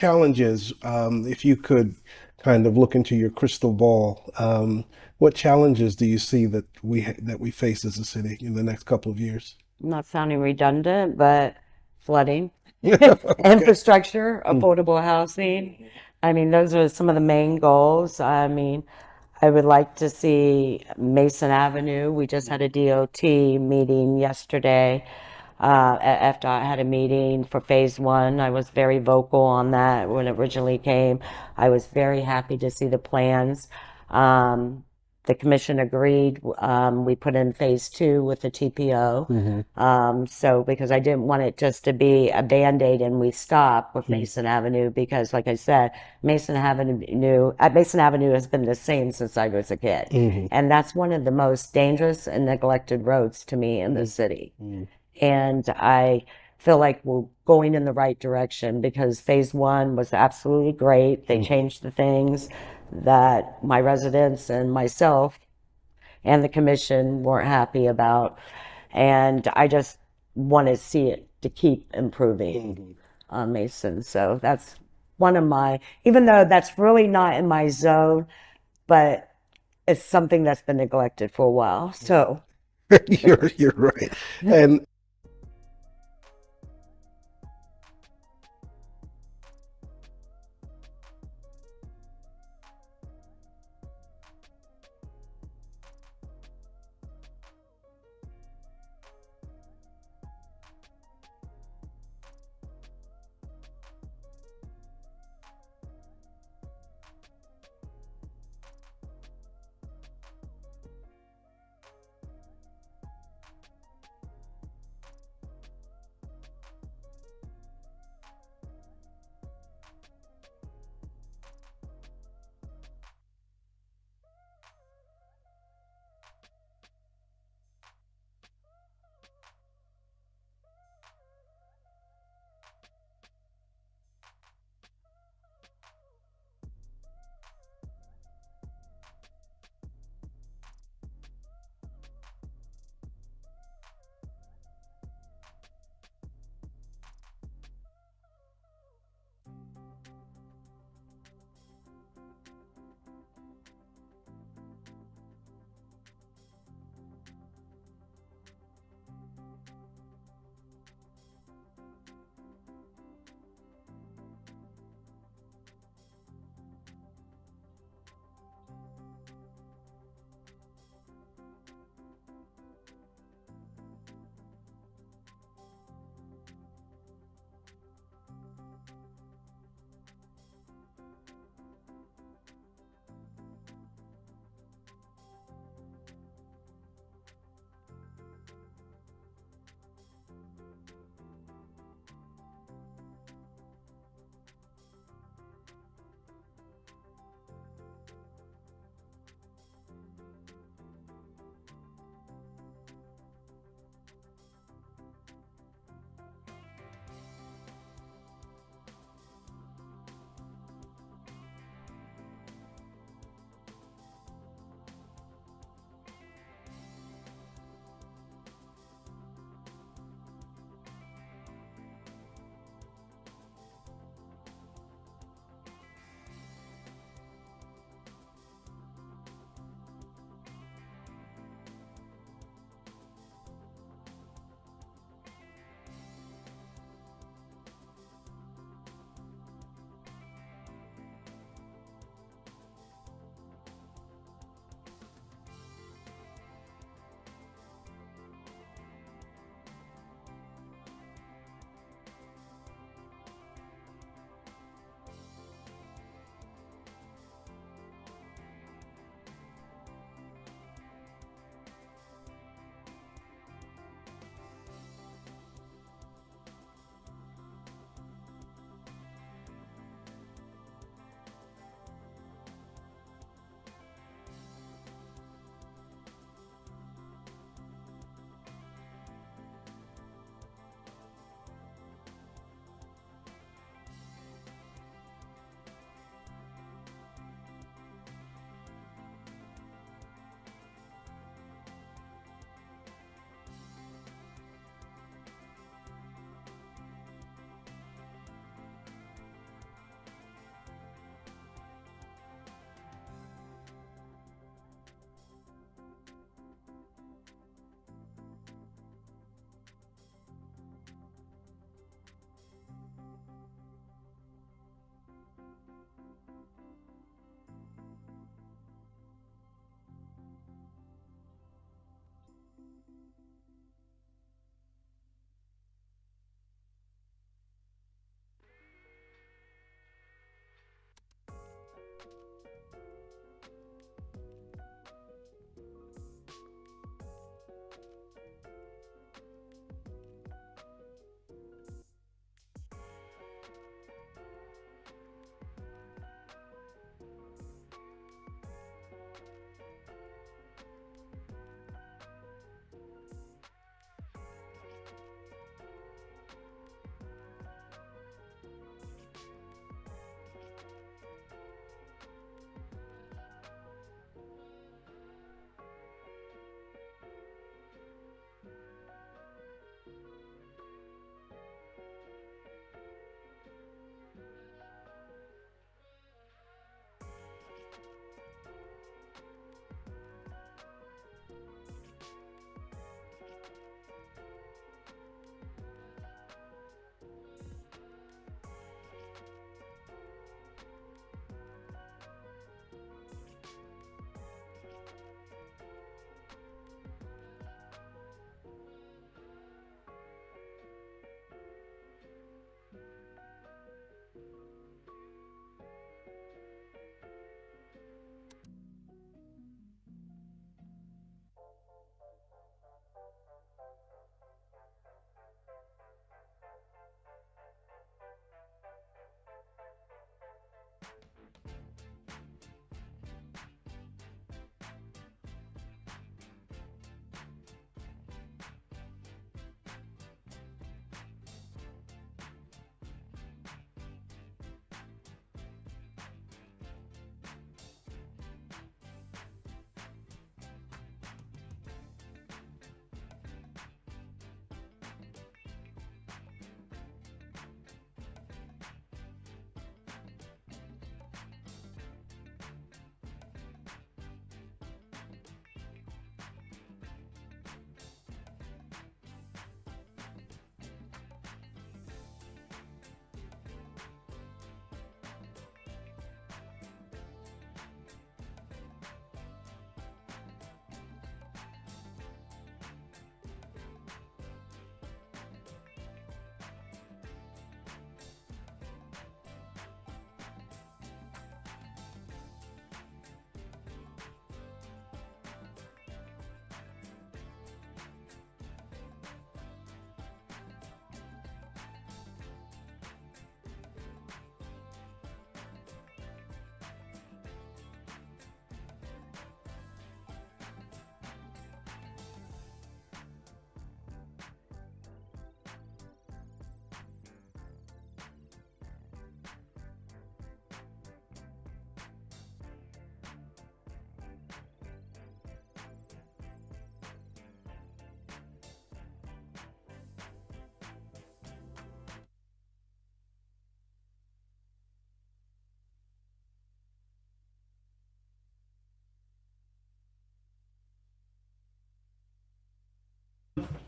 Challenges, if you could kind of look into your crystal ball, what challenges do you see that we face as a city in the next couple of years? I'm not sounding redundant, but flooding, Okay. infrastructure, Mm, affordable housing. I mean, those are some of the main goals. I mean, I would like to see Mason Avenue. We just had a DOT meeting yesterday. After I had a meeting for phase 1, I was very vocal on that when it originally came. I was very happy to see the plans. Um, the commission agreed. We put in phase 2 with the TPO. mhm, So because I didn't want it just to be a band-aid and we stop with mm, Mason Avenue because like I said, Mason Avenue has been the same since I was a kid. mhm, And that's one of the most dangerous and neglected roads to me in the mm, city. mm, And I feel like we're going in the right direction because phase 1 was absolutely great. They mhm. changed the things that my residents and myself and the commission weren't happy about. And I just want to see it to keep improving Mhm. on Mason. So that's one of my, even though that's really not in my zone, but it's something that's been neglected for a while. So You're right. And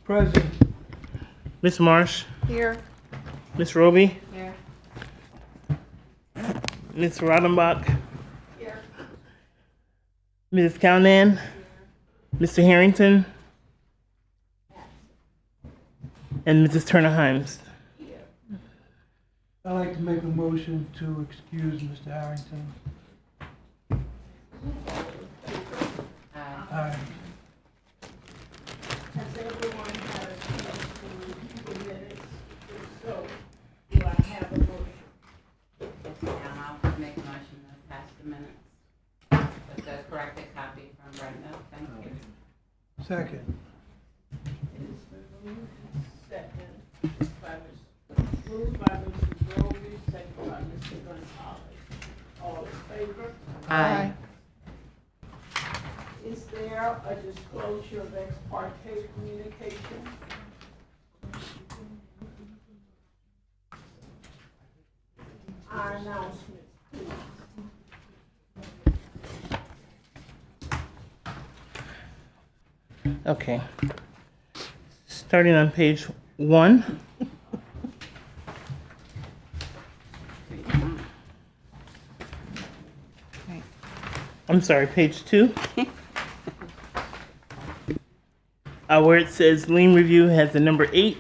Present. Miss Marsh, Here. Miss Roby, Here. Miss Rodenbach, Here. Mrs. Calnan, Mr. Harrington, and Mrs. Turner Himes. I'd like to make a motion to excuse Mr. Harrington. Aye. Has everyone had a chance to review the minutes? If so, do I have a motion? Yes, ma'am, I'll make a motion to pass the minutes with the corrected copy from Brenda. Thank you. Second. It's been moved and second by moved by Mrs. Roby, second by Mr. Gonzalez. All in favor? Aye. Is there a disclosure of ex parte communication? Our announcements, please. Okay. Starting on page 1. I'm sorry, page 2. Where it says lien review has the number 8,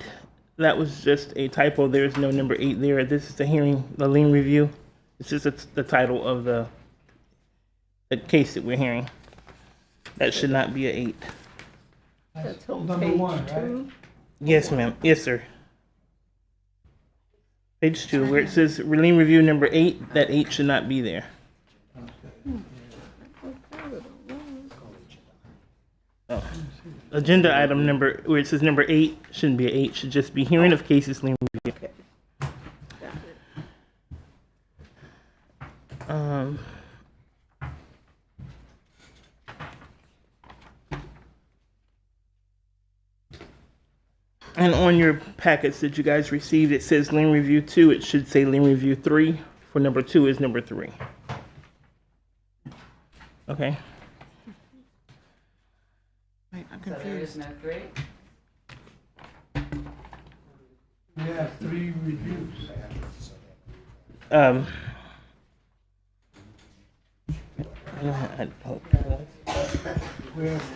that was just a typo. There is no number 8 there. This is the hearing, the lien review. It's just the title of the case that we're hearing. That should not be a 8. That's on Number page 1, right? 2. Yes, ma'am. Yes, sir. Page 2, where it says lien review number 8, that 8 should not be there. Oh. Agenda item number, where it says number 8, shouldn't be an 8, should just be hearing of cases, lien review. Okay. Got it. And on your packets that you guys received, it says lien review 2, it should say lien review 3, for number 2 is number 3. Okay? So there is no 3? We have 3 reviews. We have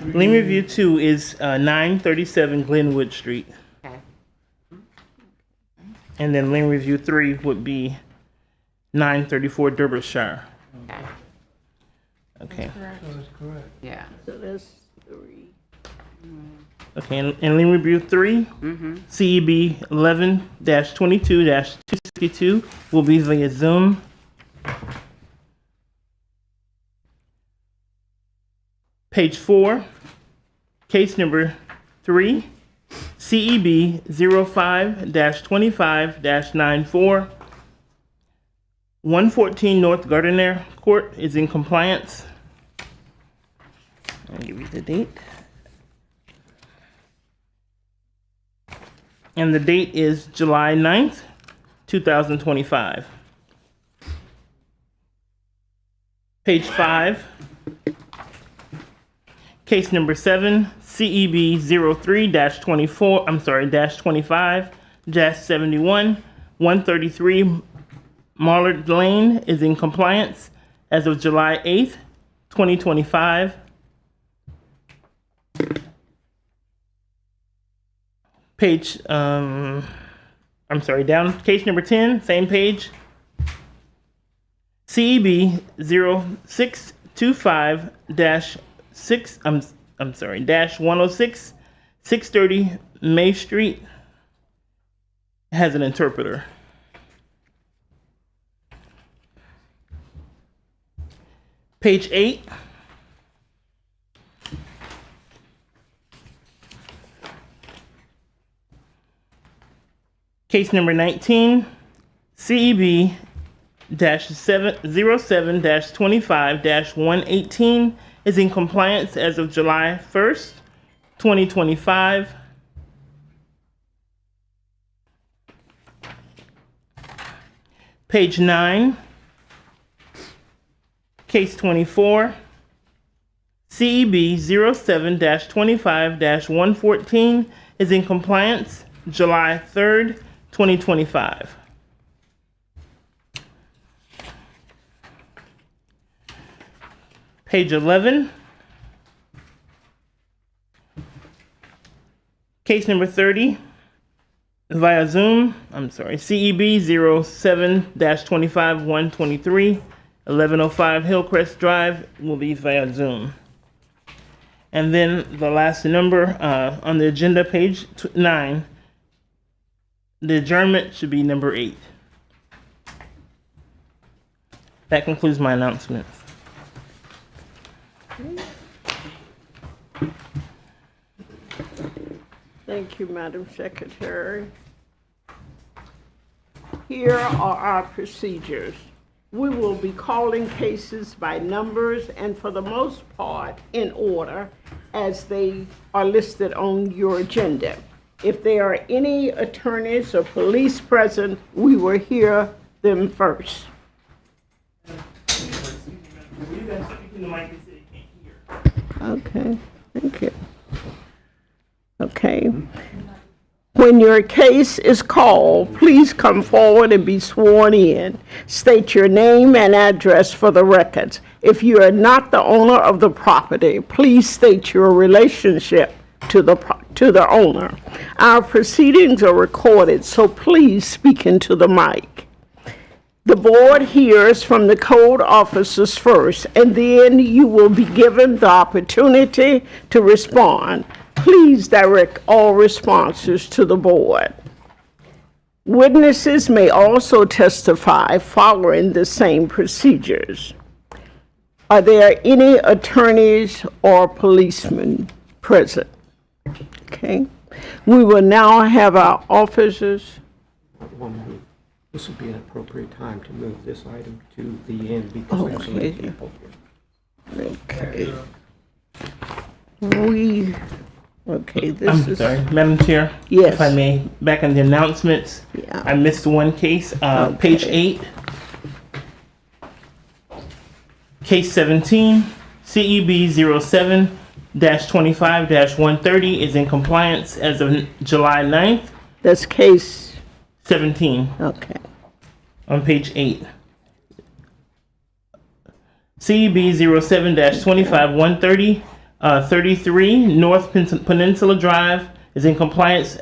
3. Lien review 2 is 937 Glenwood Street. Okay. And then lien review 3 would be 934 Derbyshire. Okay. Okay. So that's correct. Yeah. So that's 3. Okay, and lien review 3, CEB 11-22-262 will be via Zoom. Page 4, case number 3, CEB 05-25-94, 114 North Gardiner Court is in compliance. I'll give you the date. And the date is July 9th, 2025. Page 5, case number 7, CEB 03-25-71, 133 Mallard Lane is in compliance as of July 8th, 2025. Page, down, case number 10, same page. CEB 0625-106, 630 May Street has an interpreter. Page 8. Case number 19, CEB 07-25-118 is in compliance as of July 1st, 2025. Page 9, case 24, CEB 07-25-114 is in compliance July 3rd, 2025. Page 11, case number 30, via Zoom, CEB 07-25-123, 1105 Hillcrest Drive will be via Zoom. And then the last number on the agenda, page 9, the adjournment should be number 8. That concludes my announcements. Thank you, Madam Secretary. Here are our procedures. We will be calling cases by numbers and for the most part in order as they are listed on your agenda. If there are any attorneys or police present, we will hear them first. Okay, thank you. Okay. When your case is called, please come forward and be sworn in. State your name and address for the records. If you are not the owner of the property, please state your relationship to the owner. Our proceedings are recorded, so please speak into the mic. The board hears from the code officers first, and then you will be given the opportunity to respond. Please direct all responses to the board. Witnesses may also testify following the same procedures. Are there any attorneys or policemen present? Okay. We will now have our officers. This would be an appropriate time to move this item to the end because we have so many Okay. people here. Okay. This I'm is, sorry, Madam Chair. Yes. If I may, back in the announcements, Yeah. I missed one case, page 8. Case 17, CEB 07-25-130 is in compliance as of July 9th, that's case, 17 okay. on page 8. CEB 07-25-130, 33 North Peninsula Drive is in compliance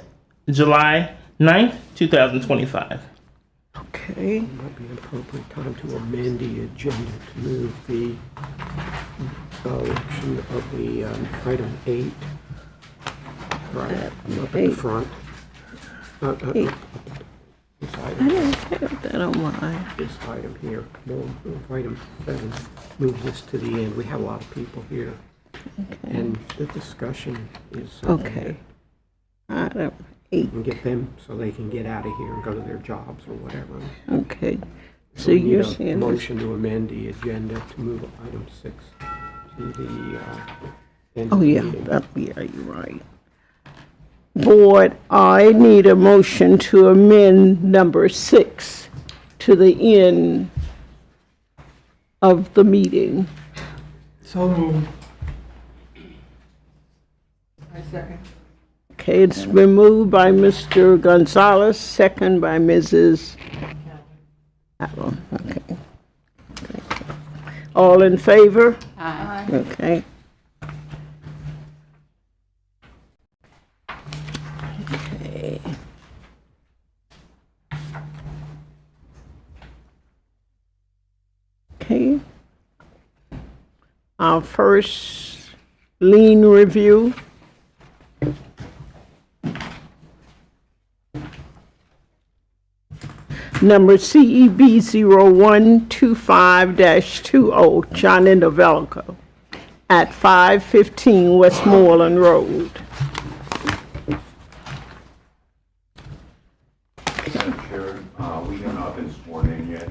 July 9th, 2025. Okay. Might be an appropriate time to amend the agenda to move the election of the item 8. Right, up at the 8. front. Eight. This I item, didn't have that on mine. this item here, move item 7, move this to the end. We have a lot of people here. And the discussion is. Okay. Item 8, And get them so they can get out of here and go to their jobs or whatever. okay. So we need you're a saying this, motion to amend the agenda to move item 6 to the end oh of the yeah, meeting. yeah, you're right. Board, I need a motion to amend number 6 to the end of the meeting. So moved. Okay, it's been moved by Mr. Gonzalez, second by Mrs. Allen. Okay. All in favor? Aye. Okay. Okay. Okay. Our first lien review. Number CEB 0125-20, Johnny Novelco, at 515 Westmoreland Road. Sharon, we have not been sworn in yet.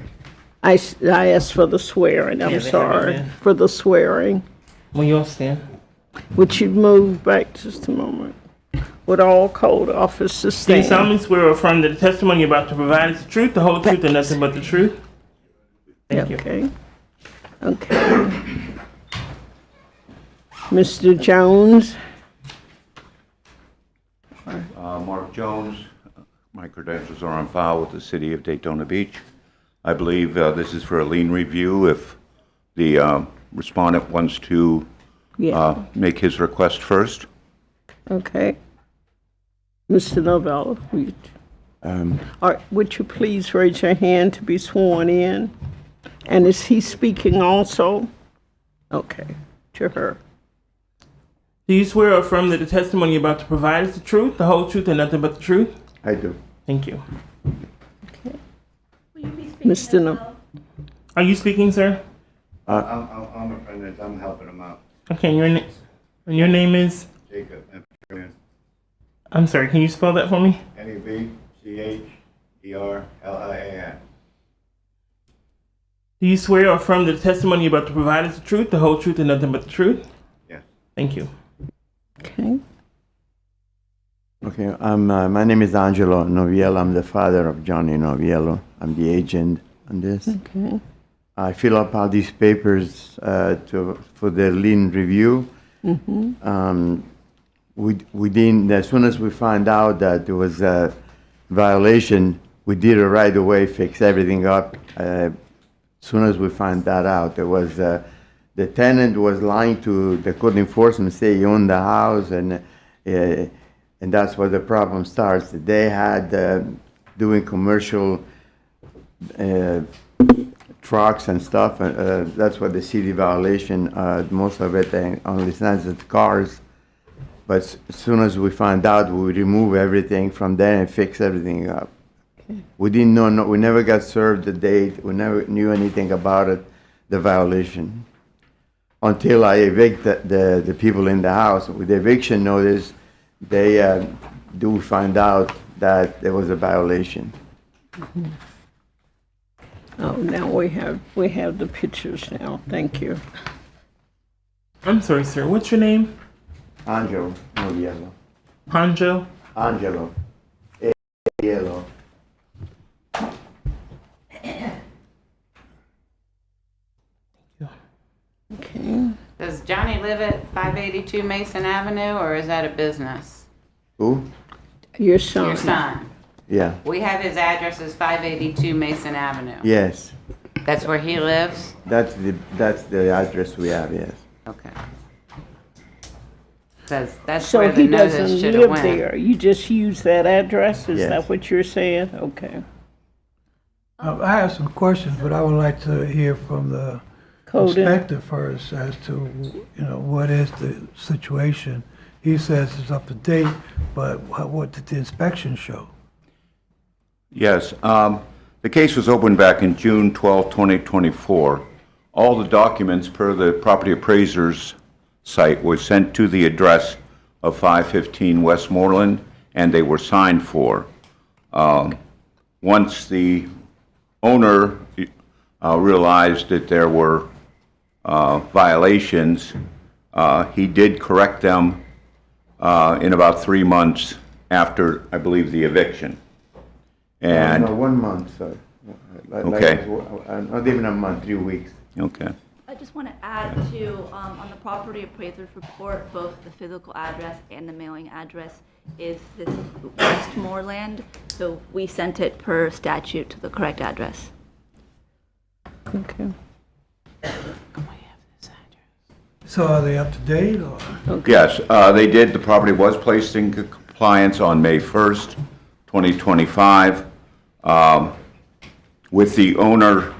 I asked for the swearing, Yeah, I'm they haven't sorry, been. for the swearing. Will you all stand? Would you move back just a moment? Would all code officers Do you stand? solemnly swear or affirm that the testimony you're about to provide is the truth, the whole truth, and nothing but the truth? Thank you. Okay. Okay. Mr. Jones? Mark Jones, my credentials are on file with the city of Daytona Beach. I believe this is for a lien review. If the respondent wants to make his request first. Okay. Mr. Novella, would you please raise your hand to be sworn in? And is he speaking also? Okay, to her. Do you swear or affirm that the testimony you're about to provide is the truth, the whole truth, and nothing but the truth? I do. Thank you. Mr. No, Are you speaking, sir? I'm a friend. I'm helping him out. Okay, and your name is? Jacob, I'm sorry, can you spell that for me? Nebcherlian. Do you swear or affirm that the testimony you're about to provide is the truth, the whole truth, and nothing but the truth? Yes. Thank you. okay. Okay, my name is Angelo Noviello. I'm the father of Johnny Noviello. I'm the agent on this. Okay. I fill up all these papers for the lien review. We didn't, as soon as we found out that there was a violation, we did it right away, fix everything up. As soon as we found that out, there was the tenant was lying to the code enforcement, say he owned the house, and And that's where the problem starts. They had doing commercial trucks and stuff. That's what the city violation, most of it only stands at cars. But as soon as we find out, we remove everything from there and fix everything up. We didn't know, we never got served the date. We never knew anything about it, the violation. Until I evict the people in the house. With the eviction notice, they do find out that there was a violation. Oh, now we have the pictures now. Thank you. I'm sorry, sir. What's your name? Angelo, no yellow. Hanjo? Angelo, yellow. Okay. Does Johnny live at 582 Mason Avenue, or is that a business? Who? Your son. Your son. Yeah. We have his address as 582 Mason Avenue. Yes. That's where he lives? That's the address we have, yes. Okay. That's So where the he notice doesn't should have live went. there. You just use that address? Is Yes. that what you're saying? Okay. I have some questions, but I would like to hear from the Code. inspector first as to, what is the situation. He says it's up to date, but what did the inspection show? Yes, the case was opened back in June 12, 2024. All the documents per the property appraiser's site were sent to the address of 515 Westmoreland, and they were signed for. Once the owner realized that there were violations, he did correct them in about 3 months after, I believe, the eviction. And, No, 1 month, sir. Okay. Not even a month, 3 weeks. okay. I just want to add to, on the property appraiser's report, both the physical address and the mailing address is this Westmoreland. So we sent it per statute to the correct address. Okay. So are they up to date, or? Yes, they did. The property was placed in compliance on May 1st, 2025. With the owner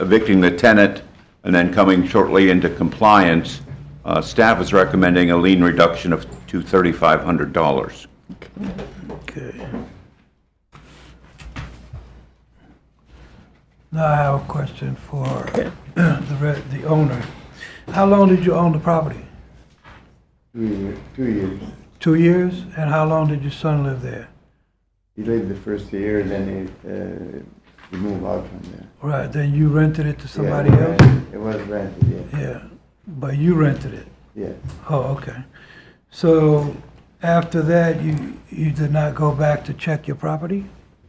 evicting the tenant and then coming shortly into compliance, staff is recommending a lien reduction to $3,500. Okay. Now I have a question for the owner. How long did you own the property? 2 years. 2 years? And how long did your son live there? He lived the first year, then he moved out from there. Right, then you rented it to somebody Yeah, else? It was rented, yeah. Yeah, but you rented it? Yeah. Oh, okay. So after that, you did not go back to check your property?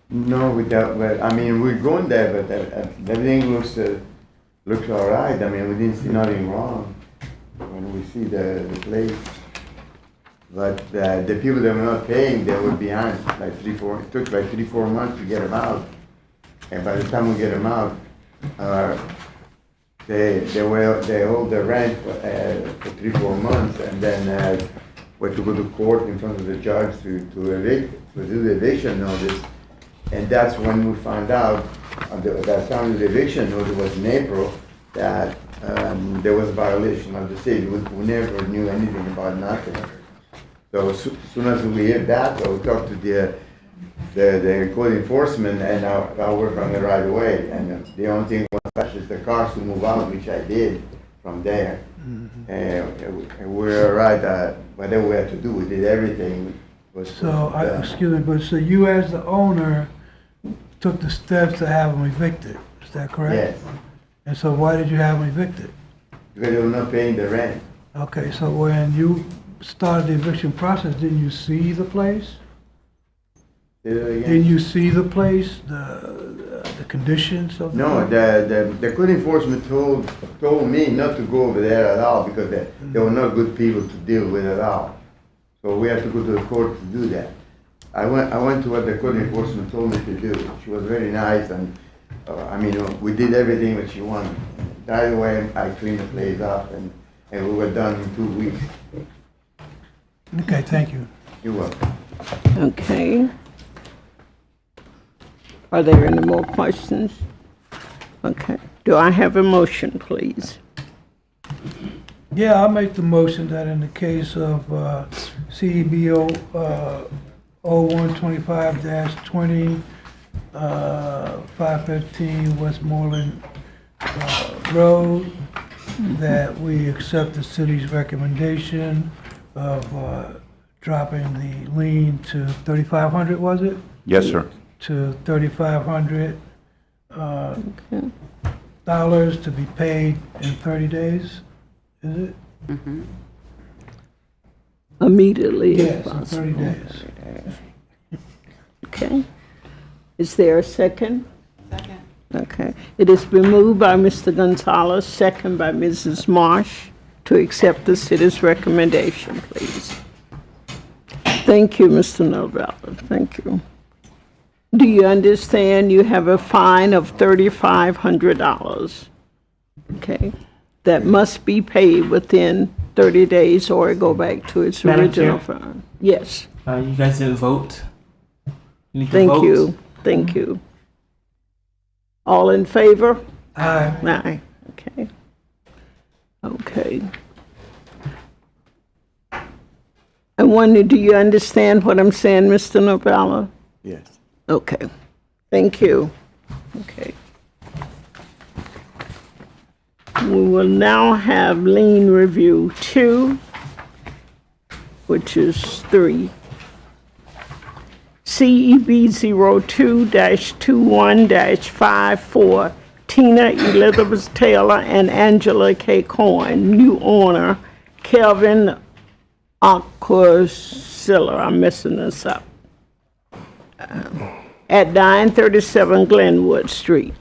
No, but I mean, we're going there, but everything looks all right. I mean, we didn't see nothing wrong when we see the place. But the people that were not paying, they were behind, like it took like 3-4 months to get them out. And by the time we get them out, they hold the rent for 3-4 months, and then we had to go to court in front of the judge to evict, to do the eviction notice. And that's when we found out, that time the eviction notice was in April, that there was a violation of the city. We never knew anything about nothing. So as soon as we hear that, we talked to the code enforcement, and I work on it right away. And the only thing was left is the cars to move out, which I did from there. And we're all right. Whatever we had to do, we did everything. Excuse me, but so you as the owner took the steps to have them evicted, is that correct? Yes, And so why did you have them evicted? because they were not paying the rent. Okay, so when you started the eviction process, didn't you see the place? Say that again? Didn't you see the place, the conditions of the No, place? the code enforcement told me not to go over there at all, because they were not good people to deal with at all. So we had to go to the court to do that. I went to what the code enforcement told me to do. She was very nice, and I mean, we did everything that she wanted. Right away, I cleaned the place up, and we were done in 2 weeks. Okay, thank you. You're welcome. Okay. Are there any more questions? Okay. Do I have a motion, please? Yeah, I'll make the motion that in the case of CEBO 0125-20, 515 Westmoreland Road, that we accept the city's recommendation of dropping the lien to 3,500, was it? Yes, sir. To $3,500 dollars to be paid in 30 days, is it? Immediately, if Yes, in possible. 30 days. Okay. Is there a second? Second. Okay. It has been moved by Mr. Gonzalez, second by Mrs. Marsh, to accept the city's recommendation, please. Thank you, Mr. Novella. Thank you. Do you understand you have a fine of $3,500? Okay. That must be paid within 30 days or it go back to its Madam original Chair? fine. Yes. You guys didn't vote. You need to Thank vote. you. Thank you. All in favor? Aye. Aye. Okay. Okay. I wonder, do you understand what I'm saying, Mr. Novella? Yes. Okay. Thank you. Okay. We will now have lien review 2, which is 3. CEB 02-21-54, Tina Elizabeth Taylor and Angela K. Cohen, new owner, Kelvin Aquasilla, I'm messing this up, at 937 Glenwood Street.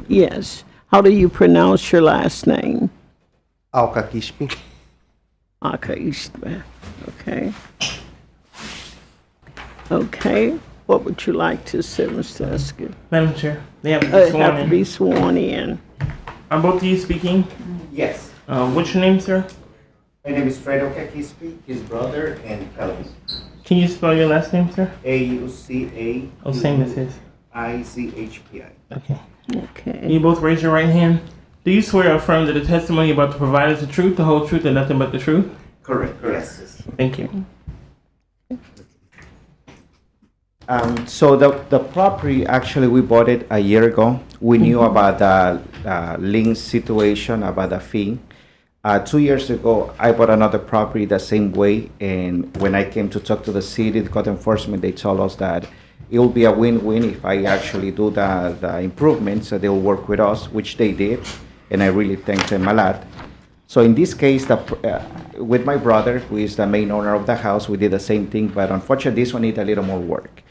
Yes. How do you pronounce your last name? Alcakishpi. Okay, Eastman. Okay. Okay. What would you like to say, Mr. Eskin? Madam Chair, they have to be Have sworn to in. be sworn in. Are both of you speaking? Yes. What's your name, sir? My name is Fred Alcakishpi, his brother, and Kelvin. Can you spell your last name, sir? AUCA. Oh, same as his. ICHPI. Okay. Can Okay. you both raise your right hand? Do you swear or affirm that the testimony you're about to provide is the truth, the whole truth, and nothing but the truth? Correct. Yes. Thank you. So the property, actually, we bought it a year ago. We knew about the lien situation, about the fee. 2 years ago, I bought another property the same way, and when I came to talk to the city, the code enforcement, they told us that it will be a win-win if I actually do the improvements, so they'll work with us, which they did, and I really thank them a lot. So in this case, with my brother, who is the main owner of the house, we did the same thing, but unfortunately, this one needs a little more work.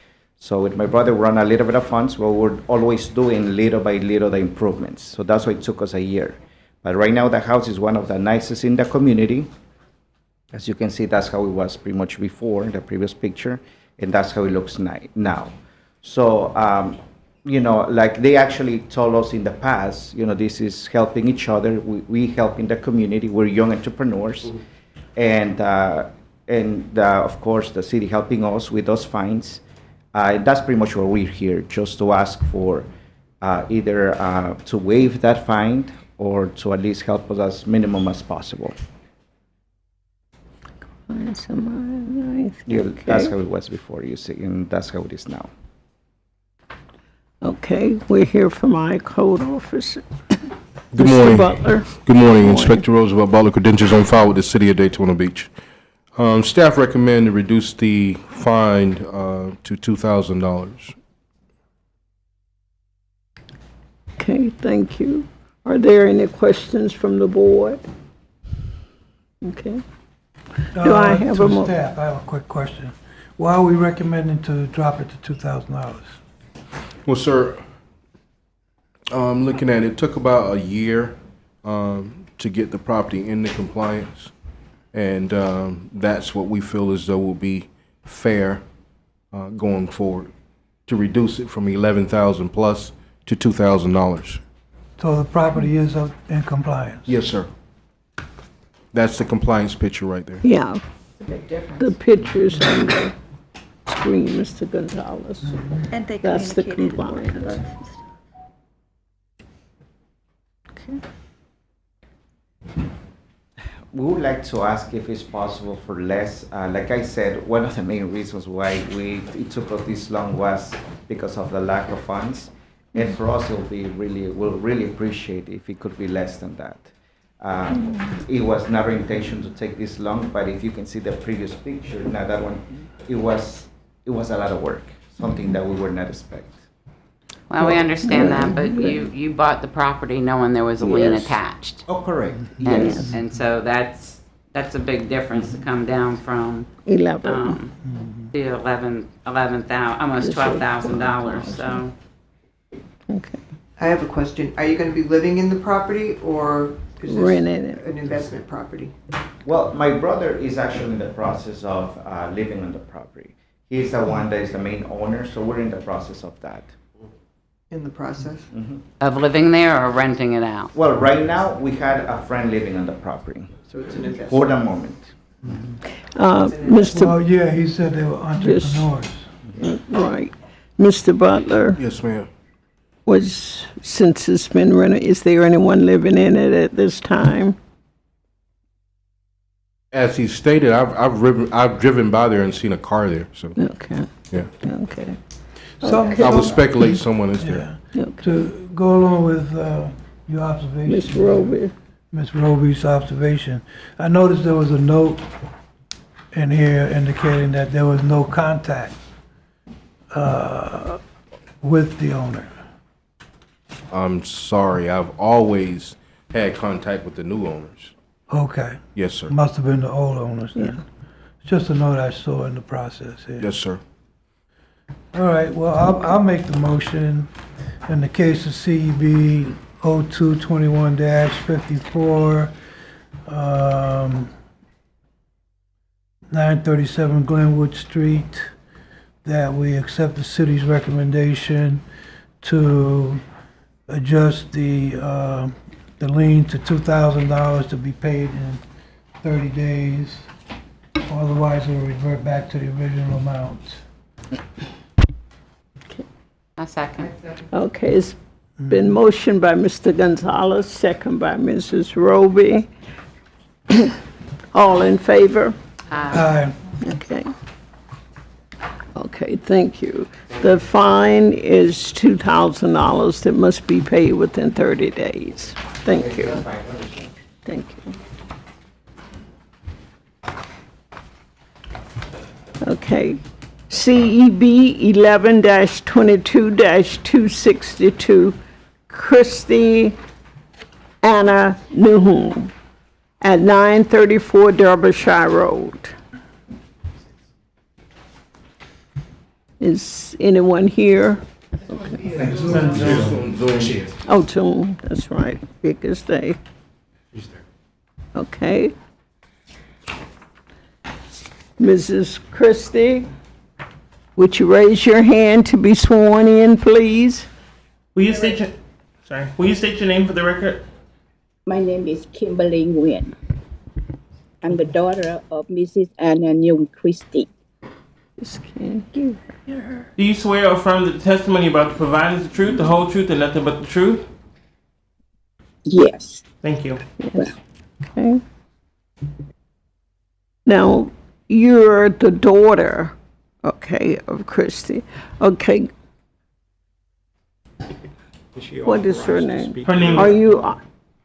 So with my brother, we run a little bit of funds, but we're always doing little by little the improvements. So that's why it took us a year. But right now, the house is one of the nicest in the community. As you can see, that's how it was pretty much before in the previous picture, and that's how it looks now. So, like they actually told us in the past, this is helping each other. We help in the community. We're young entrepreneurs, and of course, the city helping us with those fines. That's pretty much why we're here, just to ask for either to waive that fine or to at least help us as minimum as possible. That's how it was before, you see, and that's how it is now. Okay, we're here from our code officer. Good Mr. morning. Butler. Good morning, Inspector Roosevelt Butler, credentials on file with the City of Daytona Beach. Staff recommend to reduce the fine to $2,000. Okay, thank you. Are there any questions from the board? Okay. Do I have To a mo- staff, I have a quick question. Why are we recommending to drop it to $2,000? Well, sir, looking at it, took about a year to get the property into compliance. And that's what we feel as though will be fair going forward, to reduce it from $11,000 plus to $2,000. So the property is in compliance? Yes, sir. That's the compliance picture right there. Yeah, the pictures on the screen, Mr. Gonzalez. And they That's the communicated with compliance. us. We would like to ask if it's possible for less. Like I said, one of the main reasons why it took us this long was because of the lack of funds. And for us, we'll really appreciate if it could be less than that. It was not our intention to take this long, but if you can see the previous picture, now that one, it was a lot of work, something that we were not expecting. Well, we understand that, but you bought the property knowing there was a lien Yes. attached. Oh, correct. And, Yes. and so that's a big difference to come down from, 11. the 11,000, almost $12,000, so. Okay. I have a question. Are you going to be living in the property or is this Renting it. an investment property? Well, my brother is actually in the process of living on the property. He's the one that is the main owner, so we're in the process of that. In the process? Of living there or renting it out? Well, right now, we had a friend living on the property So it's an investment. for the moment. Mr. Well, yeah, he said they were entrepreneurs. Right. Mr. Butler, Yes, ma'am. since it's been rented, is there anyone living in it at this time? As he stated, I've driven by there and seen a car there, so, Okay, yeah. okay. I would speculate someone is there. Yeah. Okay. To go along with your observation. Ms. Roby, Ms. Roby's observation, I noticed there was a note in here indicating that there was no contact with the owner. I'm sorry, I've always had contact with the new owners. Okay, Yes, sir. must have been the old owners then. It's just a note I saw in the process here. Yes, sir. All right, well, I'll make the motion in the case of CEB 0221-54, 937 Glenwood Street, that we accept the city's recommendation to adjust the lien to $2,000 to be paid in 30 days. Otherwise, it will revert back to the original amount. A second. okay, it's been motioned by Mr. Gonzalez, second by Mrs. Roby. All in favor? Aye. Okay. Okay, thank you. The fine is $2,000 that must be paid within 30 days. Thank you. Thank you. Okay. CEB 11-22-262, Christy Anna Newhom at 934 Derbyshire Road. Is anyone here? Oh, Zoom, that's right, Vickers Day. Okay. Mrs. Christie, would you raise your hand to be sworn in, please? Will you state your name for the record? My name is Kimberly Nguyen. I'm the daughter of Mrs. Anna Nhung Christie. Just can't give Do you swear or affirm that the testimony about to provide is the truth, the whole truth, and nothing but the truth? Yes. Thank you. Okay. Now, you're the daughter, okay, of Christie. Okay, what is her name? Her name Are is, you,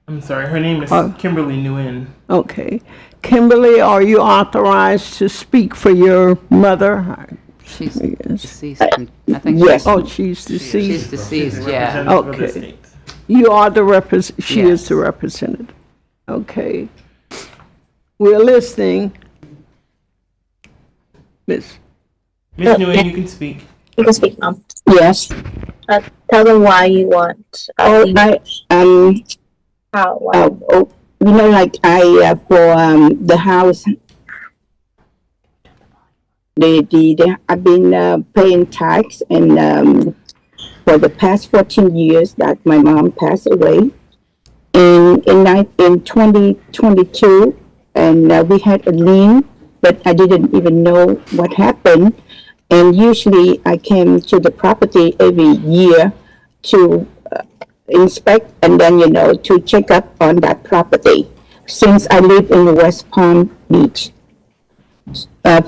I'm sorry, her name is Kimberly Nguyen. okay. Kimberly, are you authorized to speak for your mother? She's Yes. deceased. I think Yes. Oh, she's she's deceased. deceased, yeah. Representative of the Okay. state. You are the she is Yes. the representative. Okay. We're listening. Miss, Ms. Nguyen, you can speak. You can speak now. Yes. Tell them why you want. Oh, how? You know, like for the house. I've been paying tax and for the past 14 years that my mom passed away. In 2022, and we had a lien but I didn't even know what happened. And usually I came to the property every year to inspect and then, to check up on that property since I live in West Palm Beach,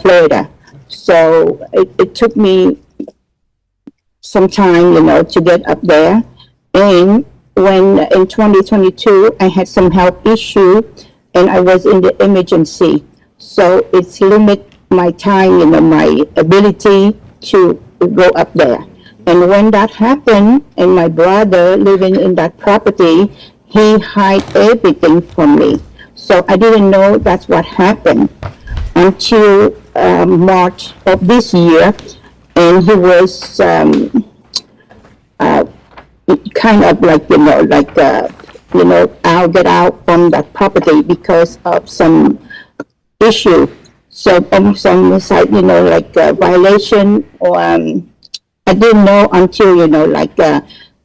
Florida. So it took me some time, to get up there. And when in 2022, I had some health issue and I was in the emergency. So it's limit my time, my ability to go up there. And when that happened, and my brother living in that property, he hid everything from me. So I didn't know that's what happened until March of this year. And he was kind of like, I'll get out from that property because of some issue. So on some side, violation or I didn't know until,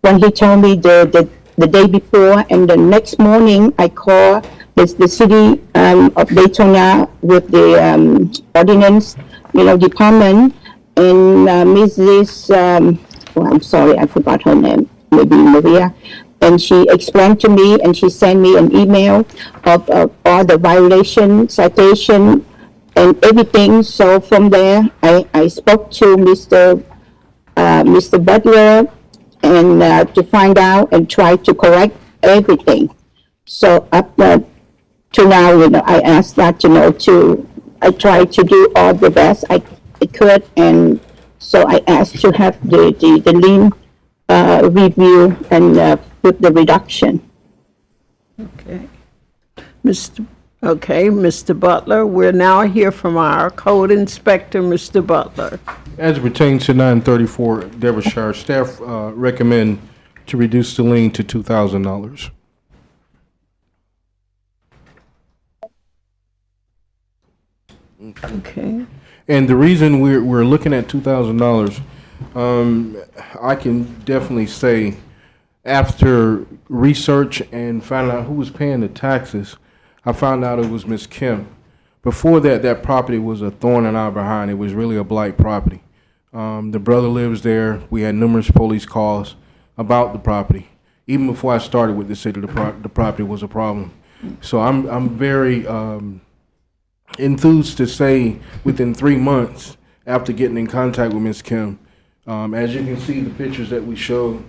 when he told me the day before, and the next morning I called the city of Daytona with the ordinance, department, and Mrs. I'm sorry, I forgot her name, maybe Maria. And she explained to me, and she sent me an email of all the violation, citation, and everything. So from there, I spoke to Mr. Butler and to find out and try to correct everything. So up to now, I asked that, I tried to do all the best I could, and so I asked to have the lien review and with the reduction. Okay. Mr. Butler, we're now hear from our code inspector, Mr. Butler. As it pertains to 934 Devonshire, staff recommend to reduce the lien to $2,000. Okay. And the reason we're looking at $2,000, I can definitely say, after research and finding out who was paying the taxes, I found out it was Miss Kim. Before that, that property was a thorn in our behind. It was really a blight property. The brother lives there. We had numerous police calls about the property. Even before I started with the city, the property was a problem. So I'm very enthused to say within 3 months after getting in contact with Miss Kim, as you can see the pictures that we showed,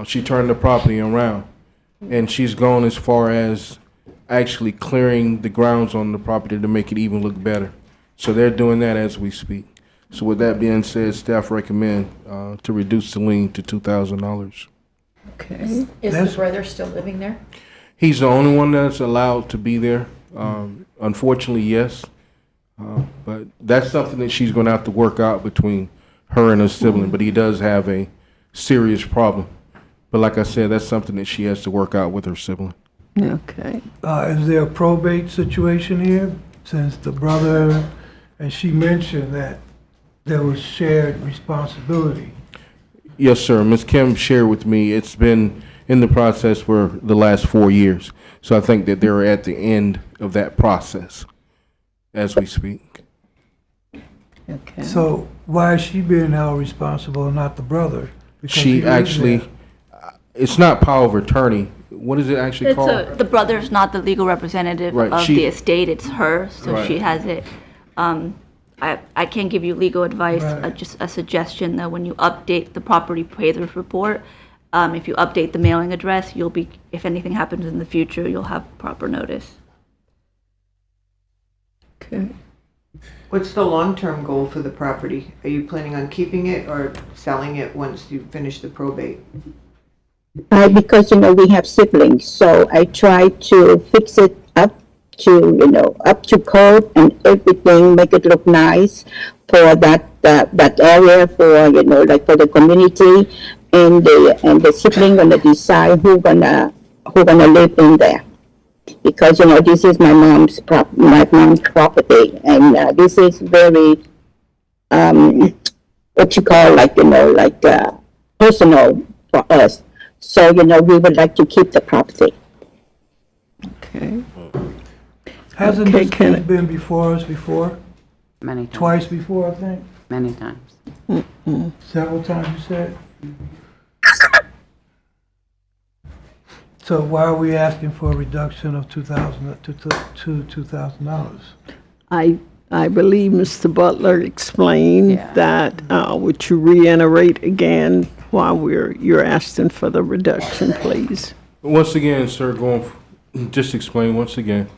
she turned the property around, and she's gone as far as actually clearing the grounds on the property to make it even look better. So they're doing that as we speak. So with that being said, staff recommend to reduce the lien to $2,000. Okay. Is the brother still living there? He's the only one that's allowed to be there. Unfortunately, yes. But that's something that she's going to have to work out between her and her sibling. But he does have a serious problem. But like I said, that's something that she has to work out with her sibling. Okay. Is there a probate situation here? Since the brother, and she mentioned that there was shared responsibility. Yes, sir. Ms. Kim shared with me it's been in the process for the last 4 years. So I think that they're at the end of that process as we speak. Okay. So why is she being held responsible and not the brother? Because he She lives actually, there. it's not power of attorney. What is it actually called? The brother's not the legal representative Right, of she- the estate, it's her, so Right. she has it. I can't give you legal advice, Right. just a suggestion that when you update the property appraisers report, if you update the mailing address, if anything happens in the future, you'll have proper notice. Okay. What's the long-term goal for the property? Are you planning on keeping it or selling it once you finish the probate? Because, we have siblings, so I try to fix it up to, up to code and everything, make it look nice for that area, for, for the community, and the sibling gonna decide who gonna live in there. Because, this is my mom's property, and this is very, what you call, personal for us. So, we would like to keep the property. Okay. Hasn't Okay, this case been before us before? Many times. Twice before, I think? Many times. Several times, you said? So why are we asking for a reduction of $2,000? I believe Mr. Butler explained Yeah. that, would you reiterate again why you're asking for the reduction, please? Once again, sir, just explain once again.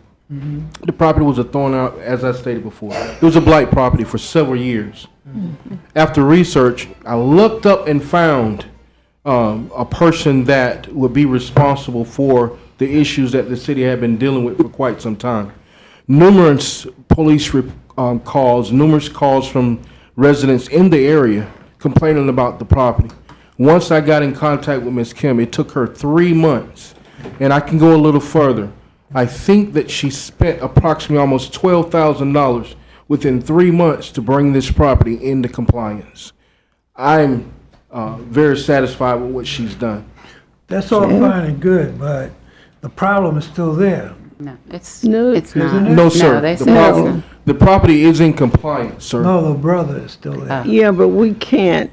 The property was a thorn out, as I stated before. It was a blight property for several years. After research, I looked up and found a person that would be responsible for the issues that the city had been dealing with for quite some time. Numerous police calls, numerous calls from residents in the area complaining about the property. Once I got in contact with Ms. Kim, it took her 3 months. And I can go a little further. I think that she spent approximately almost $12,000 within 3 months to bring this property into compliance. I'm very satisfied with what she's done. That's all fine and good, but the problem is still there. No, it's No, it's not. isn't it? No, sir. they The said it's property- not. The property is in compliance, sir. No, the brother is still there. Yeah, but we can't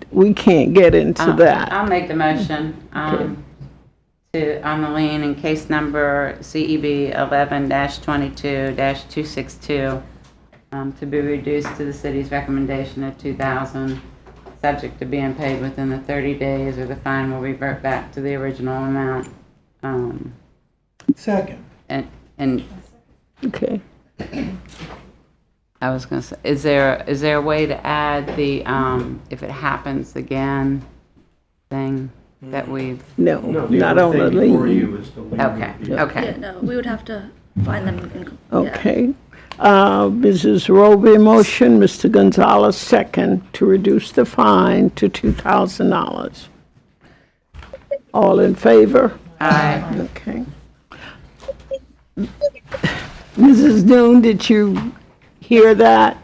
get into that. I'll make the motion on the lien in case number CEB 11-22-262 to be reduced to the city's recommendation of $2,000, subject to being paid within the 30 days, or the fine will revert back to the original amount. Second. And Okay. I was gonna say, is there a way to add the if it happens again thing that we've? No, not on the lien. Okay. Yeah, no, we would have to find them in. Yeah. Okay. Mrs. Roby motion, Mr. Gonzalez second, to reduce the fine to $2,000. All in favor? Aye. Okay. Mrs. Noon, did you hear that?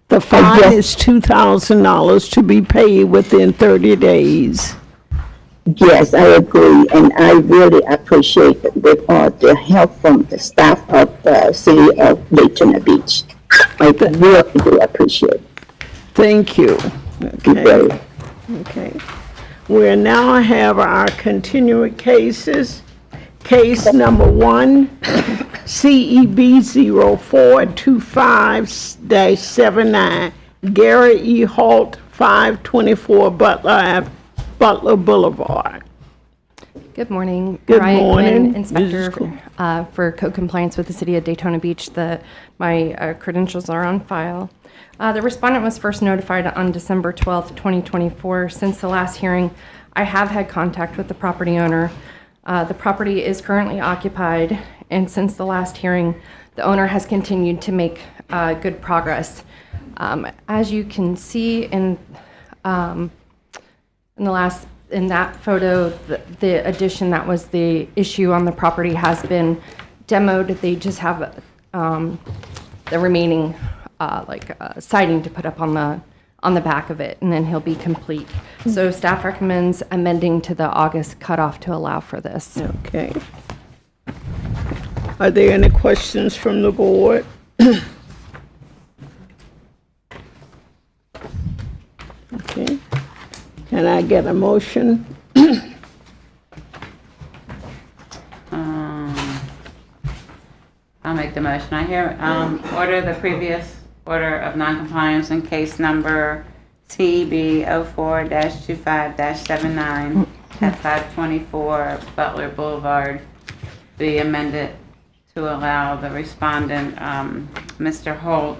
The fine yes. is $2,000 to be paid within 30 days. Yes, I agree, and I really appreciate the help from the staff of the city of Daytona Beach. I really do appreciate it. Thank you. Okay. Very. Okay. We now have our continuing cases. Case number 1, CEB 0425-79, Gary E. Halt, 524 Butler Boulevard. Good morning. Good Mariah morning, Quinn, Mrs. Inspector Quinn. for Code Compliance with the City of Daytona Beach. My credentials are on file. The respondent was first notified on December 12th, 2024. Since the last hearing, I have had contact with the property owner. The property is currently occupied, and since the last hearing, the owner has continued to make good progress. As you can see in that photo, the addition that was the issue on the property has been demoed. They just have the remaining siding to put up on the back of it, and then he'll be complete. So staff recommends amending to the August cutoff to allow for this. Okay. Are there any questions from the board? Okay. Can I get a motion? I'll make the motion. I hear order the previous order of noncompliance in case number CB 04-25-79 at 524 Butler Boulevard be amended to allow the respondent, Mr. Holt,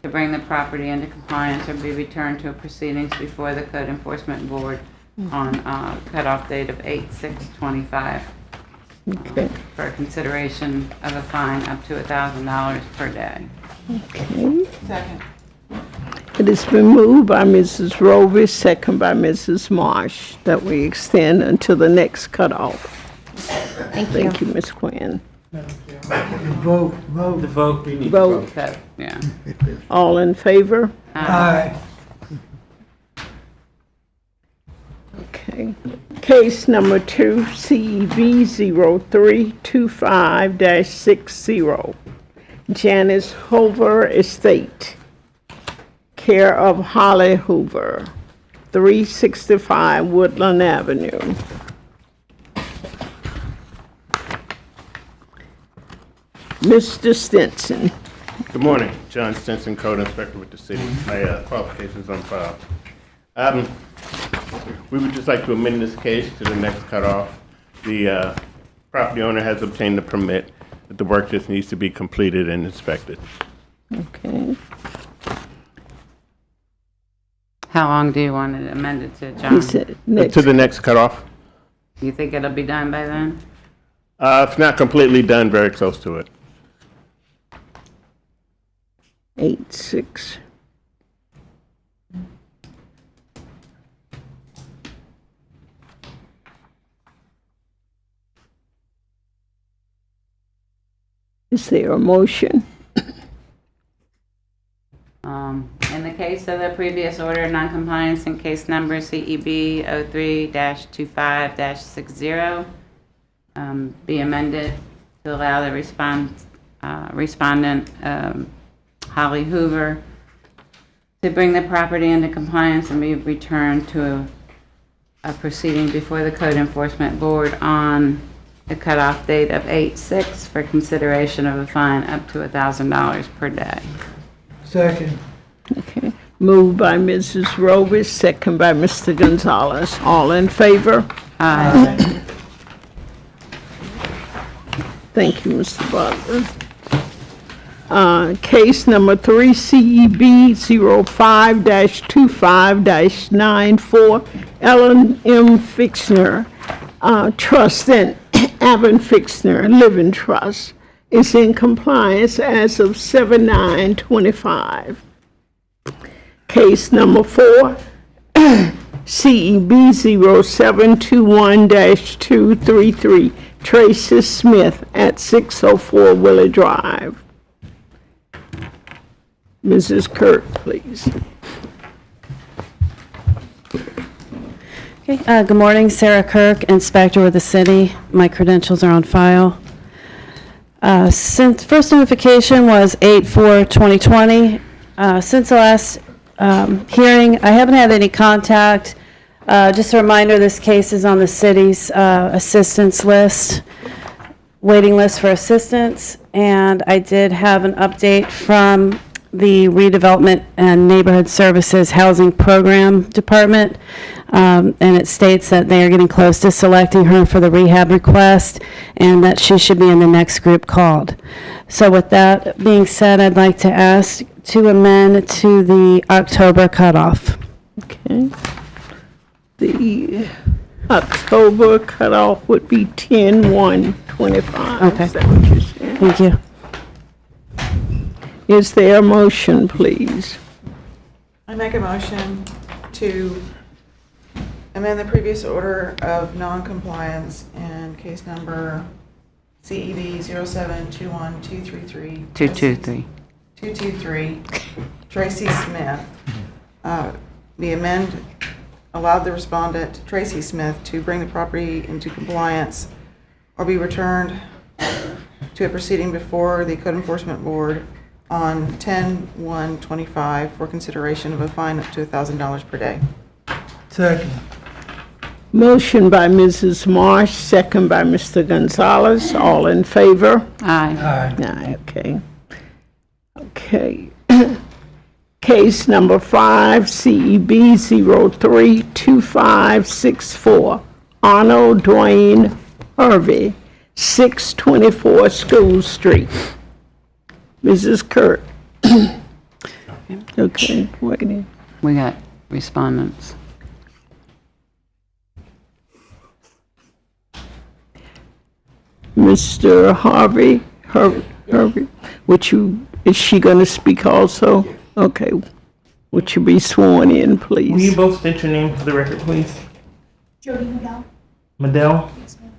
to bring the property into compliance or be returned to proceedings before the Code Enforcement Board on cutoff date of 8/6/25 Okay. for consideration of a fine up to $1,000 per day. Okay. Second. It has been moved by Mrs. Roby, second by Mrs. Marsh, that we extend until the next cutoff. Thank you. Thank you, Ms. Quinn. Vote. Vote. So, yeah. All in favor? Aye. Okay. Case number 2, CEB 0325-60, Janice Hover Estate. care of Holly Hoover, 365 Woodland Avenue. Mr. Stinson. Good morning, John Stinson, Code Inspector with the city. My qualifications on file. We would just like to amend this case to the next cutoff. The property owner has obtained the permit, but the work just needs to be completed and inspected. Okay. How long do you want it amended to, He John? said To the next cutoff. You think it'll be done by then? If not completely done, very close to it. 8/6. Is there a motion? In the case of the previous order, noncompliance in case number CEB 03-25-60, be amended to allow the respondent, Holly Hoover, to bring the property into compliance and be returned to a proceeding before the Code Enforcement Board on the cutoff date of 8/6 for consideration of a fine up to $1,000 per day. Second. Okay. Moved by Mrs. Rovis, second by Mr. Gonzalez. All in favor? Aye. Thank you, Mr. Butler. Case number 3, CEB 05-25-94, Ellen M. Fixner, Trust and Avon Fixner Living Trust is in compliance as of 7/9/25. Case number 4, CEB 0721-233, Tracy Smith at 604 Willow Drive. Mrs. Kirk, please. Okay, good morning, Sarah Kirk, Inspector with the city. My credentials are on file. Since first notification was 8/4/2020, since the last hearing, I haven't had any contact. Just a reminder, this case is on the city's assistance list, waiting list for assistance, and I did have an update from the Redevelopment and Neighborhood Services Housing Program Department, and it states that they are getting close to selecting her for the rehab request and that she should be in the next group called. So with that being said, I'd like to ask to amend to the October cutoff. Okay. The October cutoff would be 10/1/25. Okay. Is that what you're saying? Thank you. Is there a motion, please? I make a motion to amend the previous order of non-compliance in case number CEB 0721-233. 223. 223, Tracy Smith. Allow the respondent, Tracy Smith, to bring the property into compliance or be returned to a proceeding before the Code Enforcement Board on 10/1/25 for consideration of a fine up to $1,000 per day. Second. Motion by Mrs. Marsh, second by Mr. Gonzalez. All in favor? Aye. Aye. Aye, okay. Okay. Case number 5, CEB 03-2564, Arnold Dwayne Harvey, 624 School Street. Mrs. Kirk. Okay, waiting. We got respondents. Mr. Harvey, Harvey, is she going to speak also? Okay. Would you be sworn in, please? Will you both state your name for the record, please? Jody Medell. Medell? Yes, ma'am.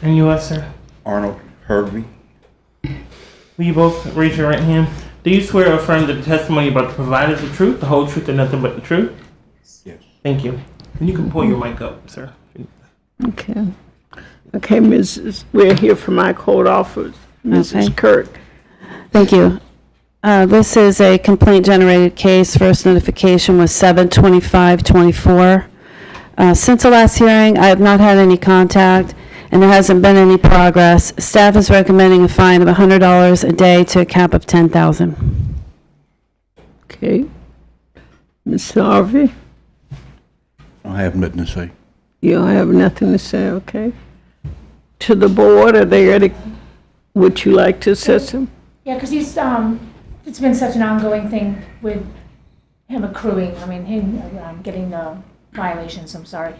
And you, sir? Arnold Hervey. Will you both raise your right hand? Do you swear or affirm that the testimony you're about to provide is the truth, the whole truth, and nothing but the truth? Yes. Thank you. And you can pull your mic up, sir. Okay. Okay, we're here from my court office. Mrs. Okay. Kirk. Thank you. This is a complaint-generated case. First notification was 7/25/24. Since the last hearing, I have not had any contact, and there hasn't been any progress. Staff is recommending a fine of $100 a day to a cap of $10,000. Okay. Ms. Harvey, I have nothing to say. you don't have nothing to say, okay? To the board, are they ready? Would you like to say something? Yeah, because he's, it's been such an ongoing thing with him accruing, I mean, him getting the violations, I'm sorry.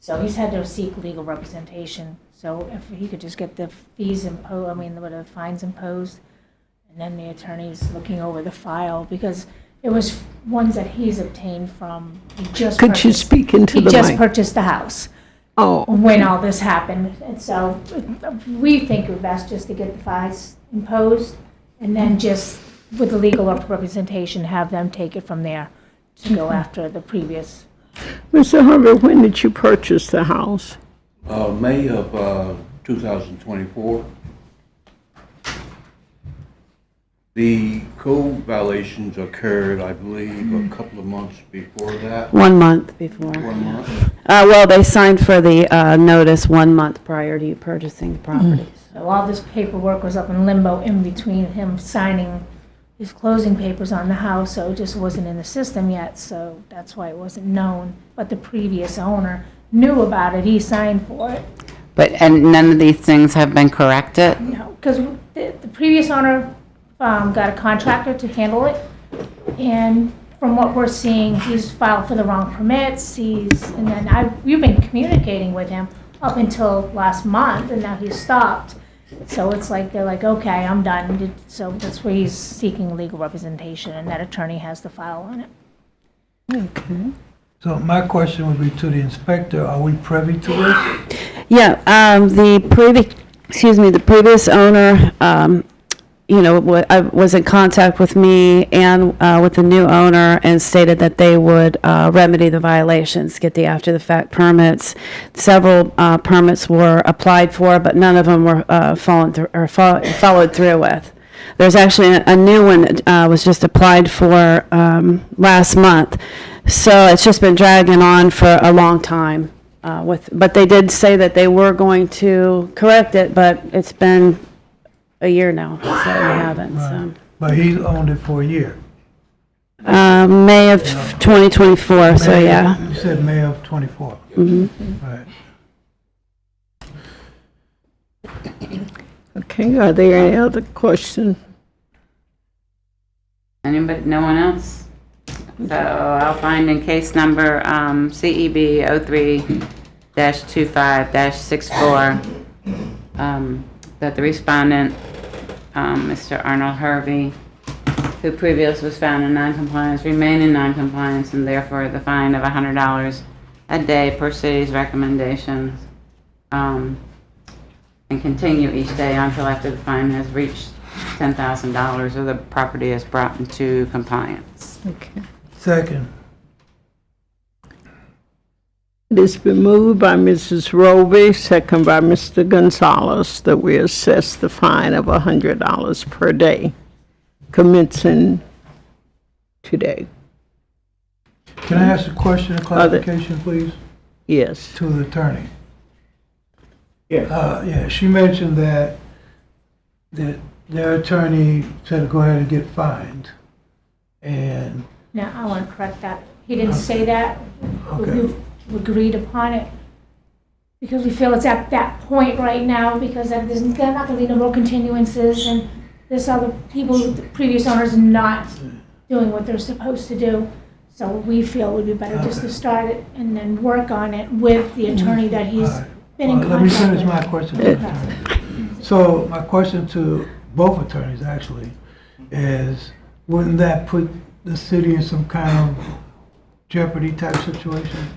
So he's had to seek legal representation. So if he could just get the fees imposed, I mean, the fines imposed, and then the attorney's looking over the file, because it was ones that he's obtained from, he just Could you speak into the He just mic? purchased the house. Oh. When all this happened. And so we think it would best just to get the fines imposed and then just with the legal representation, have them take it from there to go after the previous. Mr. Harvey, when did you purchase the house? May of 2024. The code violations occurred, I believe, a couple of months before that. 1 month before. 1 month. Well, they signed for the notice 1 month prior to you purchasing the property. So all this paperwork was up in limbo in between him signing his closing papers on the house, so it just wasn't in the system yet, so that's why it wasn't known. But the previous owner knew about it, he signed for it. And none of these things have been corrected? No, because the previous owner got a contractor to handle it, and from what we're seeing, he's filed for the wrong permits, and then we've been communicating with him up until last month, and now he's stopped. So it's like, they're like, okay, I'm done, so that's where he's seeking legal representation, and that attorney has the file on it. Okay. So my question would be to the inspector, are we privy to this? Yeah, the previous owner, was in contact with me and with the new owner and stated that they would remedy the violations, get the after-the-fact permits. Several permits were applied for, but none of them were followed through with. There's actually a new one that was just applied for last month. So it's just been dragging on for a long time. But they did say that they were going to correct it, but it's been a year now, so we haven't. So. But he's owned it for a year. May of 2024, so yeah. You said May of 24. Mhm. Right. Okay, are there any other questions? Anybody, no one else? So I'll find in case number CEB 03-25-64 that the respondent, Mr. Arnold Hervey, who previously was found in noncompliance, remain in noncompliance, and therefore the fine of $100 a day per city's recommendations, and continue each day until after the fine has reached $10,000 or the property is brought into compliance. Okay. Second. It has been moved by Mrs. Roby, second by Mr. Gonzalez, that we assess the fine of $100 per day, commencing today. Can I ask a question of clarification, please? Yes. To the attorney. Yes. Yeah, she mentioned that their attorney said to go ahead and get fined. And Now, I want to correct that. He didn't say that. Okay. We've agreed upon it because we feel it's at that point right now because there's not going to be no more continuances and there's other people, the previous owners, not doing what they're supposed to do. So we feel it would be better just to start it and then work on it with the attorney that he's been in let me contact finish with. my question to the attorney. So my question to both attorneys actually is, wouldn't that put the city in some kind of jeopardy type situation?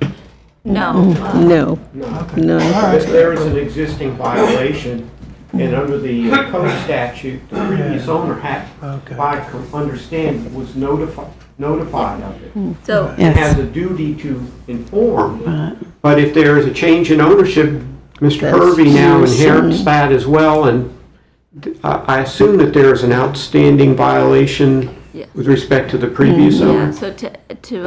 No. No. Okay. No. Because there is an existing violation, and under the code statute, the previous owner had, by understanding, was notified of it. So And has a duty to inform. But if there is a change in ownership, Mr. That's Hervey now using- inherits that as well, and I assume that there is an outstanding violation Yeah. with respect to the previous Yeah, owner? so to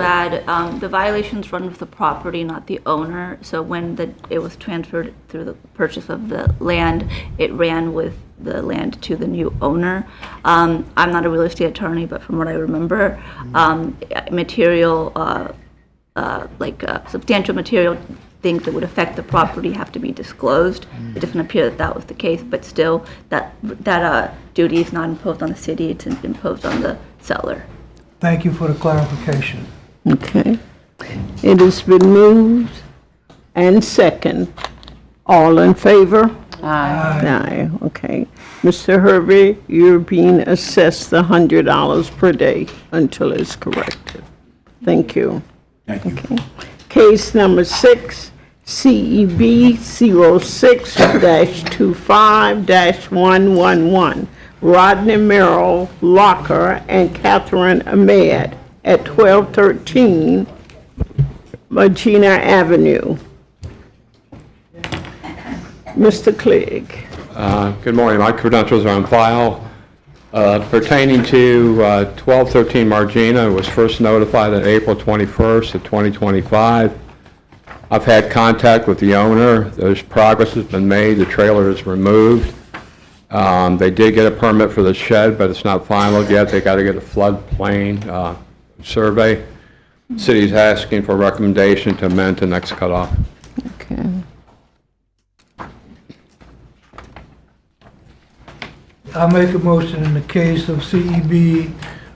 add, the violations run with the property, not the owner. So when it was transferred through the purchase of the land, it ran with the land to the new owner. I'm not a real estate attorney, but from what I remember, material, substantial material things that would affect the property have to be disclosed. It doesn't appear that that was the case, but still, that duty is not imposed on the city, it's imposed on the seller. Thank you for the clarification. Okay. It has been moved and second. All in favor? Aye. Okay. Mr. Hervey, you're being assessed the $100 per day until it's corrected. Thank you. Thank you. Okay. Case number 6, CEB 06-25-111, Rodney Merrill Locker and Catherine Ahmed at 1213 Magina Avenue. Mr. Clegg. Good morning. My credentials are on file. Pertaining to 1213 Margina, was first notified on April 21st of 2025. I've had contact with the owner. There's progress has been made. The trailer is removed. They did get a permit for the shed, but it's not final yet. They got to get a floodplain survey. City's asking for a recommendation to amend the next cutoff. Okay. I'll make a motion in the case of CEB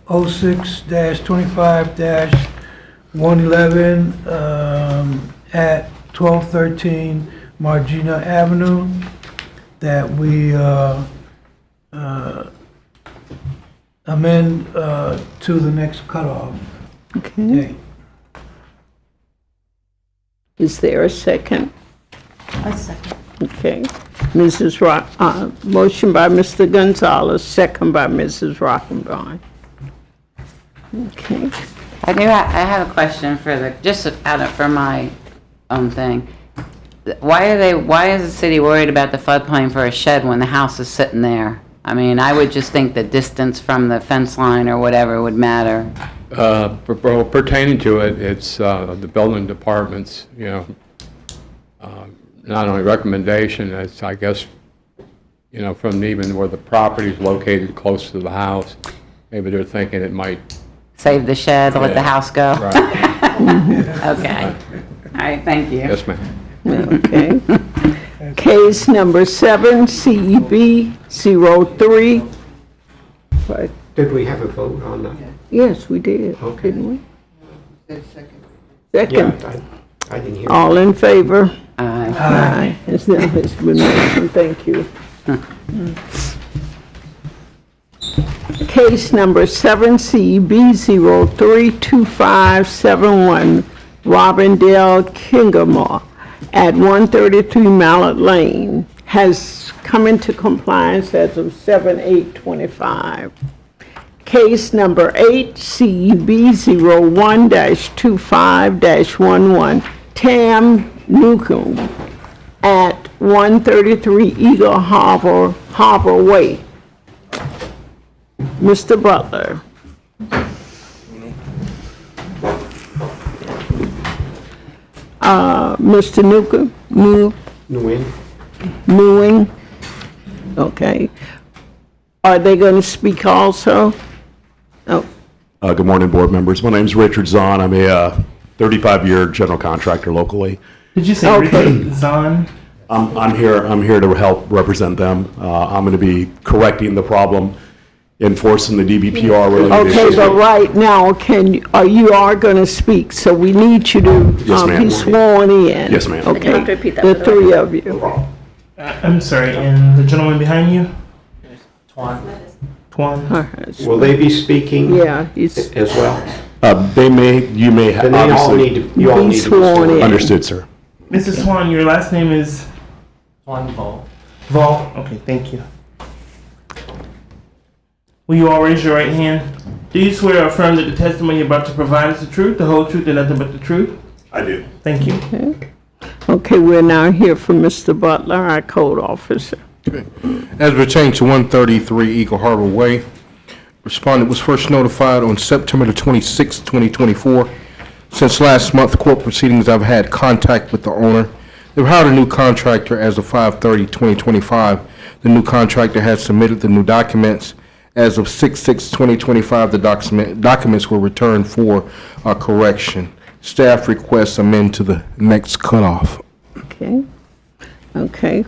06-25-111 at 1213 Margina Avenue, that we amend to the next cutoff Okay. date. Is there a second? A second. Okay. Mrs. Motion by Mr. Gonzalez, second by Mrs. Rockenbaum. Okay. I have a question for for my own thing. Why is the city worried about the floodplain for a shed when the house is sitting there? I mean, I would just think the distance from the fence line or whatever would matter. Pertaining to it, it's the building department's, not only recommendation, it's, I guess, from even where the property is located close to the house, maybe they're thinking it might... Save the shed, let the house go? Right. Okay. All right, thank you. Yes, ma'am. Okay. Case number 7, CEB 03. What? Did we have a vote on that? Yes, we did, Okay. didn't we? Second. Second. Yeah, I didn't hear. All in favor? Aye. Aye. It's been motioned. Thank you. Case number 7, CEB 032571, Robindale Kingamore at 133 Mallet Lane has come into compliance as of 7/8/25. Case number 8, CEB 01-25-11, Tam Newcomb at 133 Eagle Harbor Way. Mr. Butler. Mr. Newcomb, Newing. Okay. Are they going to speak also? Oh. Good morning, board members. My name's Richard Zahn. I'm a 35-year general contractor locally. Did you say Richard Zahn? I'm here to help represent them. I'm going to be correcting the problem, enforcing the DBPR related Okay, issues. but right now, you are going to speak, so we need you to Yes, ma'am. be sworn in. Yes, ma'am. Okay, You have to repeat that the for the three of you. I'm sorry, and the gentleman behind you? Twan. Will they be speaking? Yeah, as well? You may Then they all obviously need to, you all need to be sworn in. Understood, sir. Mrs. Swan, your last name is? Swan Vol. Vol, okay, thank you. Will you all raise your right hand? Do you swear or affirm that the testimony you're about to provide is the truth, the whole truth, and nothing but the truth? I do. Thank you. Okay, we're now here for Mr. Butler, our code officer. As pertains to 133 Eagle Harbor Way, respondent was first notified on September the 26th, 2024. Since last month, court proceedings, I've had contact with the owner. They've hired a new contractor as of 5/30/2025. The new contractor has submitted the new documents. As of 6/6/2025, the documents were returned for correction. Staff requests amend to the next cutoff. Okay. Okay.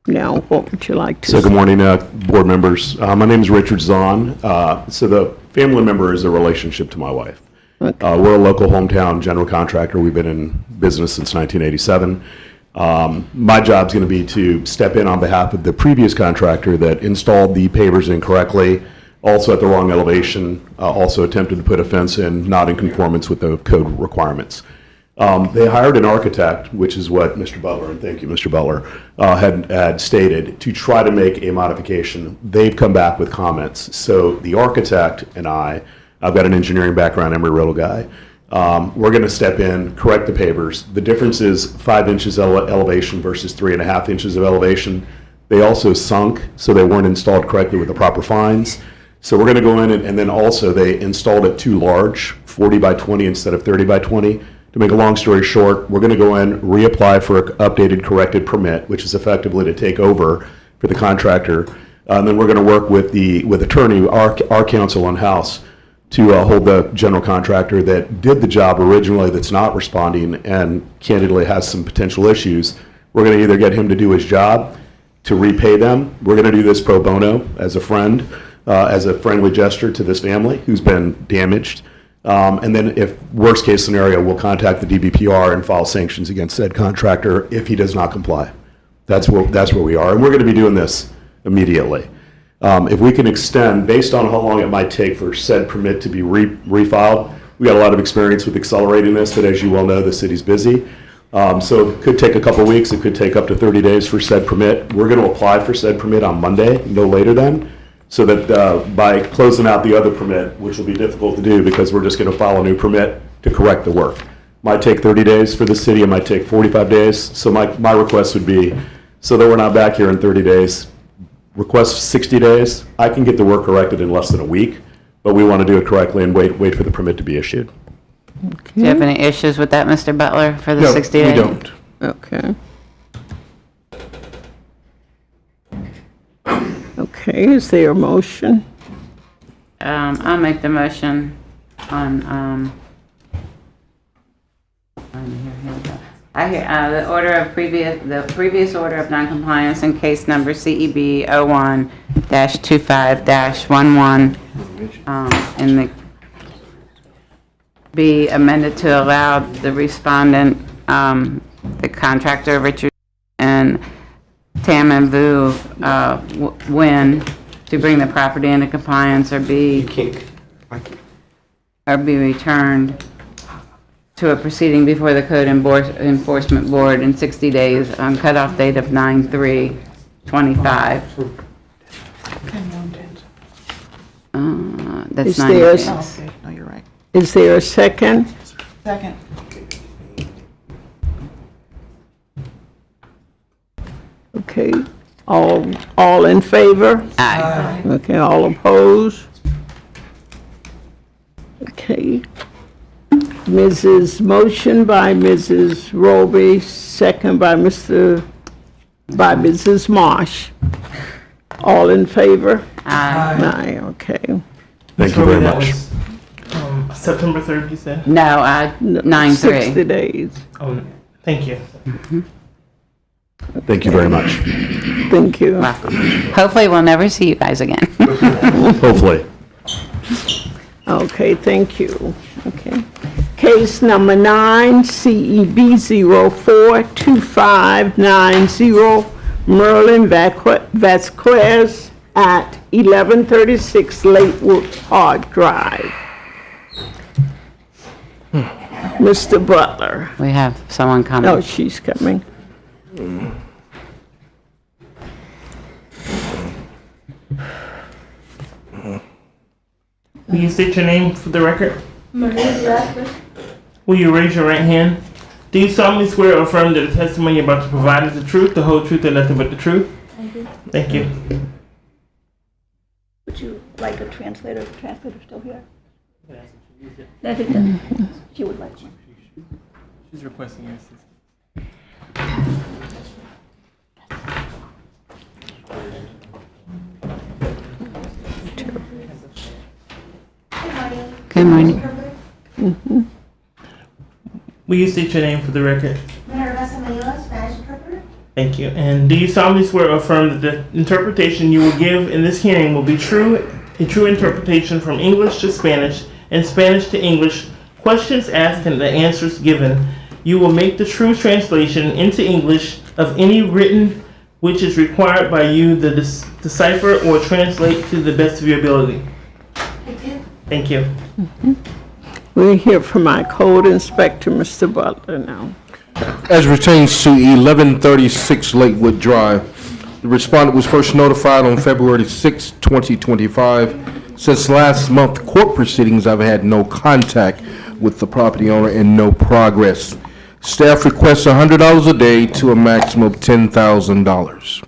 Now, what would you like to say? So good morning, board members. My name is Richard Zahn. So the family member is a relationship to my wife. We're a local hometown general contractor. We've been in business since 1987. My job's going to be to step in on behalf of the previous contractor that installed the pavers incorrectly, also at the wrong elevation, also attempted to put a fence in, not in conformance with the code requirements. They hired an architect, which is what Mr. Butler, and thank you, Mr. Butler, had stated, to try to make a modification. They've come back with comments. So the architect and I've got an engineering background, Embry-Riddle guy. We're going to step in, correct the pavers. The difference is 5 inches elevation versus 3.5 inches of elevation. They also sunk, so they weren't installed correctly with the proper fines. So we're going to go in and then also they installed it too large, 40 by 20 instead of 30 by 20. To make a long story short, we're going to go in, reapply for an updated corrected permit, which is effectively to take over for the contractor. And then we're going to work with attorney, our counsel in-house, to hold the general contractor that did the job originally that's not responding and candidly has some potential issues. We're going to either get him to do his job, to repay them. We're going to do this pro bono as a friend, as a friendly gesture to this family who's been damaged. And then if worst case scenario, we'll contact the DBPR and file sanctions against said contractor if he does not comply. That's where we are. And we're going to be doing this immediately. If we can extend, based on how long it might take for said permit to be refiled, we got a lot of experience with accelerating this, but as you well know, the city's busy. So it could take a couple weeks, it could take up to 30 days for said permit. We're going to apply for said permit on Monday, no later than, so that by closing out the other permit, which will be difficult to do because we're just going to file a new permit to correct the work. Might take 30 days for the city, it might take 45 days. So my request would be, so that we're not back here in 30 days, request 60 days. I can get the work corrected in less than a week, but we want to do it correctly and wait for the permit to be issued. Do you have any issues with that, Mr. Butler, for the No, 60 days? we don't. Okay. Okay, is there a motion? I'll make the motion on, the previous order of noncompliance in case number CEB 01-25-11, in the, be amended to allow the respondent, the contractor, Richard and Tam and Vu Nguyen, to bring the property into compliance or be returned to a proceeding before the Code Enforcement Board in 60 days on cutoff date of 9/3/25. That's Is 90 there a- days. Okay, no, you're right. Is there a second? Second. Okay, all in favor? Aye. Okay, all opposed? Okay. Motion by Mrs. Roby, second by Mrs. Marsh. All in favor? Aye. Aye, okay. Thank you very That much. was, September 3rd, you said? No, 9/3. 60 days. Oh, no. Thank you. Thank you very much. Thank you. Welcome. Hopefully, we'll never see you guys again. Hopefully. Okay, thank you. Okay. Case number 9, CEB 042590, Merlin Vasquez at 1136 Lakewood Park Drive. Mr. Butler. We have someone coming. Oh, she's coming. Will you state your name for the record? Maria Bradford. Will you raise your right hand? Do you solemnly swear or affirm that the testimony you're about to provide is the truth, the whole truth, and nothing but the truth? I do. Thank you. Would you like a translator? The translator still here? I think that she would like one. She's requesting your assistance. Good morning. Mm-hmm. Will you state your name for the record? Minerva Samayoa, Spanish interpreter. Thank you. And do you solemnly swear or affirm that the interpretation you will give in this hearing will be a true interpretation from English to Spanish and Spanish to English, questions asked and the answers given? You will make the true translation into English of any written which is required by you to decipher or translate to the best of your ability. Thank you. We'll hear from our code inspector, Mr. Butler, now. As pertains to 1136 Lakewood Drive, the respondent was first notified on February 6, 2025. Since last month, court proceedings, I've had no contact with the property owner and no progress. Staff requests $100 a day to a maximum of $10,000.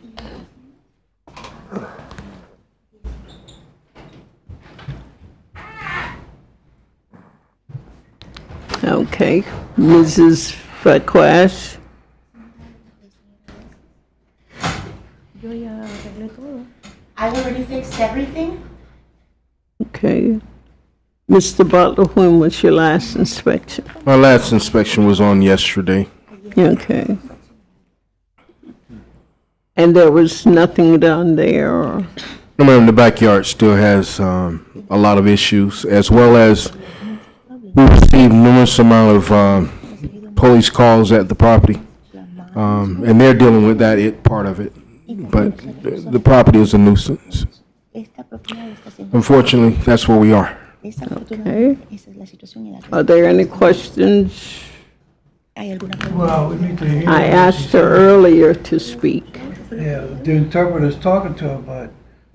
Okay, Mrs. Frequash. I already fixed everything. Okay. Mr. Butler, when was your last inspection? My last inspection was on yesterday. Okay. And there was nothing done there, or? Remember, the backyard still has a lot of issues, as well as we received numerous amount of police calls at the property, and they're dealing with that part of it. But the property is a nuisance. Unfortunately, that's where we are. Okay. Are there any questions? Well, we need to hear. I asked her earlier to speak. Yeah, the interpreter's talking to her, but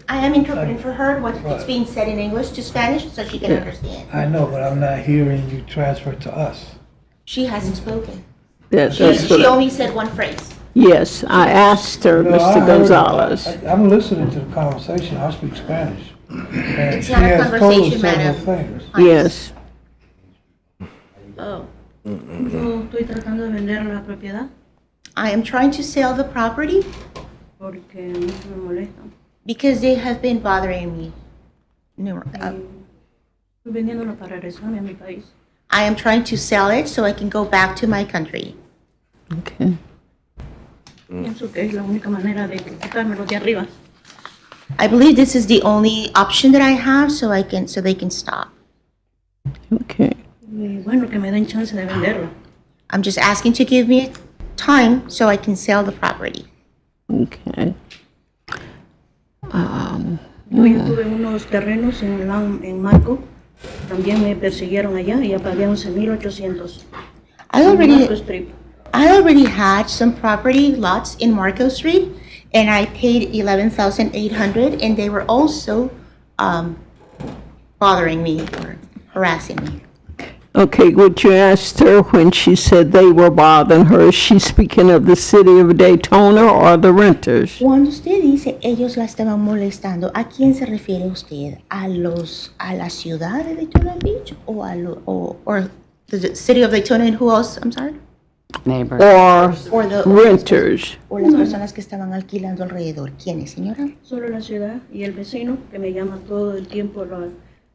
I am interpreting for her what is being said in English to Spanish so she can understand. I know, but I'm not hearing you transfer to us. She hasn't spoken. That's She what only said one phrase. Yes, I asked her, No, I Mr. heard- Gonzalez. I'm listening to the conversation. I speak Spanish. And It's she not a has told us conversation, several madam. things. Yes. Oh. Yo estoy tratando de vender la propiedad I am trying to sell the property porque mucho me molestan. because they have been bothering me. Estoy vendiéndolo para regresarme a mi país. I am trying to sell it so I can go back to my country. Okay. Pienso que es la única manera de quitármelo de arriba. I believe this is the only option that I have so they can stop. Okay. Y bueno, que me den chance de venderlo. I'm just asking to give me time so I can sell the property. Okay. Yo ya tuve unos terrenos en Marco. También me persiguieron allá y ya pagué 11,800. I already Marco Street. I already had some property lots in Marco Street, and I paid 11,800, and they were also bothering me or harassing me. Okay, what you asked her when she said they were bothering her, is she speaking of the city of Daytona or the renters? Cuando usted dice ellos la estaban molestando, ¿a quién se refiere usted? ¿A la ciudad de Daytona Beach or the city of Daytona and who else? I'm sorry. Neighbors. Or the renters. O las personas que estaban alquilando alrededor. ¿Quiénes, señora? Solo la ciudad y el vecino que me llama todo el tiempo.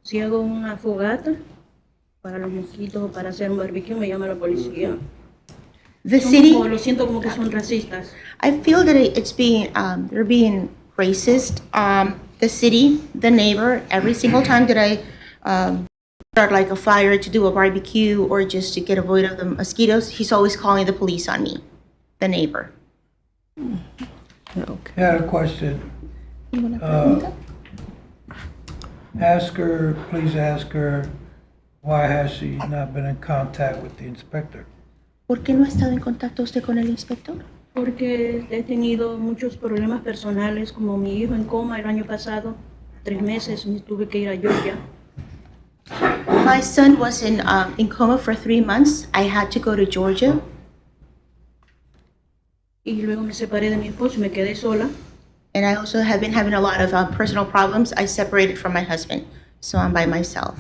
Si hago una fogata para los mosquitos o para hacer un barbecue, me llama la policía. The city. Lo siento como que son racistas. I feel that it's being they're being racist. The city, the neighbor, every single time that I start like a fire to do a barbecue or just to get rid of the mosquitoes, he's always calling the police on me, the neighbor. I had a question. Please ask her, why has she not been in contact with the inspector? ¿Por qué no ha estado en contacto usted con el inspector? Porque he tenido muchos problemas personales, como mi hijo en coma el año pasado, 3 meses, me tuve que ir a Georgia. My son was in coma for 3 months. I had to go to Georgia. Y luego me separé de mi esposo y me quedé sola. And I also have been having a lot of personal problems. I separated from my husband, so I'm by myself.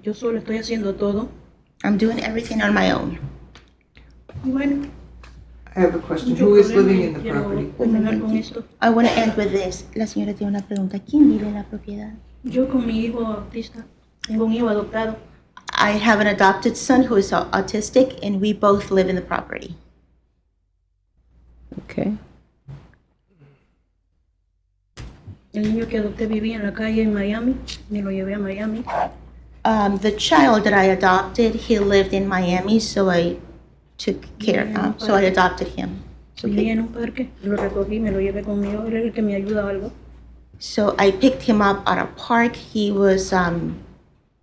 Yo sola estoy haciendo todo. I'm doing everything on my own. Y bueno, I have a question. mucho Who is problema living y in the quiero property? terminar con esto. I want to end with this. La señora tiene una pregunta. ¿Quién vive en la propiedad? Yo con mi hijo autista, tengo un hijo adoptado. I have an adopted son who is autistic, and we both live in the property. Okay. El niño que adopté vivía en la calle en Miami, me lo llevé a Miami. The child that I adopted, he lived in Miami, so I took care. So I adopted him. Vivía en un parque, lo recogí, me lo llevé conmigo, él era el que me ayuda a algo. So I picked him up at a park. He was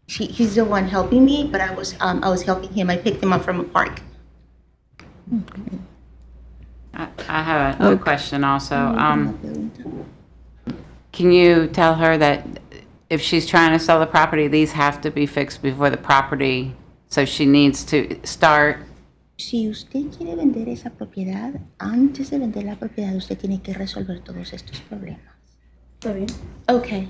he's the one helping me, but I was helping him. I picked him up from a park. I have a question also. Can you tell her that if she's trying to sell the property, these have to be fixed before the property, so she needs to start? Si usted quiere vender esa propiedad, antes de vender la propiedad, usted tiene que resolver todos estos problemas. Está bien. Okay.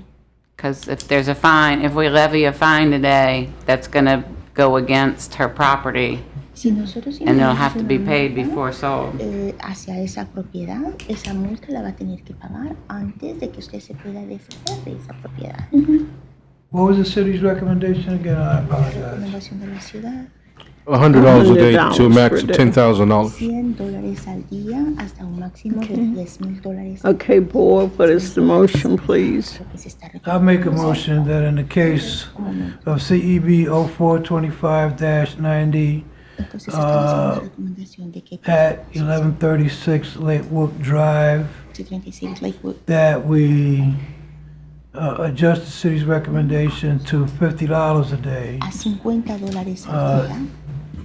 Because if there's a fine, if we levy a fine today, that's going to go against her property, Si nosotros and it'll have to be una paid multa, before sold. Hacia esa propiedad, esa multa la va a tener que pagar antes de que usted se pueda deshacer de esa propiedad. What was the city's recommendation again? I apologize. Recomendación de la ciudad. $100 a day to a max of $10,000. $100 al día hasta un máximo de $10,000. Okay, board, what is the motion, please? I'll make a motion that in the case of CEB 0425-90, at 1136 Lakewood Drive, 236 Lakewood. that we adjust the city's recommendation to $50 a day, A $50 al día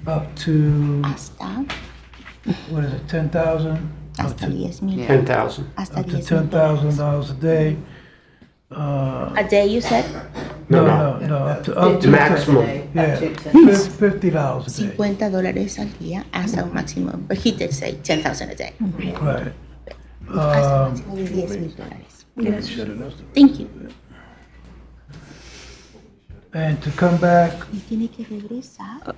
up to, hasta what is it, 10,000? hasta $10,000. 10,000. Hasta Up to $10,000. $10,000 a day. A day, you said? No, up to Maximum. Yeah, $50 a day. $50 al día hasta un máximo, but he did say 10,000 a day. Right. Hasta un máximo de $10,000. Gracias. Thank you. And to come back Y tiene que regresar.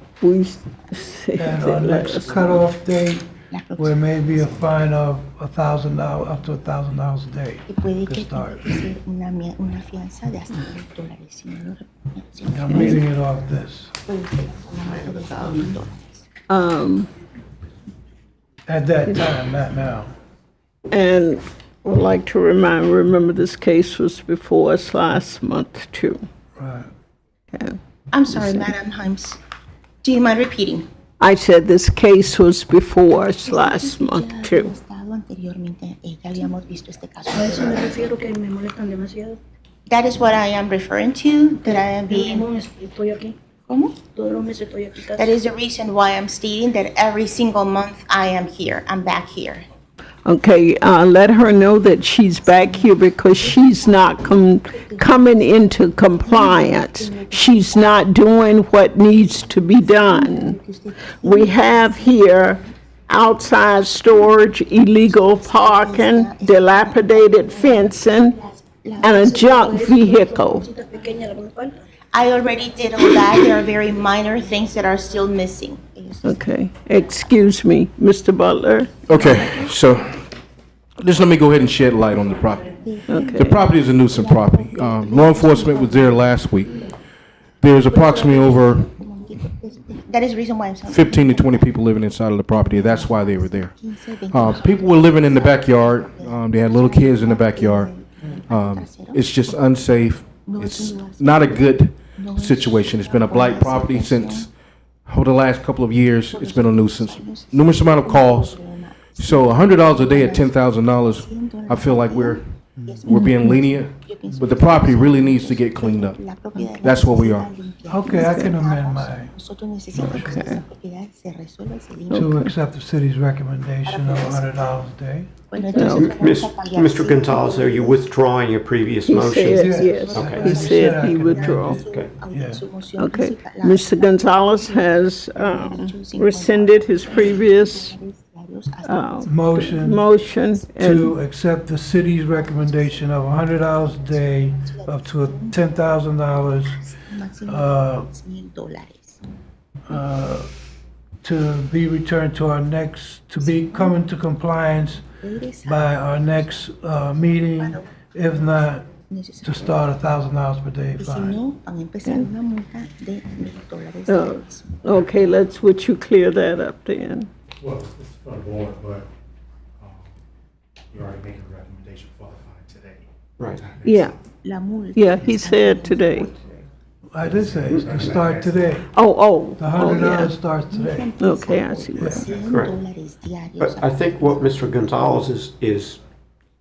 at our next cutoff date, where may be a fine of $1,000, up to $1,000 a day. Y puede Good que start. tenga que ser una fianza de hasta $1,000. Si no lo si no I'm reading it off this. puede ser una multa de $1,000. At that time, not now. And would like to remember this case was before us last month, too. Right. Okay. I'm sorry, Madam Himes. Do you mind repeating? I said this case was before us last month, too. Estado anteriormente, ya habíamos visto este caso. A eso me refiero que me molestan demasiado. That is what I am referring to, that I am being... Estoy aquí. ¿Cómo? Todos los meses estoy aquí casi. That is the reason why I'm stating that every single month I am here. I'm back here. Okay, let her know that she's back here because she's not coming into compliance. She's not doing what needs to be done. We have here outside storage, illegal parking, dilapidated fencing, and a junk vehicle. I already did all that. There are very minor things that are still missing. Okay, excuse me, Mr. Butler. Okay, so just let me go ahead and shed light on the property. The property is a nuisance property. Law enforcement was there last week. There's approximately over That is the reason why I'm saying. 15 to 20 people living inside of the property. That's why they were there. People were living in the backyard. They had little kids in the backyard. It's just unsafe. It's not a good situation. It's been a blight property since over the last couple of years. It's been a nuisance. Numerous amount of calls. So $100 a day at $10,000, I feel like we're being lenient, but the property really needs to get cleaned up. That's where we are. Okay, I can amend mine to accept the city's recommendation of $100 a day. Mr. Gonzalez, are you withdrawing your previous He motion? said yes. Okay. He said he withdrew. Okay. Okay, Mr. Gonzalez has rescinded his previous Motion to accept the city's recommendation of $100 a day up to $10,000 to be returned to our next, to be come into compliance by our next meeting, if not, to start $1,000 per day fine. Okay, would you clear that up then? Well, it's for the board, but you're already making a recommendation for the fine today. Right. Yeah. Yeah, he said today. I did say, it's to start today. Oh, The $100 yeah. starts today. Okay, I see. Correct. But I think what Mr. Gonzalez is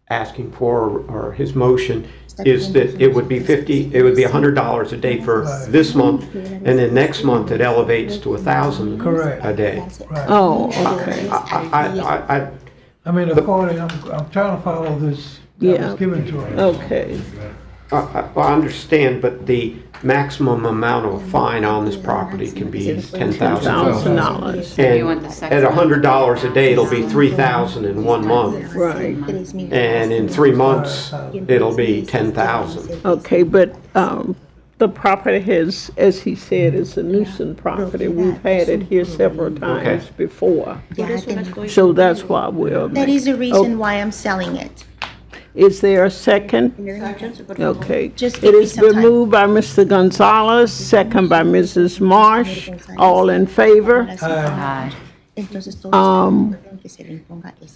asking for, or his motion, is that it would be $100 a day for this month, and then next month it elevates to $1,000 a day. Right. Oh, okay. I mean, according, I'm trying to follow this that was given to us. Okay. I understand, but the maximum amount of a fine on this property can be $10,000. And at $100 a day, it'll be $3,000 in 1 month. Right. And in 3 months, it'll be $10,000. Okay, but the property has, as he said, is a nuisance property. We've had it here several times before. So that's why we're. That is the reason why I'm selling it. Is there a second? Okay. Just It give me has some been time. moved by Mr. Gonzalez, second by Mrs. Marsh. All in favor?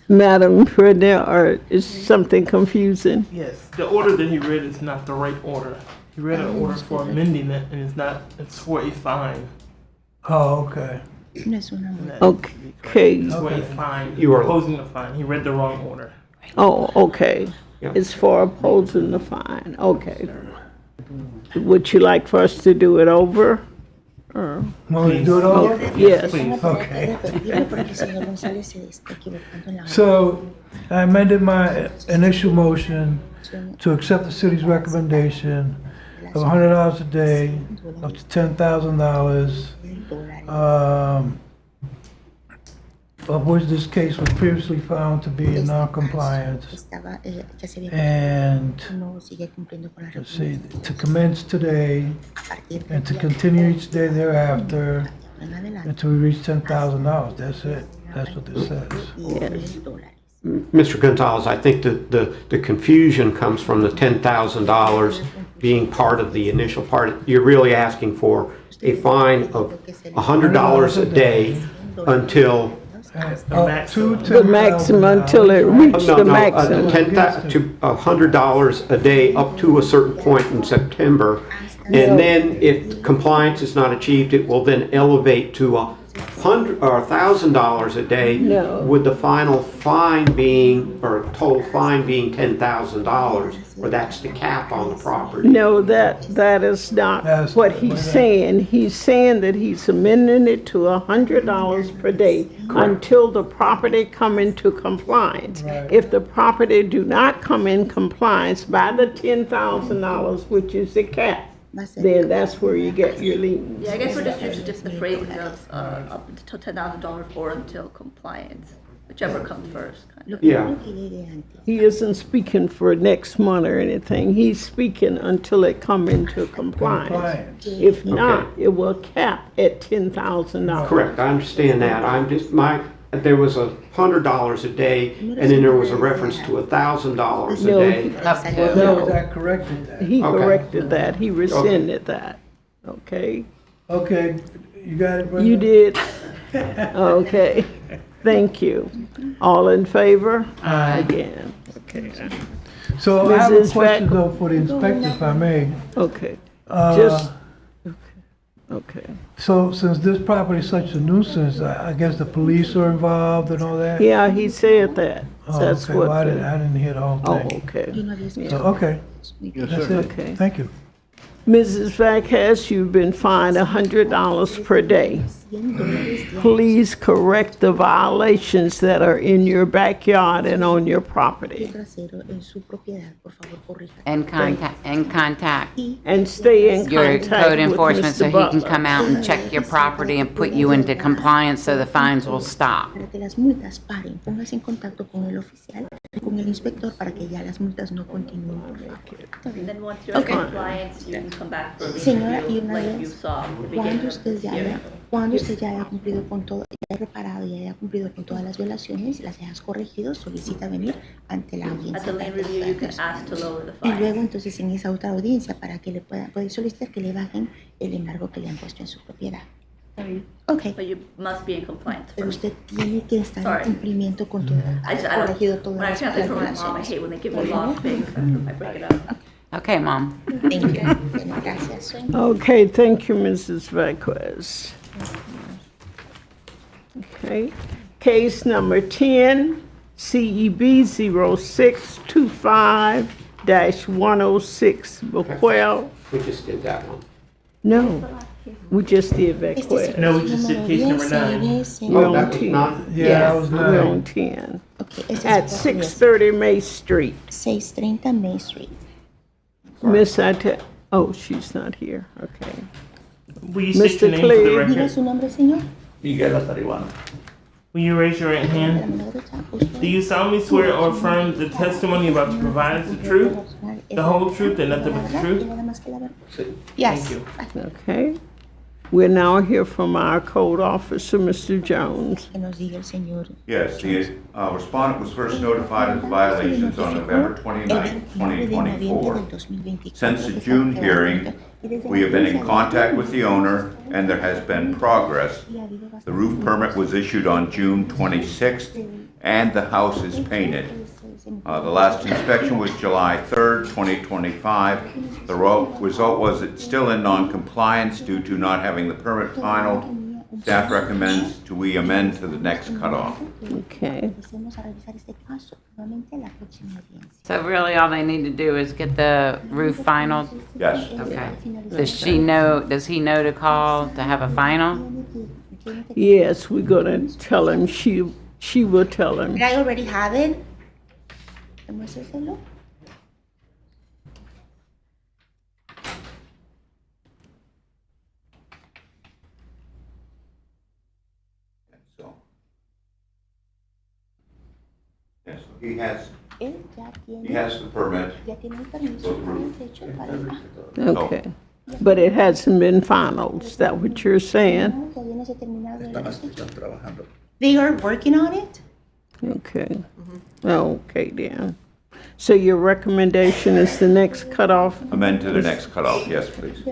Madam President, or is something confusing? Yes, the order that he read is not the right order. He read an order for amending it, and it's for a fine. Oh, okay. Okay. It's for a fine. You are- Opposing the fine. He read the wrong order. Oh, okay. It's for opposing the fine. Okay. Would you like for us to do it over? Or? Want me to do it over? Yes. Okay. So I amended my initial motion to accept the city's recommendation of $100 a day, up to $10,000, of which this case was previously found to be in non-compliance. And, let's see, to commence today and to continue each day thereafter until we reach $10,000. That's it. That's what this says. Mr. Gonzalez, I think the confusion comes from the $10,000 being part of the initial part. You're really asking for a fine of $100 a day until The maximum until it reached the maximum. $100 a day up to a certain point in September. And then if compliance is not achieved, it will then elevate to $1,000 a day. No. With the final fine being, or total fine being $10,000, or that's the cap on the property. No, that is not what he's saying. He's saying that he's amending it to $100 per day until the property come into compliance. If the property do not come in compliance by the $10,000, which is the cap, then that's where you get your lien. Yeah, I guess we're just using just the phrase of up to $10,000 or until compliance, whichever comes first. Kind of. Yeah. He isn't speaking for next month or anything. He's speaking until it come into compliance. If not, it will cap at $10,000. Correct, I understand that. There was $100 a day, and then there was a reference to $1,000 a day. No, I corrected that. he Okay. corrected that. He rescinded that. Okay? Okay, you got it, Brenda? You did? Okay. Thank you. All in favor? Again. Okay. So I have a Mrs. question Beck- though for the inspector, if I may. Okay. Uh, Just, okay. So since this property is such a nuisance, I guess the police are involved and all that? Yeah, he said that. Oh, That's okay. what. Well, I didn't hear the whole Oh, thing. okay. So, okay. Yes, That's sir. it. Okay. Thank you. Mrs. Vasquez, you've been fined $100 per day. Please correct the violations that are in your backyard and on your property. And contact And stay in your contact code with enforcement so Mr. he can Butler. come out and check your property and put you into compliance so the fines will stop. Para que las multas paren, póngase en contacto con el oficial, con el inspector para que ya las multas no continúen, por favor. And then once you're in compliance, you can come back for a Señora, y review una like you vez, saw at the beginning cuando of usted this ya hearing. haya, cuando usted ya haya cumplido con todo, ya haya reparado y haya cumplido con todas las violaciones, las hayas corregido, solicita venir ante la audiencia. At the lane para que review, le you can puedan ask to lower the y fine. luego entonces en esa otra audiencia para que le puede solicitar que le bajen el embargo que le han puesto en su propiedad. Okay. But you must be in compliance Pero first. usted tiene que estar Sorry. en cumpliment con todo, I just, I corregido don't, todas when I las translate from my mom, I violaciones. hate when they give me long things, I break it up. Okay, Mom. Thank you. Bien, gracias. Okay, thank you, Mrs. Vasquez. Okay, case number 10, CEB 0625-106, Bequel. We just did that one. No, we just did Bequel. No, we just did case number 9. We're Oh, that on was 10. nine? Yeah, Yes, that was we're 9. on 10. Okay, ese At es 630 May Street. 630 May Street. Miss oh, she's not here, okay. Will you state your Mr. name for the Clegg. Diga record? su nombre, señor. Miguel Ataribano. Will you raise your right hand? Do you solemnly swear or affirm the testimony you're about to provide is the truth, the whole truth, and nothing but the truth? Yes. Thank you. Okay. We'll now hear from our code officer, Mr. Jones. Que nos diga el señor. Yes, the respondent was first notified of the violations on November 29, 2024. Since the June hearing, we have been in contact with the owner, and there has been progress. The roof permit was issued on June 26th, and the house is painted. The last inspection was July 3rd, 2025. The result was it's still in non-compliance due to not having the permit finalized. Staff recommends we amend to the next cutoff. Okay. So really, all they need to do is get the roof final? Yes. Okay. Does he know to call to have a final? Yes, we're gonna tell him, she will tell him. Did I already have it? Demuéstreselo. So, yes, he has Él ya tiene. He has the permit. Ya tiene el permiso para el techo, para el Okay. But it hasn't been finalized, is that what you're saying? Todavía no se ha terminado el- Están trabajando. They are working on it. Okay. Okay, then. So your recommendation is the next cutoff? Amend to the next cutoff, yes, please.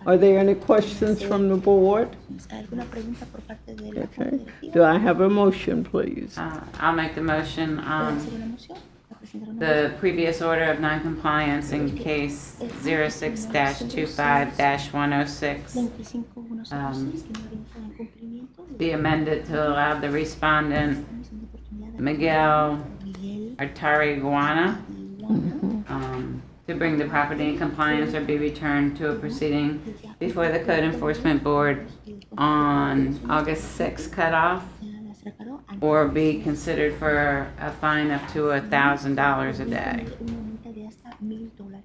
Are there any questions from the board? ¿Alguna pregunta por parte de la Okay. Junta Directiva? Do I have a motion, please? I'll make the motion. ¿Hacer una moción? ¿Va a presentar una The previous order of noncompliance in case 06-25-106 25-106, que no había estado en cumplimiento? be amended to allow the respondent Miguel Artariguana to bring the property in compliance or be returned to a proceeding before the Code Enforcement Board on August 6th cutoff, or be considered for a fine up to $1,000 a day.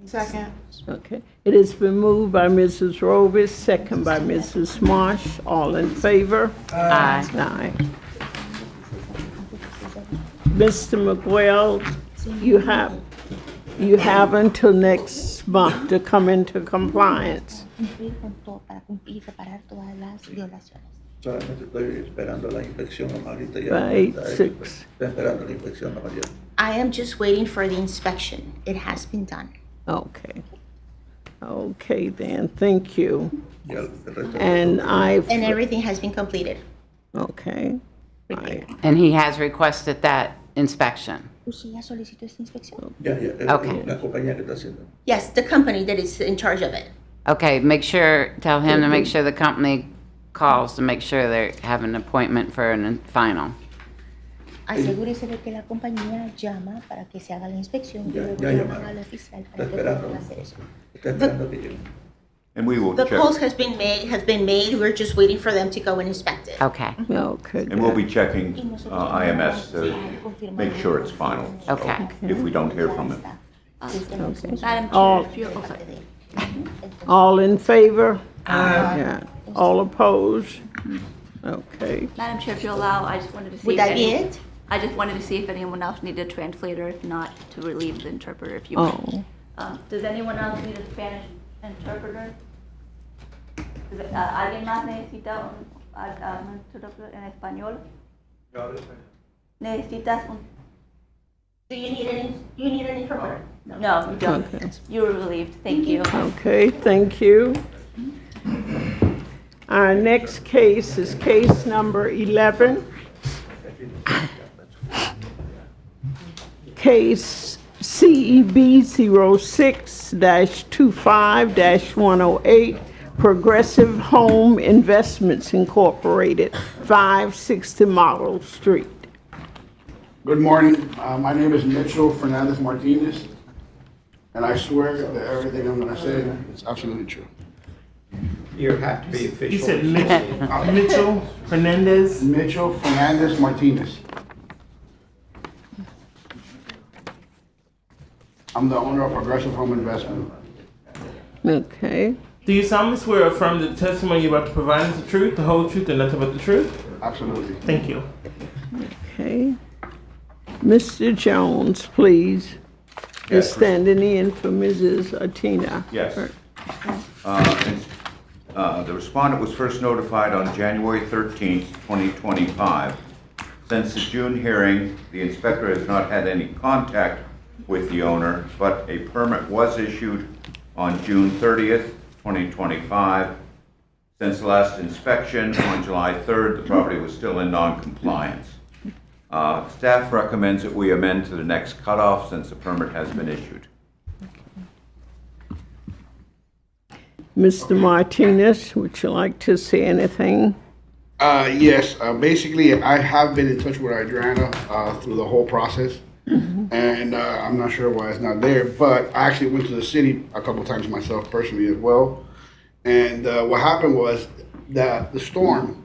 Second. Okay. It has been moved by Mrs. Rovis, second by Mrs. Marsh. All in favor? Aye. Aye. Mr. McGuell, you have until next month to come into compliance. Cumplir con todo, para cumplir y reparar todas las violaciones. Solamente estoy esperando la inspección ahorita ya. Right, está hecho, 6. pues. Estoy esperando la inspección mañana. I am just waiting for the inspection. It has been done. Okay. Okay, then, thank you. Ya el resto. And And everything has been completed. Okay. And he has requested that inspection. ¿Usted ya solicitó esta inspección? Ya, es Okay. la compañía que está haciendo. Yes, the company that is in charge of it. Okay, tell him to make sure the company calls to make sure they have an appointment for a final. asegúrese de que la compañía llama para que se haga la inspección y luego llaman al oficial para que puedan hacer eso. And we will The check, post has been made, we're just waiting for them to go and inspect it. Okay. Okay. and we'll be checking IMS to make sure it's final. So Okay. If we don't hear from it. Madam All- Chair, if you're, oh, sorry. All in favor? Yeah. All opposed? Okay. Madam Chair, if you allow, I just wanted to see. Would if that be any- it? I just wanted to see if anyone else needed a translator, if not, to relieve the interpreter, if you Oh. would. Does anyone else need a Spanish interpreter? ¿Alguien más necesita un intérprete en español? ¿Necesitas un...? Do you need an interpreter? No, you don't. Okay. You were relieved, thank you. Okay, thank you. Our next case is case number 11. Case CEB 06-25-108, Progressive Home Investments Incorporated, 560 Model Street. Good morning. My name is Mitchell Fernandez Martinez, and I swear that everything I'm going to say is absolutely true. You have to be official. You said Mitchell Fernandez? Mitchell Fernandez Martinez. I'm the owner of Progressive Home Investment. Okay. Do you solemnly swear or affirm that the testimony you're about to provide is the truth, the whole truth, and nothing but the truth? Absolutely. Thank you. Okay. Mr. Jones, please. You're Yes. standing in for Mrs. Atina. Yes. The respondent was first notified on January 13th, 2025. Since the June hearing, the inspector has not had any contact with the owner, but a permit was issued on June 30th, 2025. Since the last inspection on July 3rd, the property was still in non-compliance. Staff recommends that we amend to the next cutoff since the permit has been issued. Mr. Martinez, would you like to say anything? Yes, basically, I have been in touch with Adriana through the whole process, and I'm not sure why it's not there, but I actually went to the city a couple times myself personally as well. And what happened was that the storm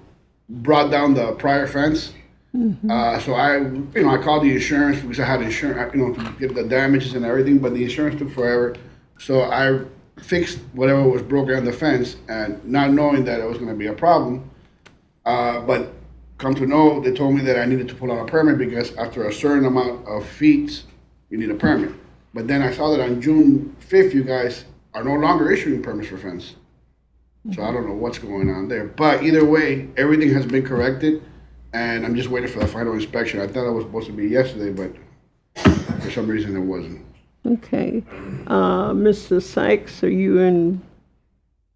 brought down the prior fence. So I called the insurance because I had insurance, to get the damages and everything, but the insurance took forever. So I fixed whatever was broken on the fence, and not knowing that it was going to be a problem. But come to know, they told me that I needed to pull out a permit because after a certain amount of feet, you need a permit. But then I saw that on June 5th, you guys are no longer issuing permits for fence. So I don't know what's going on there. But either way, everything has been corrected, and I'm just waiting for the final inspection. I thought it was supposed to be yesterday, but for some reason it wasn't. Okay. Mr. Sykes, are you in,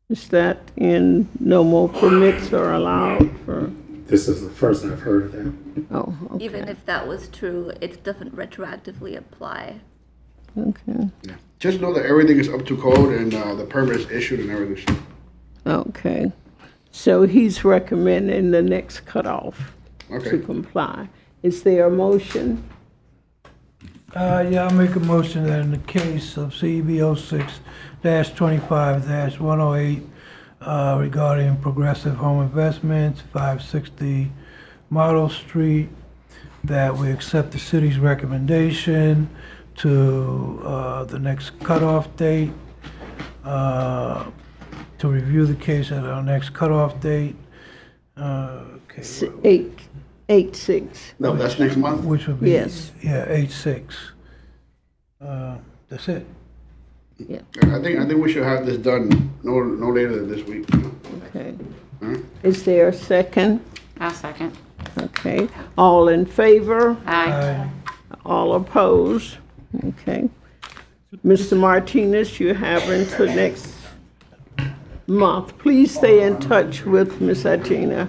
is that in no more permits are allowed for? This is the first I've heard of that. Oh, okay. Even if that was true, it doesn't retroactively apply. Okay. Yeah. Just know that everything is up to code and the permit is issued and everything. Okay. So he's recommending the next cutoff Okay. to comply. Is there a motion? Yeah, I'll make a motion that in the case of CEB 06-25-108 regarding Progressive Home Investments, 560 Model Street, that we accept the city's recommendation to the next cutoff date, to review the case at our next cutoff date. Okay. 8/6. No, that's next month? Which would be, Yes. yeah, 8/6. That's it. Yeah. I think we should have this done no later than this week. Okay. Huh? Is there a second? I'll second. Okay. All in favor? Aye. All opposed? Okay. Mr. Martinez, you have until next month. Please stay in touch with Ms. Atina.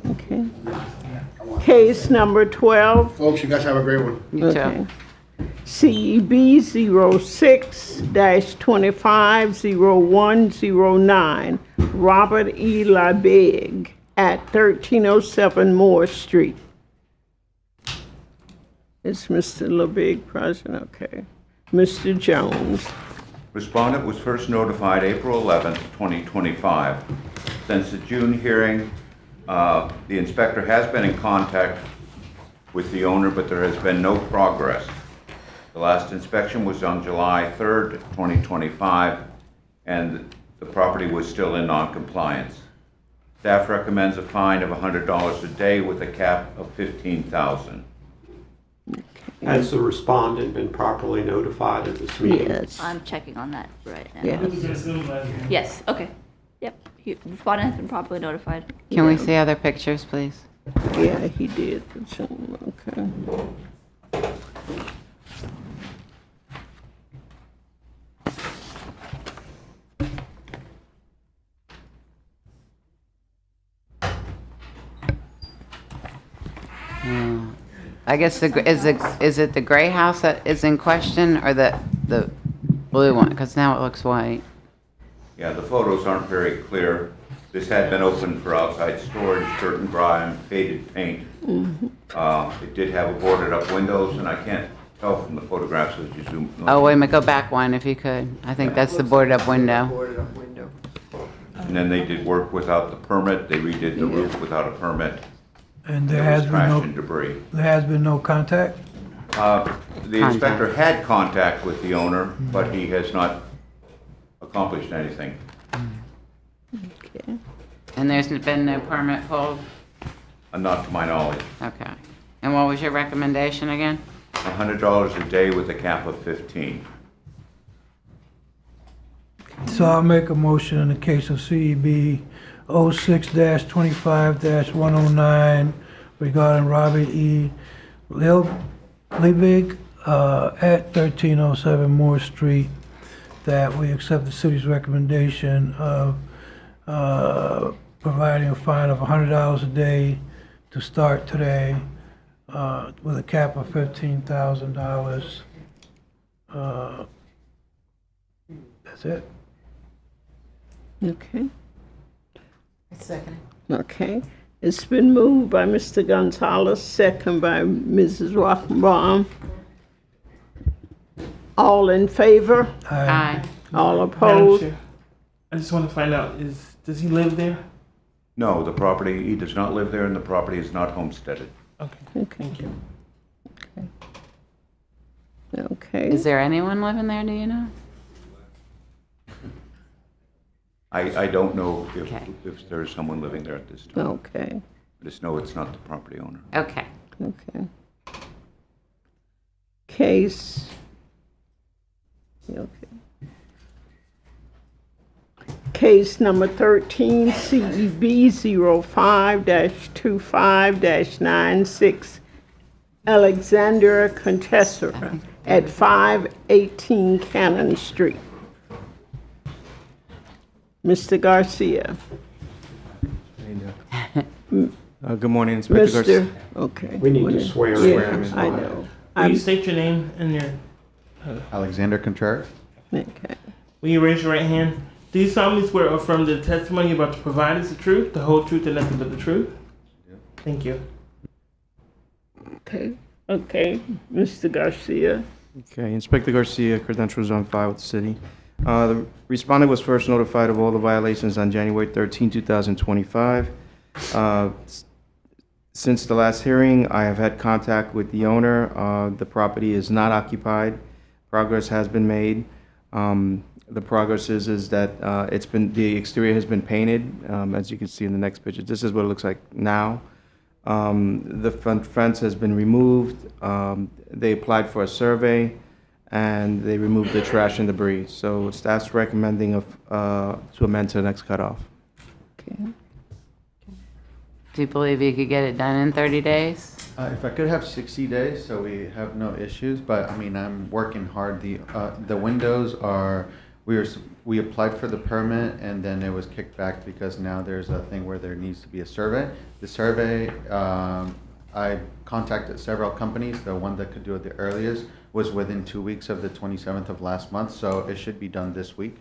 Okay. Case number 12. Folks, you guys have a great one. You too. Okay. CEB 06-25-0109, Robert E. Labeg, at 1307 Moore Street. Is Mr. LeBig present? Okay. Mr. Jones. Respondent was first notified April 11th, 2025. Since the June hearing, the inspector has been in contact with the owner, but there has been no progress. The last inspection was on July 3rd, 2025, and the property was still in non-compliance. Staff recommends a fine of $100 a day with a cap of $15,000. Has the respondent been properly notified of this meeting? Yes. I'm checking on that right now. Yes. Yes, okay. Yep, respondent has been properly notified. Can we see other pictures, please? Yeah, he did. Okay. I guess is it the gray house that is in question or the blue one? Because now it looks white. Yeah, the photos aren't very clear. This had been open for outside storage, dirt and grime, faded paint. It did have boarded up windows, and I can't tell from the photographs as you zoom. Oh, wait a minute, go back one if you could. I think that's the boarded up window. And then they did work without the permit. They redid the roof without a permit. And There there has was been trash no, and debris. there has been no contact? The inspector had contact with the owner, but he has not accomplished anything. Okay. And there's been no permit pulled? Not to my knowledge. Okay. And what was your recommendation again? $100 a day with a cap of 15. So I'll make a motion in the case of CEB 06-25-109 regarding Robert E. Liebig at 1307 Moore Street, that we accept the city's recommendation of providing a fine of $100 a day to start today with a cap of $15,000. That's it. Okay. Second. Okay. It's been moved by Mr. Gonzalez, second by Mrs. Rockenbaum. All in favor? Aye. All Madam opposed? Chair, I just want to find out, does he live there? No, the property, he does not live there, and the property is not homesteaded. Okay, thank you. Okay. Is there anyone living there, do you know? I don't know Okay. if there is someone living there at this time. Okay. I just know it's not the property owner. Okay. Okay. Case. Okay. Case number 13, CEB 05-25-96, Alexander Contessa at 518 Cannon Street. Mr. Garcia. Good morning, Inspector Garcia. Mr. Okay. We need to swear him Yeah, in. I know. Will you state your name and your, Alexander Contreras. Okay. will you raise your right hand? Do you solemnly swear or affirm that the testimony you're about to provide is the truth, the whole truth, and nothing but the truth? Thank you. Okay. Okay. Mr. Garcia. Okay, Inspector Garcia, credentials on file with the city. The respondent was first notified of all the violations on January 13, 2025. Since the last hearing, I have had contact with the owner. The property is not occupied. Progress has been made. The progress is that the exterior has been painted, as you can see in the next picture. This is what it looks like now. The front fence has been removed. They applied for a survey, and they removed the trash and debris. So staff's recommending to amend to the next cutoff. Okay. Do you believe you could get it done in 30 days? If I could have 60 days, so we have no issues, but I mean, I'm working hard. The windows are, we applied for the permit and then it was kicked back because now there's a thing where there needs to be a survey. The survey, I contacted several companies. The one that could do it the earliest was within 2 weeks of the 27th of last month, so it should be done this week.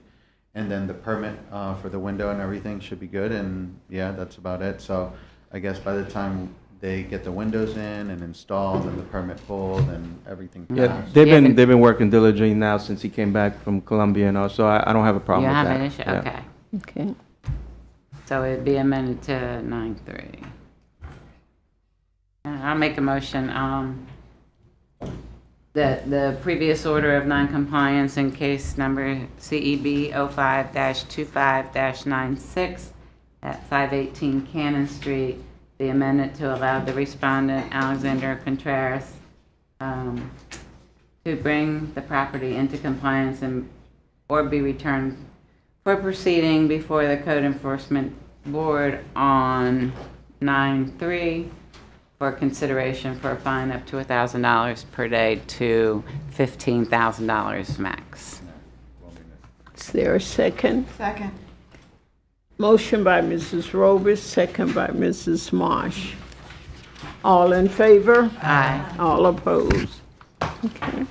and then the permit for the window and everything should be good, and yeah, that's about it. So I guess by the time they get the windows in and installed and the permit pulled and everything Yeah, passed. they've been working diligently now since he came back from Colombia and all, so I don't have a You problem with have that. an issue? Yeah. Okay. Okay. So it'd be amended to 9-3. I'll make a motion, that the previous order of non-compliance in case number CEB 05-25-96 at 518 Cannon Street be amended to allow the respondent, Alexander Contreras, to bring the property into compliance and, or be returned for proceeding before the Code Enforcement Board on 9/3 for consideration for a fine up to $1,000 per day to $15,000 max. Is there a second? Second. Motion by Mrs. Robis, second by Mrs. Marsh. All in favor? Aye. All opposed? Okay.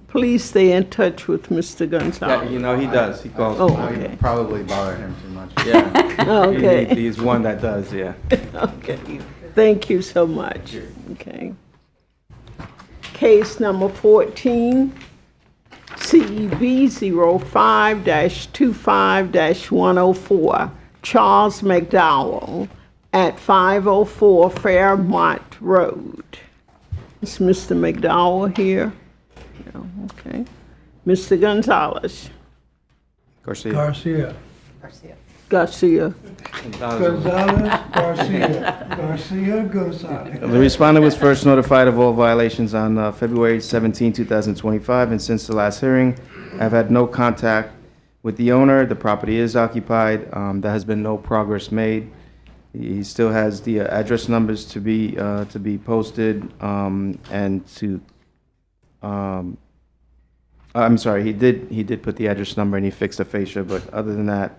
Please stay in touch with Mr. Gonzalez. Yeah, you know, he does. He calls. Oh, me. okay. Probably bother him too much. Yeah. Okay. He's one that does, yeah. Okay, thank you so much. Okay. Case number 14, CEB 05-25-104, Charles McDowell at 504 Fairmont Road. Is Mr. McDowell here? No, okay. Mr. Gonzalez? Garcia. Garcia. Garcia. Gonzalez, Garcia. Garcia, Gonzalez. The respondent was first notified of all violations on February 17, 2025, and since the last hearing, I've had no contact with the owner. The property is occupied. There has been no progress made. He still has the address numbers to be posted, and to, I'm sorry, he did put the address number and he fixed the fascia, but other than that,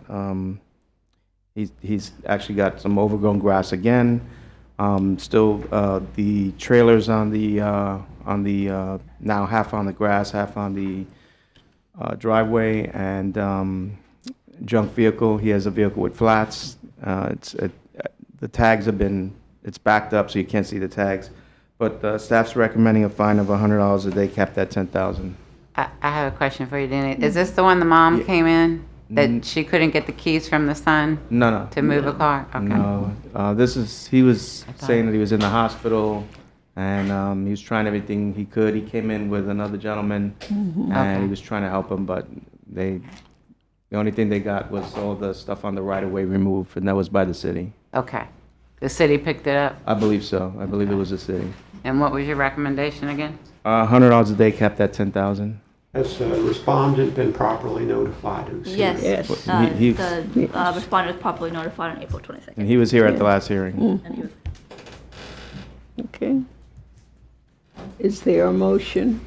he's actually got some overgrown grass again. Still, the trailers on the now half on the grass, half on the driveway, and junk vehicle. He has a vehicle with flats. The tags have been, it's backed up, so you can't see the tags. But staff's recommending a fine of $100 a day, capped at $10,000. I have a question for you, Danny. Is this the one the mom came in, that she couldn't get the keys from the son No. to move a car? Okay. No, he was saying that he was in the hospital, and he was trying everything he could. He came in with another gentleman, and Okay. he was trying to help him, but the only thing they got was all the stuff on the right-of-way removed, and that was by the city. Okay. The city picked it up? I believe so. I believe it was the city. And what was your recommendation again? $100 a day, capped at $10,000. Has the respondent been properly notified of CEB? Yes. Yes. He- The respondent was properly notified on April 22nd. And he was here at the last hearing. And he was Okay. Is there a motion?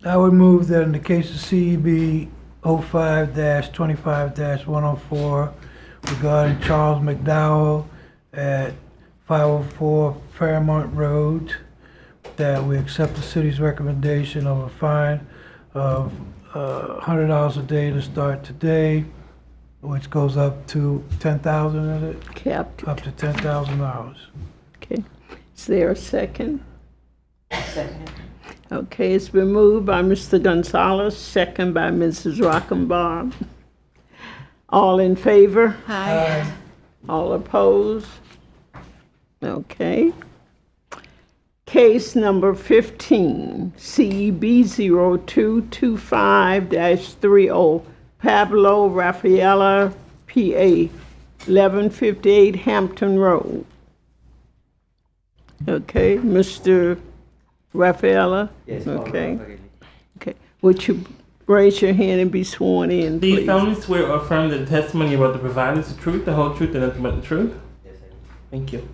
I would move that in the case of CEB 05-25-104 regarding Charles McDowell at 504 Fairmont Road, that we accept the city's recommendation of a fine of $100 a day to start today, which goes up to $10,000, is it? Capped. Up to $10,000. Okay. Is there a second? Second. Okay, it's been moved by Mr. Gonzalez, second by Mrs. Rockenbaum. All in favor? Aye. All opposed? Okay. Case number 15, CEB 0225-30, Pablo Rafaela, PA, 1158 Hampton Road. Okay, Mr. Rafaela? Yes. Okay. Okay. Would you raise your hand and be sworn in, Do you please? solemnly swear or affirm that the testimony you're about to provide is the truth, the whole truth, and nothing but the truth? Yes, I do. Thank you.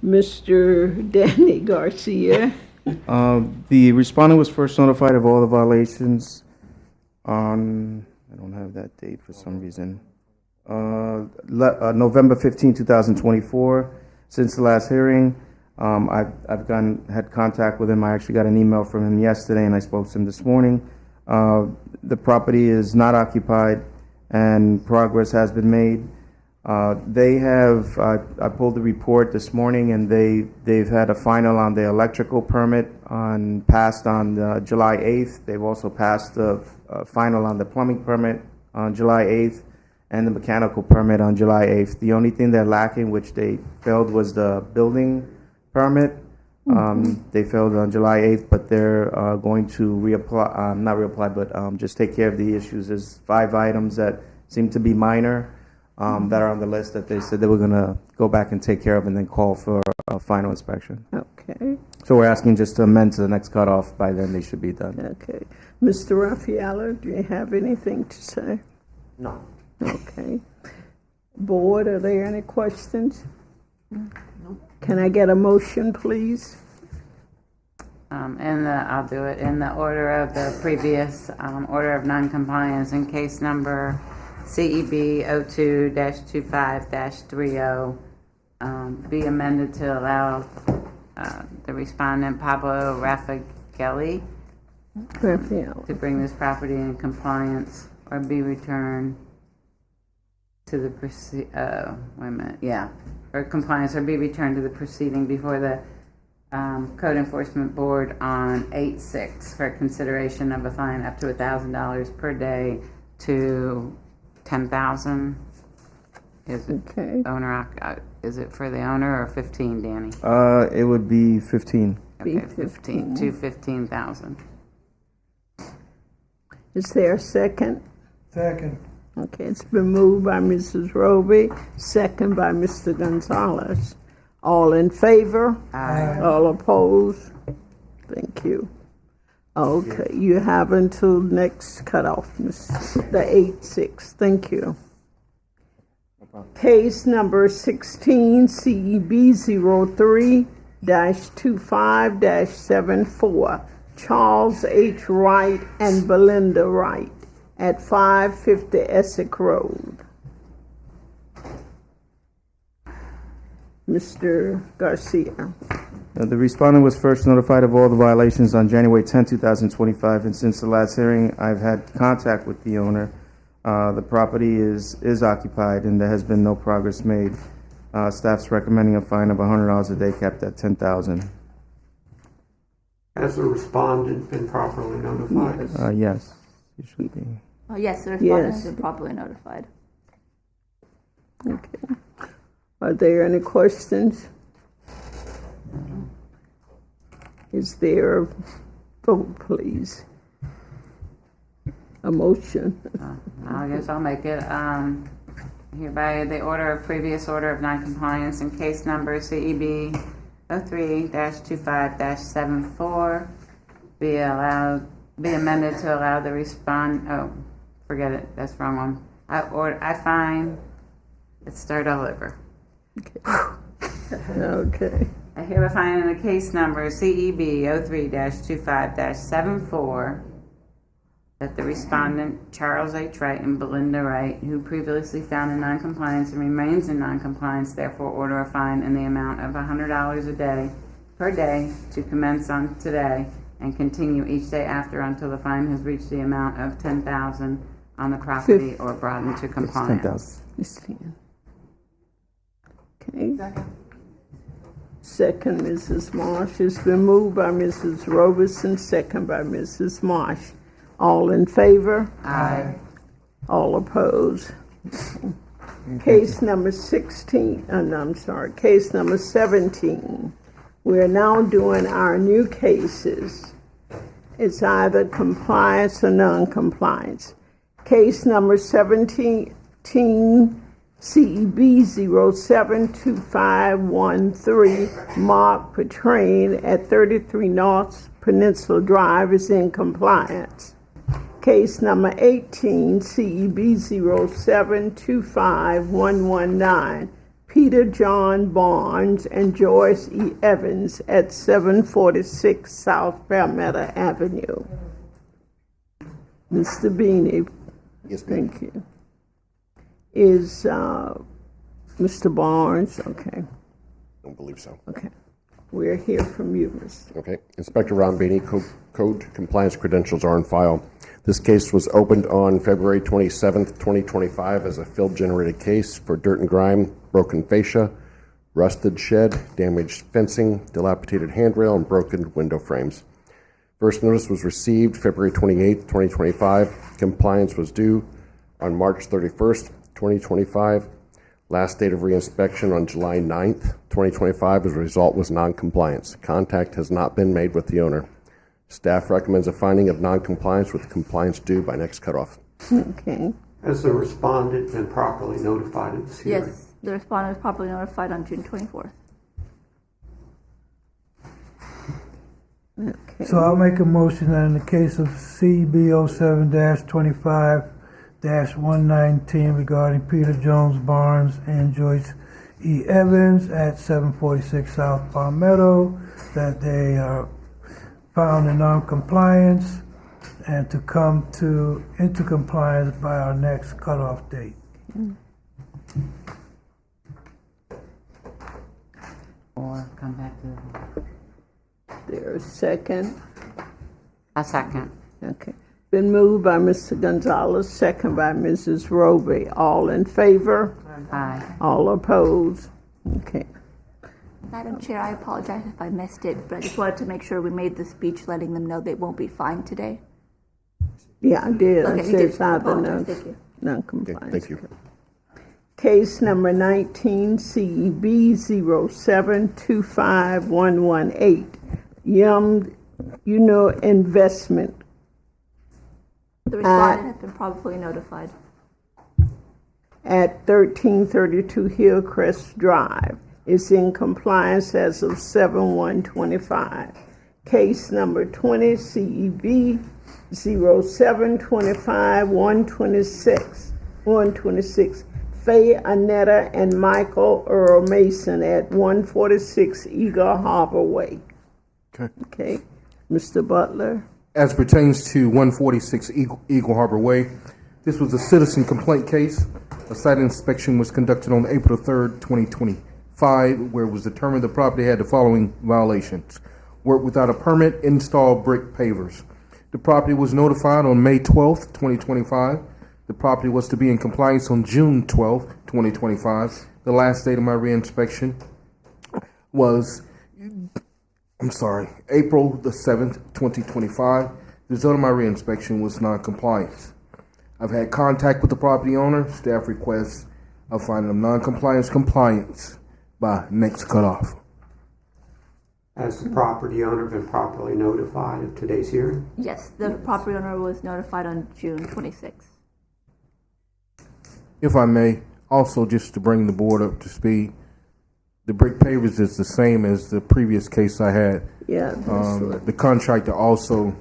Mr. Danny Garcia? The respondent was first notified of all the violations on, I don't have that date for some reason, November 15, 2024. Since the last hearing, Had contact with him. I actually got an email from him yesterday, and I spoke to him this morning. The property is not occupied, and progress has been made. They have, I pulled the report this morning, and they've had a final on the electrical permit passed on July 8th. They've also passed the final on the plumbing permit on July 8th, and the mechanical permit on July 8th. The only thing they're lacking, which they failed, was the building permit. They failed on July 8th, but they're going to reapply, not reapply, but just take care of the issues. There's 5 items that seem to be minor that are on the list that they said they were going to go back and take care of and then call for a final inspection. Okay, So we're asking just to amend to the next cutoff. By then, they should be done. okay. Mr. Raffaello, do you have anything to say? No. Okay. Board, are there any questions? Can I get a motion, please? I'll do it in the order of the previous order of noncompliance in case number CEB 02-25-30, be amended to allow the respondent Pablo Raffaelli to bring this property in compliance or be returned to the or compliance or be returned to the proceeding before the Code Enforcement Board on 8/6 for consideration of a fine up to $1,000 per day to 10,000. Is it is it for the owner or 15, Danny? It would be 15. Okay, 15 to 15,000. Is there a second? Second. Okay, it's been moved by Mrs. Roby, second by Mr. Gonzalez. All in favor? Aye. All opposed? Thank you. Okay, you have until next cutoff, the 8/6. Thank you. Case number 16, CEB 03-25-74, Charles H. Wright and Belinda Wright at 550 Essex Road. Mr. Garcia. The respondent was first notified of all the violations on January 10, 2025, and since the last hearing, I've had contact with the owner. The property is occupied, and there has been no progress made. Staff's recommending a fine of $100 a day, capped at $10,000. Has the respondent been properly notified? Yes, you should be. Yes, the respondent has been properly notified. Okay. Are there any questions? Is there a vote, please? A motion? I guess I'll make it. Hereby, the order of previous order of noncompliance in case number CEB 03-25-74 be amended to allow the forget it. That's the wrong one. I find. Let's start all over. Okay. I hereby find in the case number CEB 03-25-74 that the respondent, Charles H. Wright and Belinda Wright, who previously found in noncompliance and remains in noncompliance, therefore order a fine in the amount of $100 a day per day to commence on today and continue each day after until the fine has reached the amount of $10,000 on the property or brought into compliance. Okay. Second, Mrs. Marsh. It's been moved by Mrs. Roberson, second by Mrs. Marsh. All in favor? Aye. All opposed? Case number 16, case number 17. We're now doing our new cases. It's either compliance or non-compliance. Case number 17, CEB 072513, Mark Petrain at 33 North Peninsula Drive is in compliance. Case number 18, CEB 0725119, Peter John Barnes and Joyce E. Evans at 746 South Palmetto Avenue. Mr. Beanie. Yes, ma'am. Thank you. Is Mr. Barnes, okay. Don't believe so. Okay. We'll hear from you, Mr. Okay. Inspector Ron Beatty, code compliance credentials are on file. This case was opened on February 27th, 2025 as a field-generated case for dirt and grime, broken fascia, rusted shed, damaged fencing, dilapidated handrail, and broken window frames. First notice was received February 28th, 2025. Compliance was due on March 31st, 2025. Last date of reinspection on July 9th, 2025. As a result was non-compliance. Contact has not been made with the owner. Staff recommends a finding of non-compliance with compliance due by next cutoff. Okay. Has the respondent been properly notified of this hearing? Yes, the respondent was properly notified on June 24th. Okay. So I'll make a motion that in the case of CB 07-25-119 regarding Peter Jones Barnes and Joyce E. Evans at 746 South Palmetto, that they are found in non-compliance and to come into compliance by our next cutoff date. Or come back to There's a second. a second. Okay. Been moved by Mr. Gonzalez, second by Mrs. Roby. All in favor? Aye. All opposed? Okay. Madam Chair, I apologize if I missed it, but I just wanted to make sure we made the speech letting them know they won't be fined today. Yeah, I did. Okay, I you said did. it's not the Apologize. Thank you. non-compliance. Thank you. Case number 19, CEB 0725118. Investment. The respondent has been probably notified. At 1332 Hillcrest Drive. Is in compliance as of 7/1/25. Case number 20, CEB 07-25-126. Faye Anetta and Michael Earl Mason at 146 Eagle Harbor Way. Okay. Okay. Mr. Butler. As pertains to 146 Eagle Harbor Way, this was a citizen complaint case. A site inspection was conducted on April 3rd, 2025, where it was determined the property had the following violations. Work without a permit, install brick pavers. The property was notified on May 12th, 2025. The property was to be in compliance on June 12th, 2025. The last date of my reinspection was, April the 7th, 2025. The result of my reinspection was non-compliance. I've had contact with the property owner. Staff requests a finding of non-compliance compliance by next cutoff. Has the property owner been properly notified of today's hearing? Yes, the property owner was notified on June 26th. If I may, also just to bring the board up to speed, the brick pavers is the same as the previous case I had. Yeah. The contractor also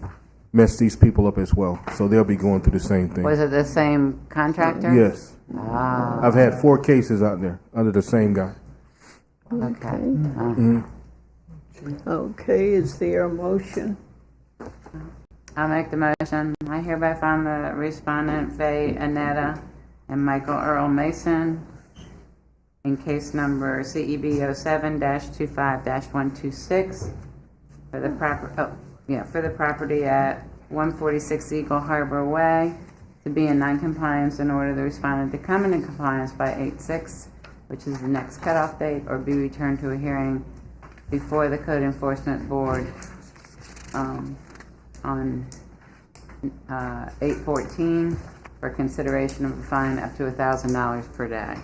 messed these people up as well, so they'll be going through the same thing. Was it the same contractor? Yes. Ah. I've had 4 cases out there under the same guy. Okay. Okay, is there a motion? I'll make the motion. I hereby find the respondent, Faye Anetta and Michael Earl Mason, in case number CEB 07-25-126 for the property at 146 Eagle Harbor Way to be in non-compliance in order the respondent to come into compliance by 8/6, which is the next cutoff date, or be returned to a hearing before the Code Enforcement Board on 8/14 for consideration of a fine up to $1,000 per day.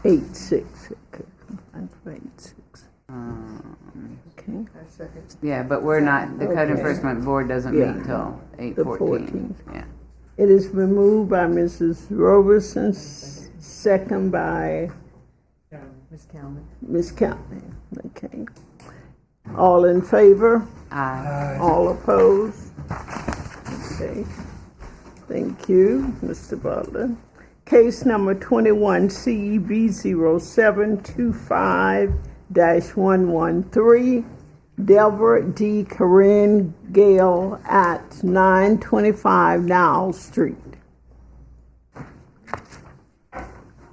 8/6. Okay. 8/6. Okay. Yeah, but we're not, the Code Okay. Enforcement Board doesn't Yeah. meet till The 8/14. Yeah. It is been moved by Mrs. Roberson, second by Ms. Calvin. Ms. Calvin. Okay. All in favor? Aye. All opposed? Okay. Thank you, Mr. Butler. Case number 21, CEB 07-25-113, Delbert D. Corinne Gale at 925 Nile Street.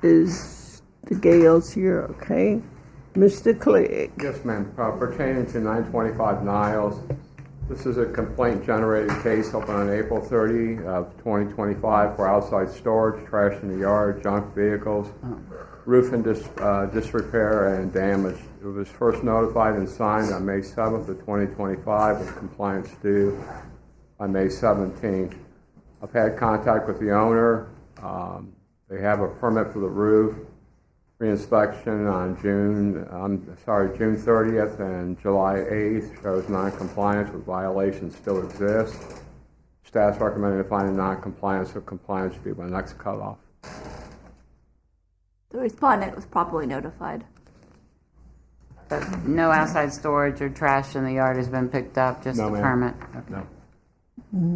Is the Gales here? Okay. Mr. Clegg. Yes, ma'am. Pertaining to 925 Niles, this is a complaint-generated case opened on April 30 of 2025 for outside storage, trash in the yard, junk vehicles, roof and disrepair and damage. It was first notified and signed on May 7th of 2025 with compliance due on May 17th. I've had contact with the owner. They have a permit for the roof reinspection on June 30th and July 8th shows non-compliance with violations still exist. Staff's recommended finding non-compliance or compliance to be my next cutoff. The respondent was properly notified. But no outside storage or trash in the yard has been picked up, just No, the ma'am. permit? No.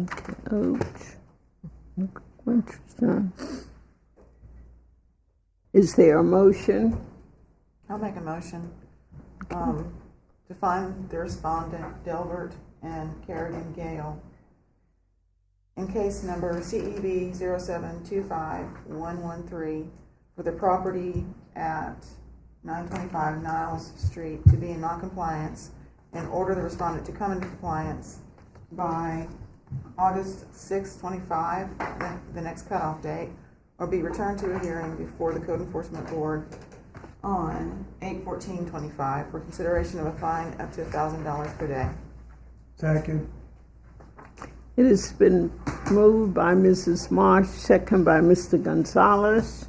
Interesting. Is there a motion? I'll make a motion to find the respondent, Delbert and Kerrigan Gale, in case number CEB 0725113 for the property at 925 Niles Street to be in non-compliance, and order the respondent to come into compliance by August 6, 25, the next cutoff date, or be returned to a hearing before the Code Enforcement Board on 8/14/25 for consideration of a fine up to $1,000 per day. Second. It has been moved by Mrs. Marsh, second by Mr. Gonzalez.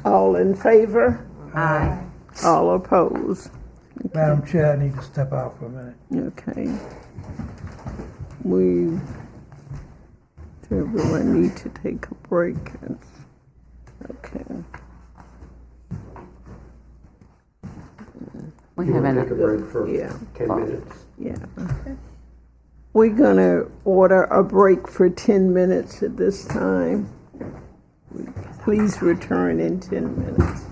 All in favor? Aye. All opposed? Madam Chair, I need to step out for a minute. Okay. Everyone need to take a break. Okay. We You have want to an, take a break for Yeah. 10 minutes? Yeah. We're gonna order a break for 10 minutes at this time. Please return in 10 minutes.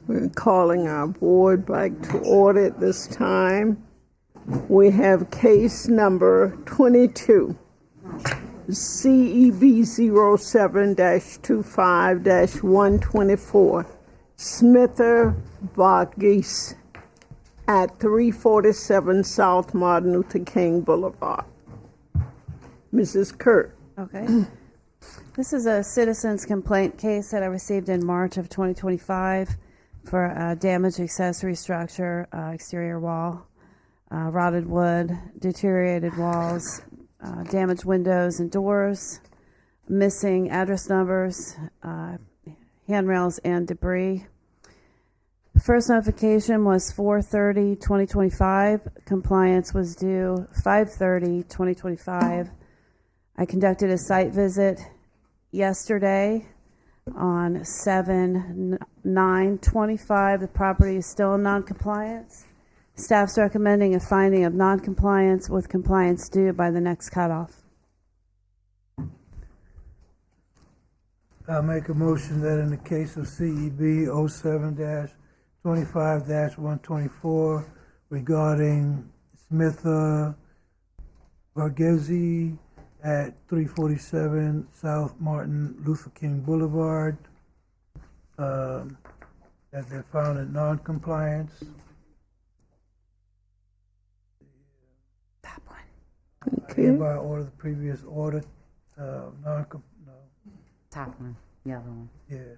We're calling our board back to order at this time. We have case number 22, CEB 07-25-124, Smither Varghese at 347 South Martin Luther King Boulevard. Mrs. Kurt. Okay. This is a citizen's complaint case that I received in March of 2025 for a damaged accessory structure, exterior wall, rotted wood, deteriorated walls, damaged windows and doors, missing address numbers, handrails, and debris. The first notification was 4/30/2025. Compliance was due 5/30/2025. I conducted a site visit yesterday on 7/9/25. The property is still in non-compliance. Staff's recommending a finding of non-compliance with compliance due by the next cutoff. I make a motion that in the case of CEB 07-25-124 regarding Smith Varghese at 347 South Martin Luther King Boulevard, that they're found in non-compliance. That one. Okay. Hereby order the previous order, Top one, the other one. Yeah.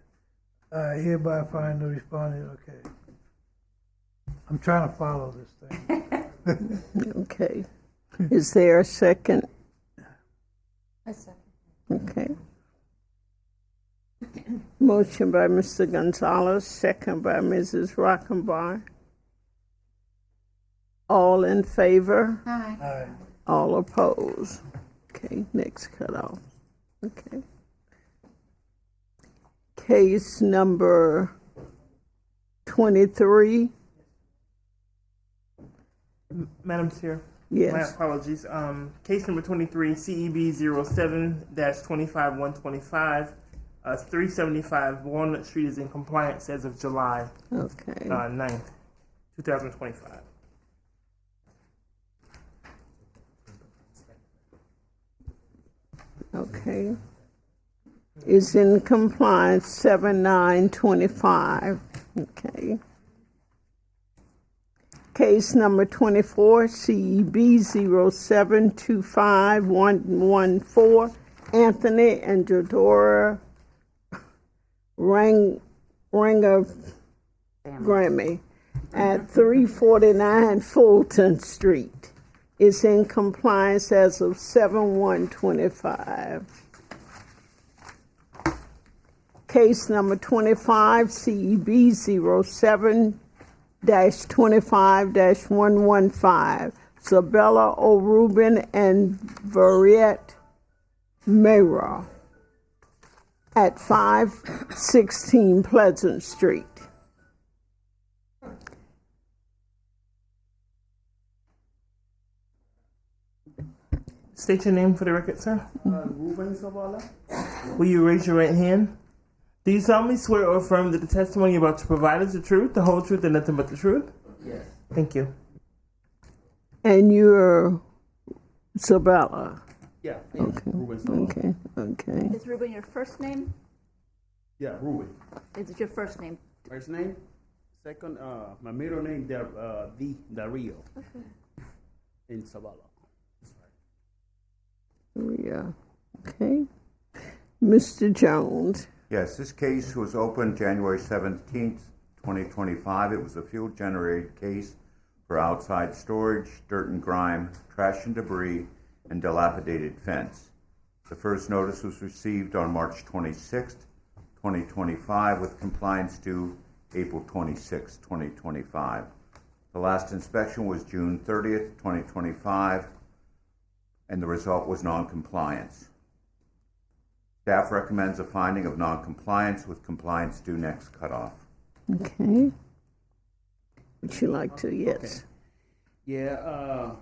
Hereby find the respondent, okay. I'm trying to follow this thing. Okay. Is there a second? A second. Okay. Motion by Mr. Gonzalez, second by Mrs. Rockenbach. All in favor? Aye. All opposed? Okay, next cutoff. Okay. Case number 23. Madam Chair. Yes. My apologies. Case number 23, CEB 07-25-125. 375 Walnut Street is in compliance as of July 9th, 2025. Okay. Is in compliance 7/9/25. Okay. Case number 24, CEB 07-25-114, Anthony and Jodora Ranger Grammy at 349 Fulton Street. Is in compliance as of 7/1/25. Case number 25, CEB 07-25-115, Sabella O'Rubin and Variette Mayra at 516 Pleasant Street. State your name for the record, sir. Ruben Zavala. Will you raise your right hand? Do you solemnly swear or affirm that the testimony you're about to provide is the truth, the whole truth, and nothing but the truth? Yes. Thank you. And you're Sabella? Yeah. Okay. Okay. Is Ruben your first name? Yeah, Ruben. Is it your first name? First name. Second, my middle name, Dario. Okay. In Zavala. Yeah. Okay. Mr. Jones. Yes, this case was opened January 17th, 2025. It was a fuel-generated case for outside storage, dirt and grime, trash and debris, and dilapidated fence. The first notice was received on March 26th, 2025, with compliance due April 26th, 2025. The last inspection was June 30th, 2025, and the result was non-compliance. Staff recommends a finding of non-compliance with compliance due next cutoff. Okay. Would you like to? Yes. Okay. Yeah,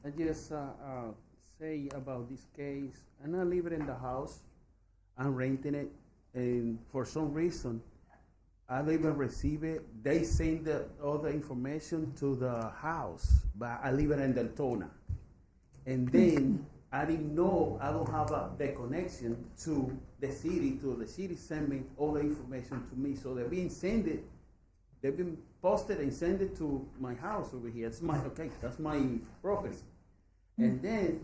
I just say about this case. I'm not living in the house. I'm renting it, and for some reason, I don't even receive it. They send all the information to the house, but I live in Daytona. And then I didn't know I don't have the connection to the city. The city send me all the information to me. So they've been posted and sent it to my house over here. That's my property. And then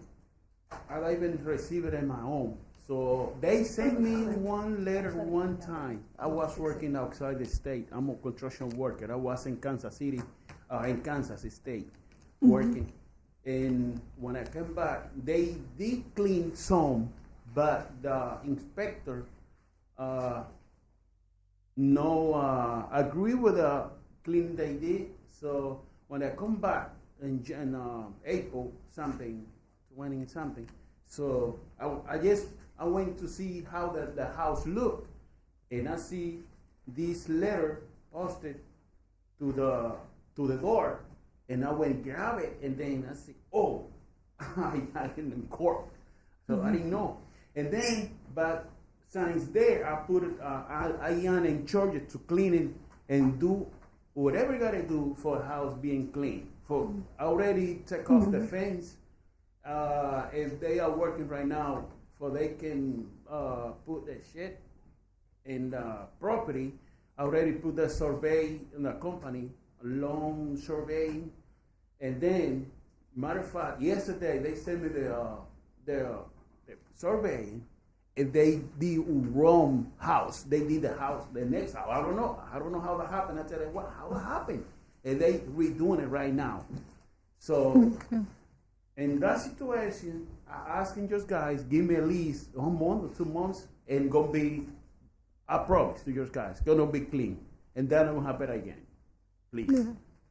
I don't even receive it in my home. So they sent me one letter one time. I was working outside the state. I'm a construction worker. I was in Kansas City, in Kansas State, working. And when I came back, they did clean some, but the inspector agree with the cleaning they did. So when I come back in April 20 something, so I went to see how the house looked, and I see this letter posted to the door, and I went grab it, and then I see, oh, I in court, so I didn't know, and then but since there I put it, I am in charge to clean it and do whatever you gotta do for the house being clean. For I already take off the fence. If they are working right now, for they can put the shit in the property. I already put the survey in the company, a long survey, and then matter of fact, yesterday they sent me the survey, and they did wrong house. They did the house, the next house. I don't know how that happened. I tell them, what? How that happened? And they redoing it right now. So. In that situation, I asking just guys, give me at least 1 month or 2 months, and gonna be, I promise to your guys, gonna be clean, and that won't happen again, please.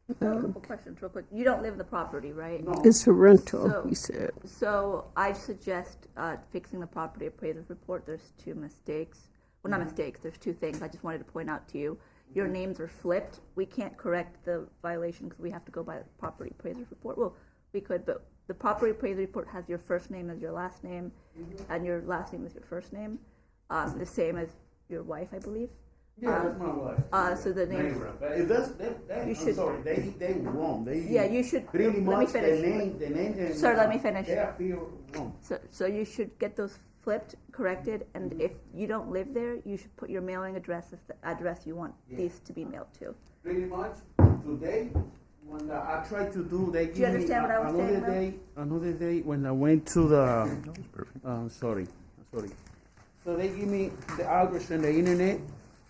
A couple questions real quick. You don't live in the property, right? No. It's a rental, he said. So I suggest fixing the property appraiser's report. There's two mistakes. Well, not mistakes. There's two things I just wanted to point out to you. Your names are flipped. We can't correct the violation because we have to go by the property appraiser's report. Well, we could, but the property appraiser report has your first name as your last name, and your last name as your first name, the same as your wife, I believe. Yeah, that's my wife. So the name. I'm sorry, they wrong. You should. Pretty much Let me finish. The name. Sir, let me finish. They appear wrong. So you should get those flipped, corrected, and if you don't live there, you should put your mailing address as the address you want these to be mailed to. Pretty much today. When I tried to do, they give you understand me what I was saying, another day when I went to the, sorry. So they give me the address on the internet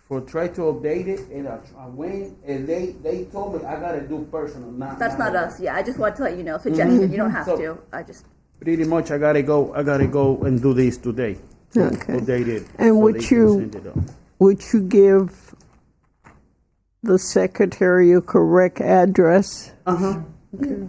for try to update it, and I went, and they told me I gotta do personal. That's not us. Yeah, I just want to let you know. Suggestion. You don't have to. I just. Pretty much, I gotta go and do this today. Okay. Update it. And so would you give the secretary a correct address? Okay.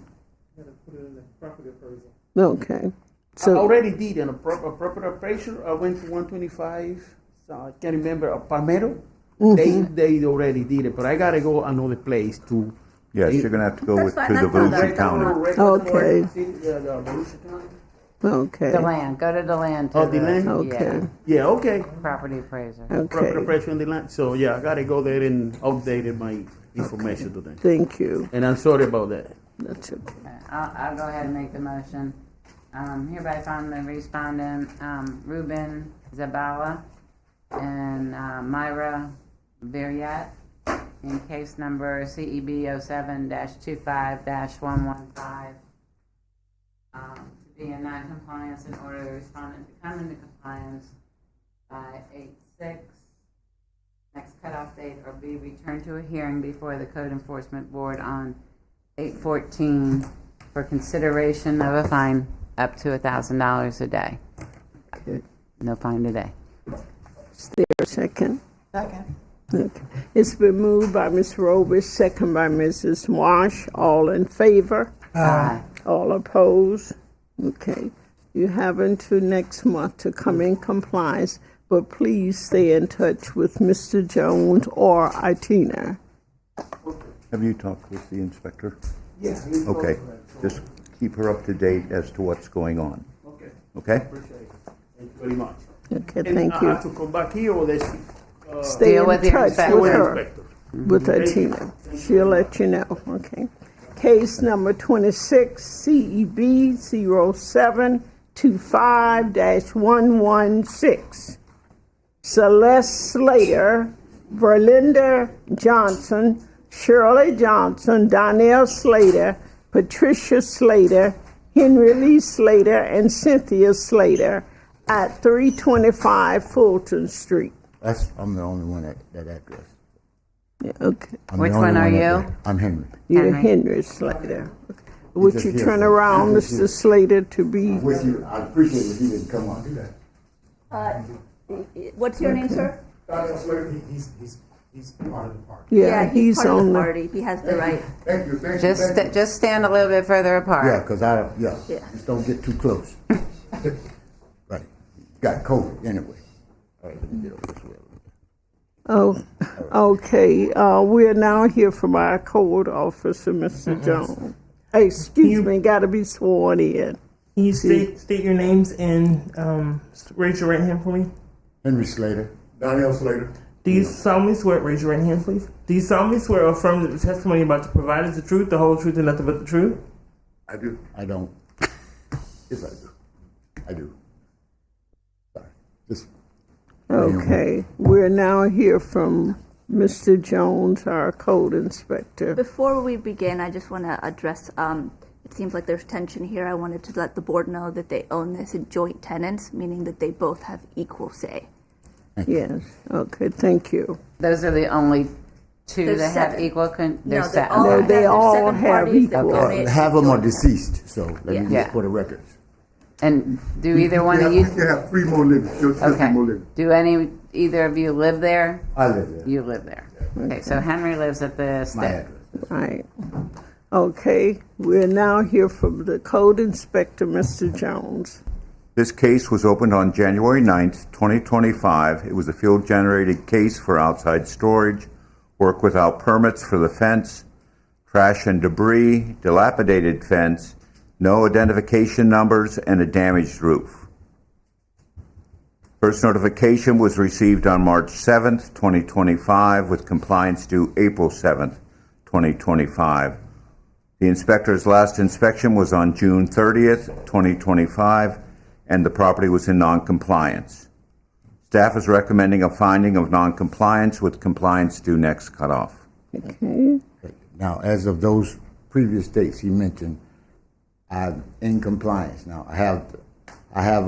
Okay. So I already did in a proper appraisal. I went to 125. I can't remember Palmetto. They already did it, but I gotta go another place to. Yes, you're gonna have to go to the Volusia County. Okay. DeLand, go to DeLand. DeLand? Okay. Yeah, okay. Property appraiser. Okay. Property appraiser in DeLand. So yeah, I gotta go there and update my information to them. Thank you. And I'm sorry about that. That's okay. I'll go ahead and make the motion. Hereby found the respondent, Ruben Zabala and Myra Viryat in case number CEB 07-25-115 to be in non-compliance in order the respondent to come into compliance by 8/6. Next cutoff date, or be returned to a hearing before the Code Enforcement Board on 8/14 for consideration of a fine up to $1,000 a day. Okay. No fine today. Is there a second? Second. Okay. It's been moved by Ms. Robers, second by Mrs. Wash. All in favor? Aye. All opposed? Okay. You have until next month to come in compliance, but please stay in touch with Mr. Jones or Itina. Have you talked with the inspector? Yeah. Okay, just keep her up to date as to what's going on. Okay. Okay? Appreciate it. Thank you very much. Okay, And thank I you. have to come back here, or they stay Deal in with your touch inspector. with her, with her team. She'll let you know, okay? Case number 26 CEB 0725-116. Celeste Slater, Verlinda Johnson, Shirley Johnson, Donnell Slater, Patricia Slater, Henry Lee Slater, and Cynthia Slater at 325 Fulton Street. I'm the only one that address. Yeah, okay. I'm the Which only one are that- you? I'm Henry. You're Henry. Henry Slater. Would just you here turn for- around, I'm just Mr. here. Slater, to be? I appreciate if you didn't come on. Do that. What's your name, sir? He's part of the party. Yeah, he's part of on the the. party. He has the right. Thank you, thank you. thank you. Just stand a little bit further apart. Yeah, because Yeah. just don't get too close. Right. Got COVID anyway. All right, let me get over this way. Oh, okay. We are now here from our code officer, Mr. Jones. Hey, excuse me, got to be sworn in. Can you state your names and raise your right hand for me? Henry Slater. Donnell Slater. Do you solemnly swear, raise your right hand, please? Do you solemnly swear or affirm that the testimony you're about to provide is the truth, the whole truth, and nothing but the truth? I do. I don't. Yes, I do. I do. Sorry. Just. Okay, we're now here from Mr. Jones, our code inspector. Before we begin, I just want to address, it seems like there's tension here. I wanted to let the board know that they own this in joint tenants, meaning that they both have equal say. Yes, okay, thank you. Those are the only two There's that have seven. equal. There's No, seven. No, they all seven have parties that equal. donate Half of them are deceased, so let me Yeah. just for the records. And do either one of you? We can have 3 more living. Just Okay. 3 more living. Do either of you live there? I live there. You live there. Okay, so Henry lives at the My estate. address. Right. Okay, we're now here from the code inspector, Mr. Jones. This case was opened on January 9th, 2025. It was a field-generated case for outside storage, work without permits for the fence, trash and debris, dilapidated fence, no identification numbers, and a damaged roof. First notification was received on March 7th, 2025, with compliance due April 7th, 2025. The inspector's last inspection was on June 30th, 2025, and the property was in noncompliance. Staff is recommending a finding of noncompliance with compliance due next cutoff. Okay. Now, as of those previous dates he mentioned, I'm in compliance. Now, I have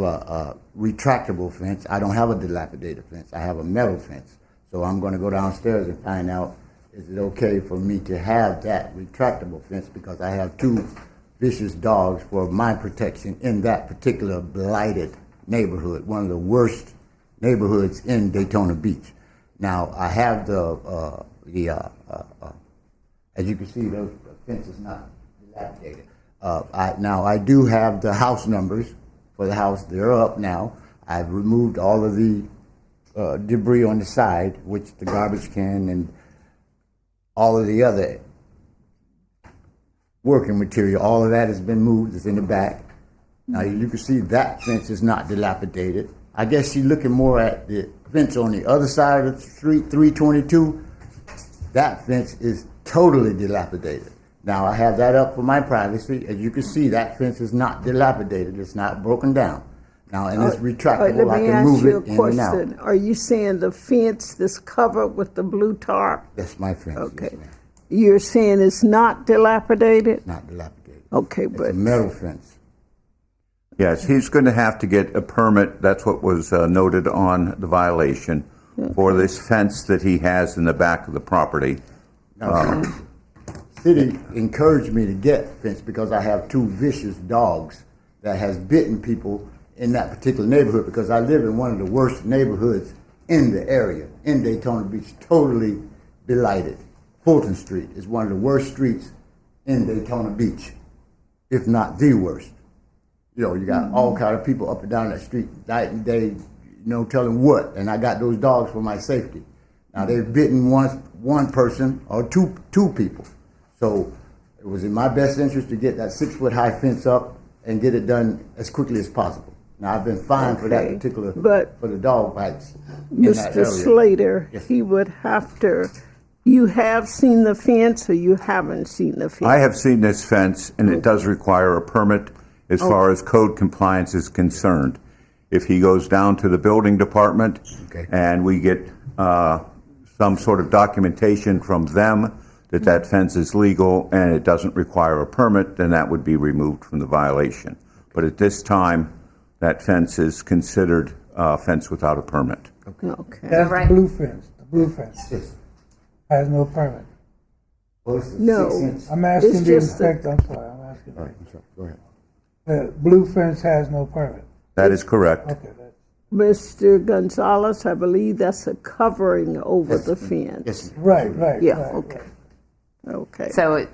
a retractable fence. I don't have a dilapidated fence. I have a metal fence. So I'm going to go downstairs and find out, is it okay for me to have that retractable fence, because I have 2 vicious dogs for my protection in that particular blighted neighborhood, one of the worst neighborhoods in Daytona Beach. Now, I have as you can see, the fence is not dilapidated. I do have the house numbers for the house. They're up now. I've removed all of the debris on the side, which the garbage can and all of the other working material, all of that has been moved. It's in the back. Now you can see that fence is not dilapidated. I guess you're looking more at the fence on the other side of the street, 322. That fence is totally dilapidated. Now I have that up for my privacy. As you can see, that fence is not dilapidated. It's not broken down. Now, and it's retractable. I can move it in and out. Are you saying the fence that's covered with the blue tarp? That's my fence. Okay. Yes, ma'am. You're saying it's not dilapidated? Not dilapidated. Okay, It's but a metal fence. Yes, he's going to have to get a permit. That's what was noted on the violation for this fence that he has in the back of the property. Now, city encouraged me to get fence because I have 2 vicious dogs that has bitten people in that particular neighborhood, because I live in one of the worst neighborhoods in the area, in Daytona Beach, totally blighted. Fulton Street is one of the worst streets in Daytona Beach, if not the worst. You know, you got all kind of people up and down that street night and day, telling what, and I got those dogs for my safety. Now, they've bitten one person or two people. So it was in my best interest to get that 6-foot high fence up and get it done as quickly as possible. Now, I've been fined for that Okay, particular, but for the dog bites in that Mr. area. Slater, Yes. he would have to, you have seen the fence or you haven't seen the fence? I have seen this fence, and it does require a permit as far as code compliance is concerned. If he goes down to the building department and we get some sort of documentation from them that that fence is legal and it doesn't require a permit, then that would be removed from the violation. But at this time, that fence is considered a fence without a permit. Okay. That's Right. the blue fence. The blue fence Yes. has no permit. Well, it's a No. 6 inch. I'm asking It's the just a- inspector, I'm sorry, I'm asking. All right, I'm sorry, go ahead. The blue fence has no permit. That is correct. Okay, that's. Mr. Gonzalez, I believe that's a covering over the fence. Yes, Right, right. Yeah, right, okay. Okay. So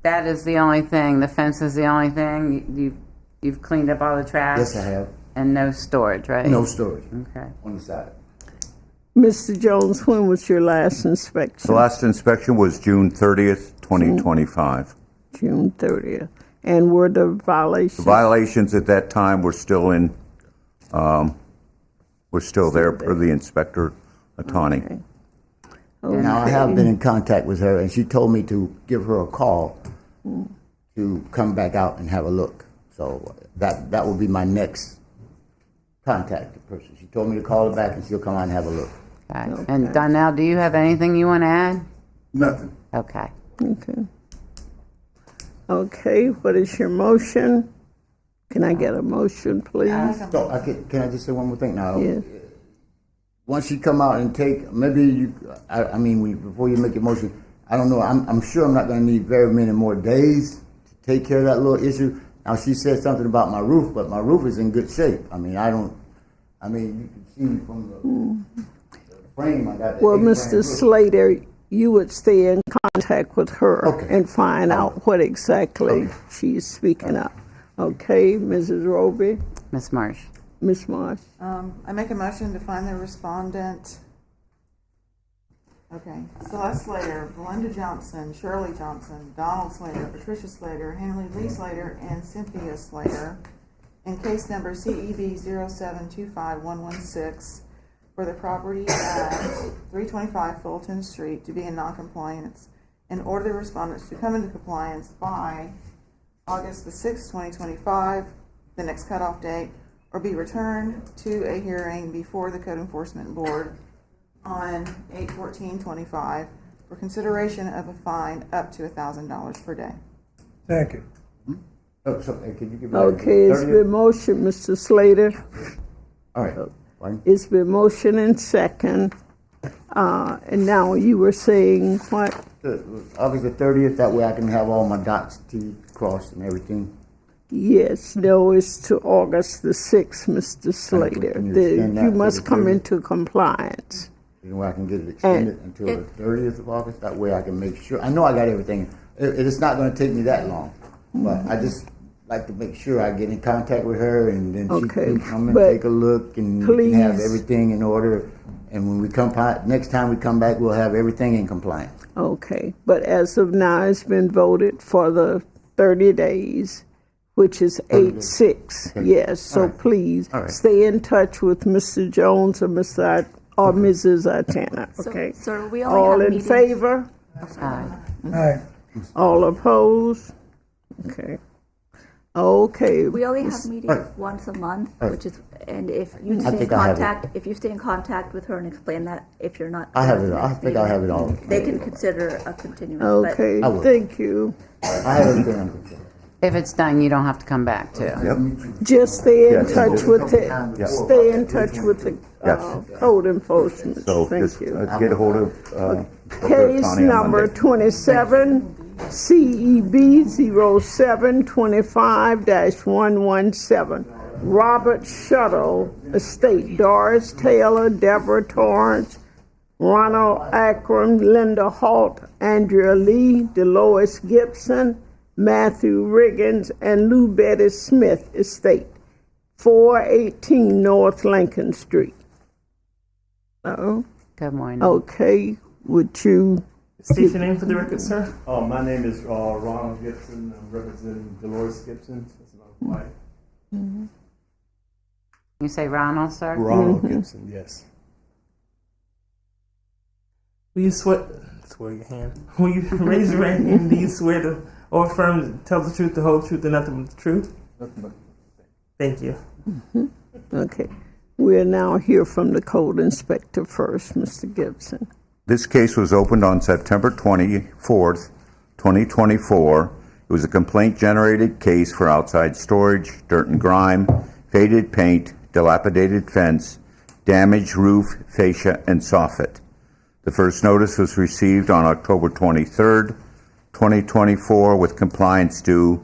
that is the only thing, the fence is the only thing? You've cleaned up all the trash? yes, I have. And no storage, right? No storage Okay. on the side. Mr. Jones, when was your last inspection? The last inspection was June 30th, 2025. June 30th. And were the violations? The violations at that time were still there per the inspector, Atani. Now, I have been in contact with her, and she told me to give her a call to come back out and have a look. So that will be my next contact person. She told me to call her back, and she'll come out and have a look. Okay. And Donnell, do you have anything you want to add? Nothing. Okay. Okay. Okay, what is your motion? Can I get a motion, please? So, can I just say one more thing now? Yes. Once you come out and take, maybe you, I mean, before you make your motion, I don't know, I'm sure I'm not gonna need very many more days to take care of that little issue. Now, she said something about my roof, but my roof is in good shape. I mean, you can see from the frame, I got the Well, 8-frame Mr. roof. Slater, you would stay in contact with her and find out what exactly she's speaking of. Okay, Mrs. Roby? Ms. Marsh? Ms. Marsh? I make a motion to find the respondent. Okay, Celeste Slater, Belinda Johnson, Shirley Johnson, Donald Slater, Patricia Slater, Henry Lee Slater, and Cynthia Slater in case number CEB 0725116 for the property at 325 Fulton Street to be in noncompliance and order the respondents to come into compliance by August the 6th, 2025, the next cutoff date, or be returned to a hearing before the Code Enforcement Board on 8/14/25 for consideration of a fine up to $1,000 per day. Second. Oh, so, hey, could you give me Okay, it's been motion, Mr. Slater. All right, fine. It's been motion and second. And now you were saying what? August the 30th, that way I can have all my dots T crossed and everything. Yes, no, it's to August the 6th, Mr. Slater. Can you extend that You to must the come 30th? into compliance. You know, I can get it extended until the 30th of August. That way I can make sure. I know I got everything. It's not going to take me that long, but I just like to make sure I get in contact with her, and then she can come and take a look and can have please- everything in order. And when we come next time we come back, we'll have everything in compliance. Okay, but as of now, it's been voted for the 30 days, which is 8/6. Yes, so please stay in touch with Mr. Jones or Mrs. Atana, okay? So we only All have in meetings- favor? Aye. All opposed? Okay. Okay. We only have meetings once a month, which is, and if you I stay in think I have it. contact, if you stay in contact with her and explain that, if you're not. I have it. coming to the I next think I have it all. meeting, They can consider a continuance. but- Okay, I will. thank you. I have everything under control. If it's done, you don't have to come back too. Just stay in Yes. touch with the, Yes. stay in touch with the code enforcement. So Thank just you. get a hold of Case Atani on number Monday. 27, CEB 0725-117. Robert Shuttle Estate, Doris Taylor, Deborah Torrance, Ronald Akron, Linda Halt, Andrea Lee, Dolores Gibson, Matthew Riggins, and Lou Betty Smith Estate, 418 North Lincoln Street. Oh, Good morning. okay, would you? State your name for the record, sir. My name is Ronald Gibson. I'm representing Dolores Gibson. That's my wife. You say Ronald, sir? Ronald Gibson, yes. Will you swear your hand? Will you raise your right hand? Do you swear to or affirm to tell the truth, the whole truth, and nothing but the truth? Nothing but. Thank you. Okay. We'll now hear from the code inspector first, Mr. Gibson. This case was opened on September 24th, 2024. It was a complaint-generated case for outside storage, dirt and grime, faded paint, dilapidated fence, damaged roof, fascia, and soffit. The first notice was received on October 23rd, 2024, with compliance due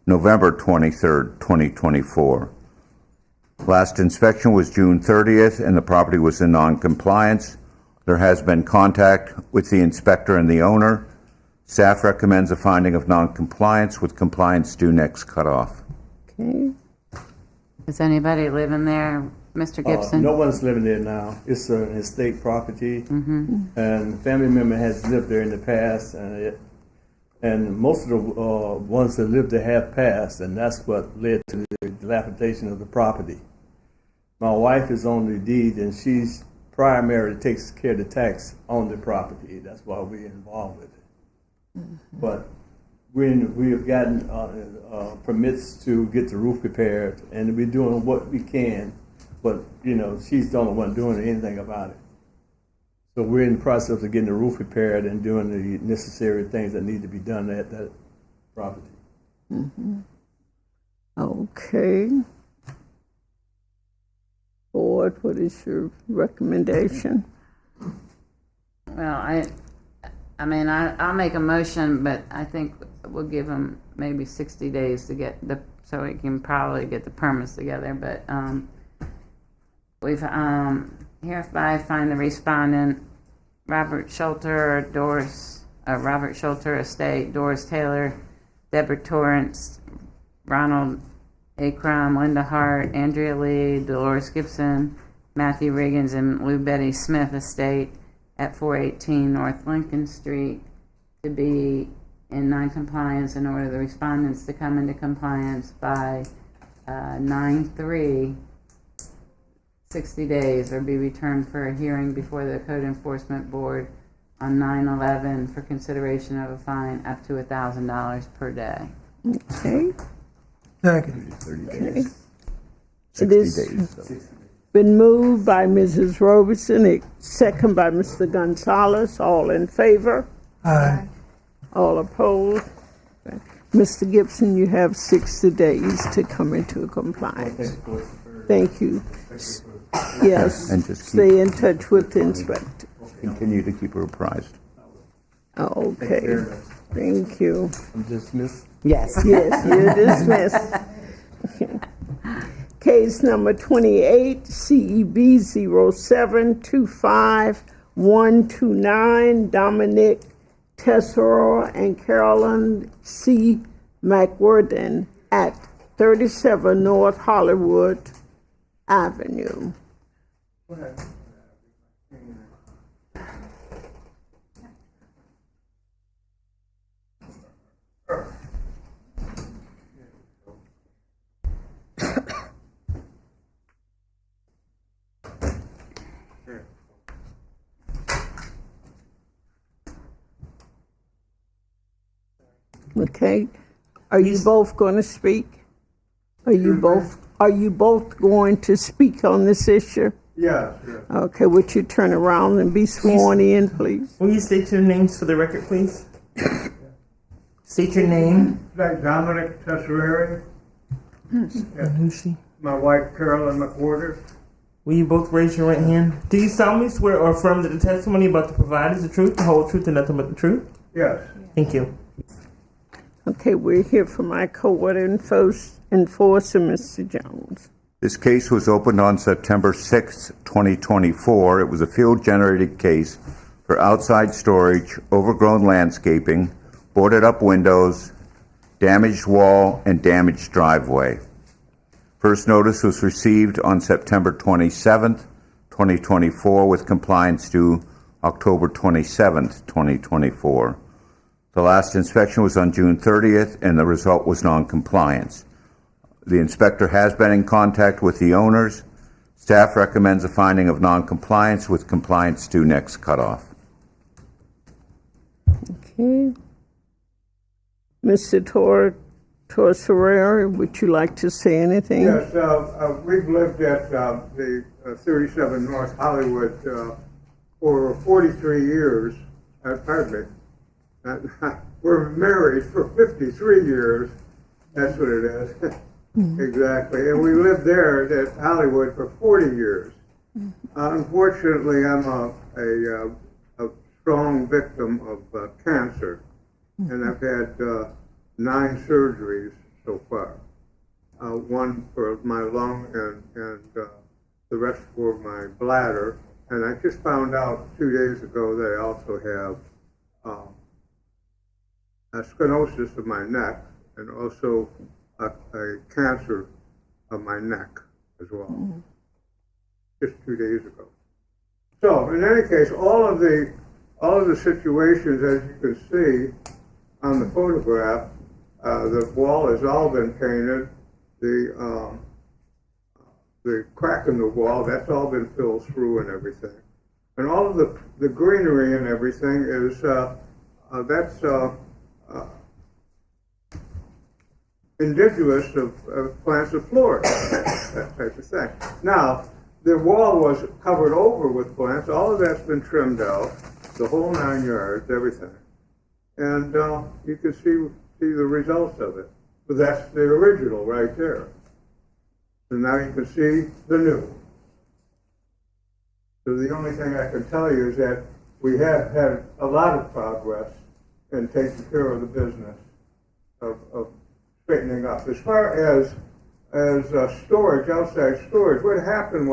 November 23rd, 2024. Last inspection was June 30th, and the property was in non-compliance. There has been contact with the inspector and the owner. Staff recommends a finding of non-compliance with compliance due next cutoff. Okay. Is anybody living there, Mr. Gibson? No one's living there now. It's an estate property, and a family member has lived there in the past, and most of the ones that lived there have passed, and that's what led to the dilapidation of the property. My wife is on the deed, and she's primarily takes care of the tax on the property. That's why we're involved with it. But we have gotten permits to get the roof repaired, and we're doing what we can. But, you know, she's the only one doing anything about it. So we're in the process of getting the roof repaired and doing the necessary things that need to be done at that property. Okay. Board, what is your recommendation? Well, I'll make a motion, but I think we'll give him maybe 60 days to get so we can probably get the permits together. But we've hereby find the respondent Robert Schulter Estate, Doris Taylor, Deborah Torrance, Ronald Akram, Linda Hart, Andrea Lee, Dolores Gibson, Matthew Riggins, and Lou Betty Smith Estate at 418 North Lincoln Street to be in non-compliance in order the respondents to come into compliance by 9/3, 60 days, or be returned for a hearing before the Code Enforcement Board on 9/11 for consideration of a fine up to $1,000 per day. Okay. Second. Okay. It is been moved by Mrs. Robertson, second by Mr. Gonzalez. All in favor? Aye. All opposed? Mr. Gibson, you have 60 days to come into compliance. Thank you. Yes, And just stay in touch with the inspector. continue to keep her apprised. Okay, thank you. I'm dismissed. Yes, you're dismissed. Case number 28, CEB 0725129, Dominic Tessero and Carolyn C. McWhirden at 37 North Hollywood Avenue. Okay, are you both going to speak? Are you both going to speak on this issue? Yeah. Okay, would you turn around and be sworn in, please? Will you state your names for the record, please? State your name. Dominic Tessereri. And who's she? My wife Carolyn McWhirter. Will you both raise your right hand? Do you solemnly swear or affirm that the testimony about to provide is the truth, the whole truth, and nothing but the truth? Yes. Thank you. Okay, we're here for our co-order enforcer, Mr. Jones. This case was opened on September 6, 2024. It was a field-generated case for outside storage, overgrown landscaping, boarded-up windows, damaged wall, and damaged driveway. First notice was received on September 27, 2024, with compliance due October 27, 2024. The last inspection was on June 30th, and the result was non-compliance. The inspector has been in contact with the owners. Staff recommends a finding of noncompliance with compliance to next cutoff. Okay. Mr. Torreira, would you like to say anything? Yes, we've lived at the 37 North Hollywood for 43 years. Pardon me. We're married for 53 years. That's what it is. Exactly. And we lived there at Hollywood for 40 years. Unfortunately, I'm a strong victim of cancer, and I've had 9 surgeries so far. One for my lung and the rest for my bladder. And I just found out 2 days ago that I also have a stenosis of my neck and also a cancer of my neck as well. Just 2 days ago. So in any case, all of the situations, as you can see on the photograph, the wall has all been painted. The crack in the wall, that's all been filled through and everything. And all of the greenery and everything is, that's indigenous of plants of Florida, that type of thing. Now, the wall was covered over with plants. All of that's been trimmed out, the whole 9 yards, everything. And you can see the results of it. But that's the original right there. And now you can see the new. So the only thing I can tell you is that we have had a lot of progress in taking care of the business of straightening up. As far as storage, outside storage, what happened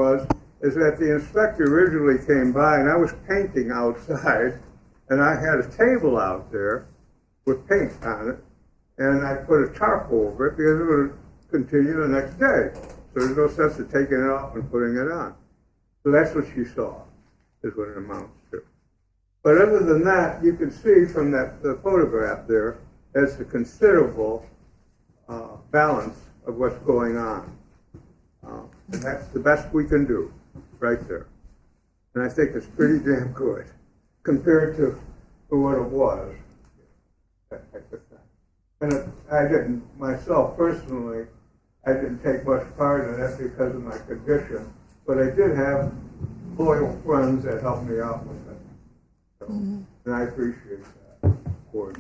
is that the inspector originally came by and I was painting outside and I had a table out there with paint on it and I put a tarp over it because it would continue the next day. So there's no sense of taking it off and putting it on. So that's what you saw, is what it amounts to. But other than that, you can see from the photograph there, there's a considerable balance of what's going on. And that's the best we can do, right there. And I think it's pretty damn good compared to what it was. That type of thing. And I didn't, myself personally, I didn't take much part in it because of my condition, but I did have loyal friends that helped me out with it. So, and I appreciate that, of course.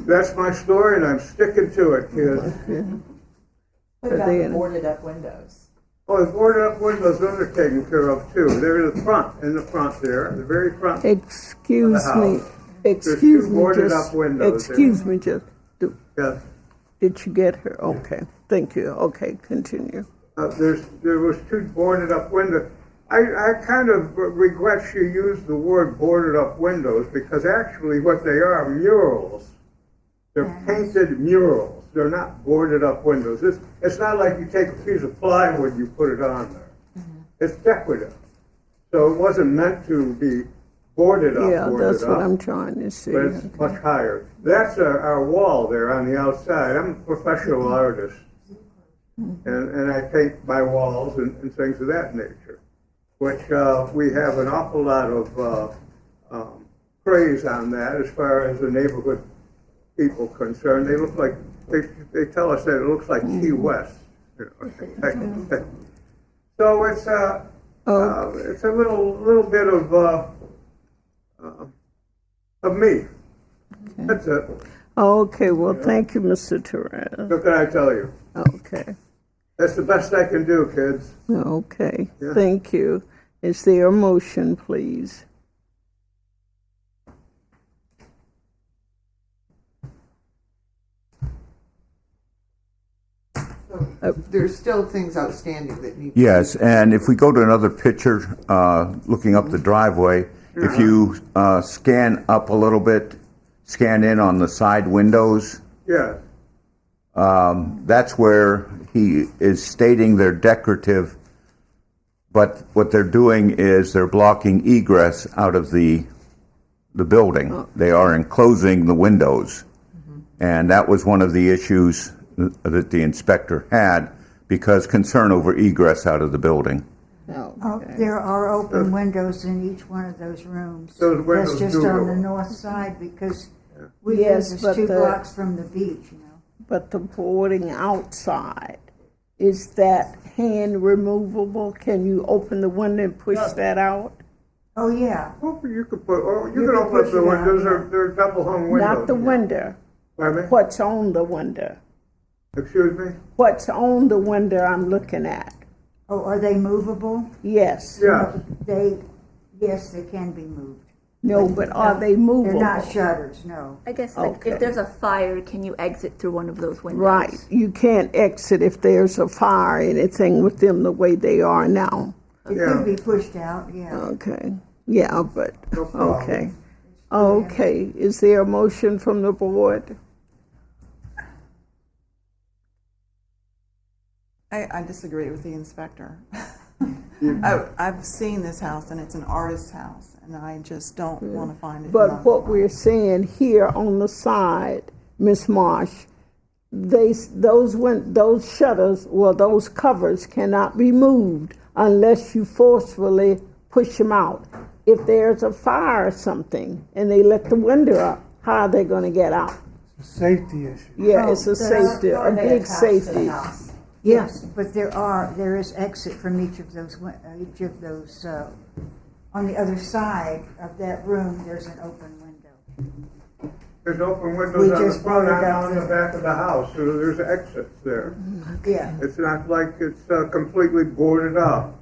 That's my story, and I'm sticking to it, kids. What about the boarded up windows? Oh, the boarded up windows, those are taken care of too. They're in the front there, the very front. Excuse me. Excuse me. Boarded up windows. Excuse me, just. Yes. Did you get her? Okay. Thank you. Okay, continue. There was 2 boarded up windows. I kind of regret she used the word boarded up windows because actually what they are murals. They're painted murals. They're not boarded up windows. It's not like you take a piece of plywood and you put it on there. It's decorative. So it wasn't meant to be boarded up. Yeah, that's what I'm trying to see. But it's much higher. That's our wall there on the outside. I'm a professional artist. And I paint my walls and things of that nature, which we have an awful lot of praise on that as far as the neighborhood people concerned. They look like, they tell us that it looks like Key West. You know. So it's a little bit of me. That's it. Okay, well, thank you, Mr. Torres. What can I tell you? Okay. That's the best I can do, kids. Okay, Yeah. thank you. Is there a motion, please? There's still things outstanding that need. Yes, and if we go to another picture, looking up the driveway, if you scan up a little bit, scan in on the side windows, Yeah. that's where he is stating they're decorative, but what they're doing is they're blocking egress out of the building. They are enclosing the windows. And that was one of the issues that the inspector had, because concern over egress out of the building. There are open windows in each one of those rooms. Those windows That's just do on open. the north side because we Yes, live but just 2 the- blocks from the beach, you know. But the boarding outside, is that hand removable? Can you open the window and push that out? Oh, yeah. You could put, you You can could open up push the it out, windows, yeah. they're double hung windows. Not the window. Pardon me? What's on the window? Excuse me? What's on the window I'm looking at? Oh, are they movable? Yes. Yeah. Yes, they can be moved. No, but are they movable? They're not shutters, no. I guess like, Okay. if there's a fire, can you exit through one of those windows? Right. You can't exit if there's a fire or anything with them the way they are now. It could be pushed out, yeah. Okay. Yeah, but, okay. Okay. Is there a motion from the board? I disagree with the inspector. I've seen this house, and it's an artist's house, and I just don't want to find it. But what we're saying here on the side, Miss Marsh, those shutters, well, those covers cannot be moved unless you forcefully push them out. If there's a fire or something and they let the window up, how are they going to get out? It's a safety issue. Yeah, it's a safety, a big safety. Yes, but there is exit from each of those, on the other side of that room, there's an open window. There's open We windows on the just front boarded and up on the back of the house, so there's exits there. Yeah. It's not like it's completely boarded up.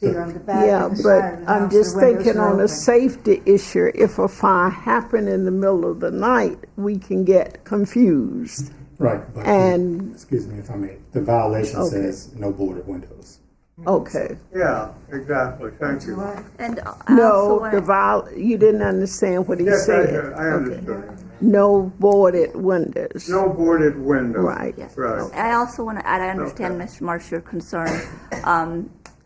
See, on the back Yeah, and the but side of the I'm house, just the windows thinking are on a open. safety issue, if a fire happened in the middle of the night, we can get confused. Right, but And- excuse me if I may, the violation Okay. says no boarded windows. Okay. Yeah, exactly, thank you. And No, you didn't understand what he Yes, said. I understood. No boarded windows. No boarded windows. Right. Right. I also want to add, I understand, Ms. Marsh, your concern.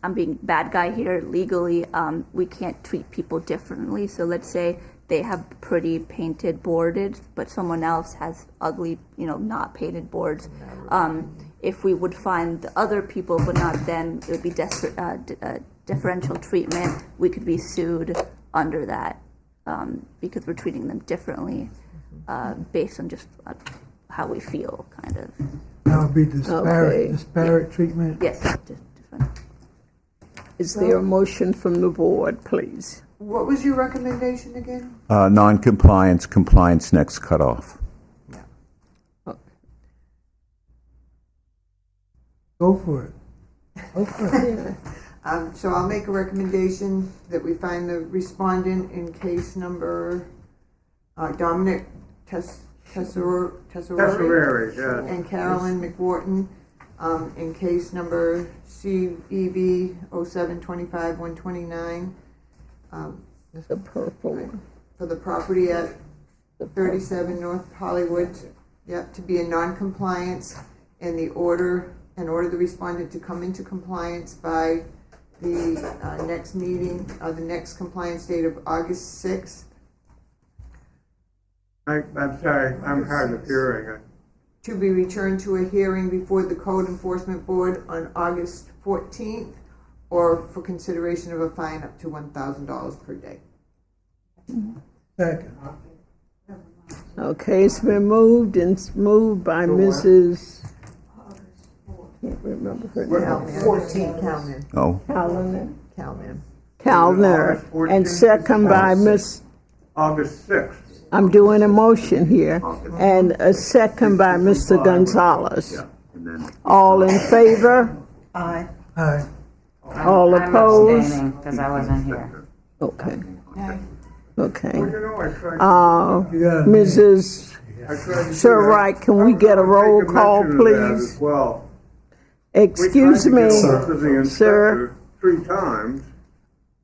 I'm being bad guy here. Legally, we can't treat people differently. So let's say they have pretty painted boarded, but someone else has ugly, not painted boards. If we would find the other people, but not them, it would be differential treatment. We could be sued under that because we're treating them differently based on just how we feel, kind of. That would be disparate, Okay. disparate treatment. Yes, different. Is there a motion from the board, please? What was your recommendation again? Non-compliance, compliance next cutoff. Go for it. Go for it. So I'll make a recommendation that we find the respondent in case number Dominic Tesserori yes. and Carolyn McWhorton in case number CEV 0725-129 The purple one. for the property at 37 North Hollywood, to be in non-compliance, and order the respondent to come into compliance by the next meeting, the next compliance date of August 6th. I'm sorry, I'm hard of hearing. To be returned to a hearing before the Code Enforcement Board on August 14th, or for consideration of a fine up to $1,000 per day. Second. Okay, it's been moved by Mrs. Can't remember her name. 14 Calman. Oh. Calner, and second by Miss. August 6th. I'm doing a motion here, and a second by Mr. Gonzalez. All in favor? Aye. Aye. All I'm opposed? abstaining because I wasn't here. Okay. Well, Okay. I tried Mrs. to Sir Wright, can we get a roll make a call, mention of that please? as well. Excuse me, We tried to get hold of the sir. inspector 3 times,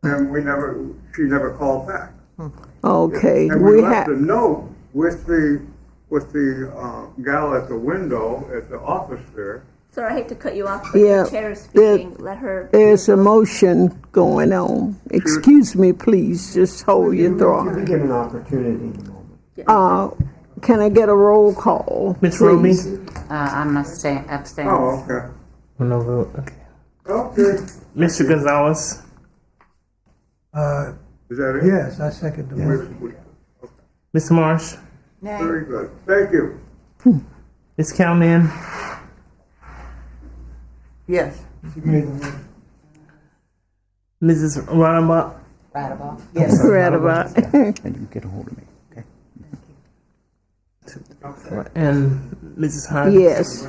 and she never called back. Okay, And we we left have, a note with the gal at the window at the office there. Sir, I hate to cut you off, but Yeah, the chair is speaking. Let her. there's a motion going on. Excuse me, please, just hold your thought. Give an opportunity. Can I get a roll call? Ms. Romy? please? I'm abstaining. Oh, okay. No vote, okay. Okay. Mr. Gonzalez? Is that it? Yes, I second the motion. Mr. Marsh? Very good. Thank you. Ms. Cowman? Yes. Mrs. Radabach? Yes. Radabach. And you get a hold of me. And Mrs. Hines? Yes.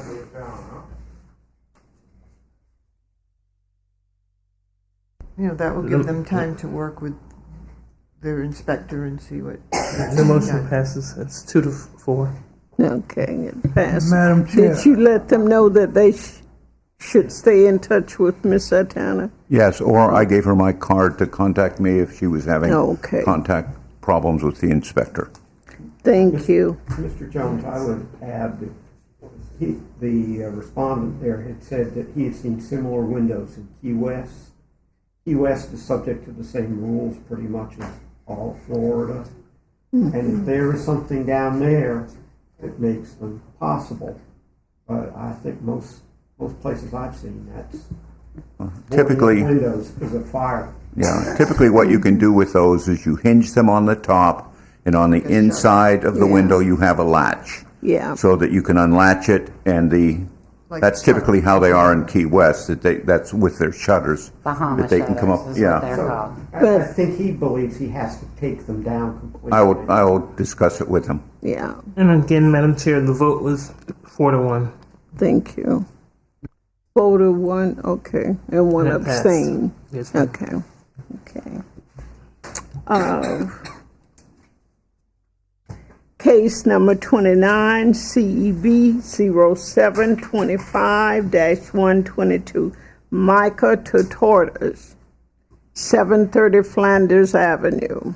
You know, that will give them time to work with their inspector and see what. The motion passes. It's 2-4. Okay, it passed. Madam Chair. Did you let them know that they should stay in touch with Miss Atana? Yes, or I gave her my card to contact me if she was having Okay. contact problems with the inspector. Thank you. Mr. Jones, I would add that the respondent there had said that he had seen similar windows in Key West. Key West is subject to the same rules pretty much as all of Florida. And if there is something down there, it makes them possible. But I think most places I've seen, that's Typically, windows is a fire. yeah, typically what you can do with those is you hinge them on the top, and on the inside of the window you have a latch. Yeah. So that you can unlatch it, and that's typically how they are in Key West, that's with their shutters. Bahama that they can come up, shutters is what they're yeah. called. I think he believes he has to take them down completely. I will discuss it with him. Yeah. And again, Madam Chair, the vote was 4-1. Thank you. 4-1, okay, and one That passed. abstain. Yes, ma'am. Okay. Case number 29, CEB 0725-122, Micah Tortoise, 730 Flanders Avenue.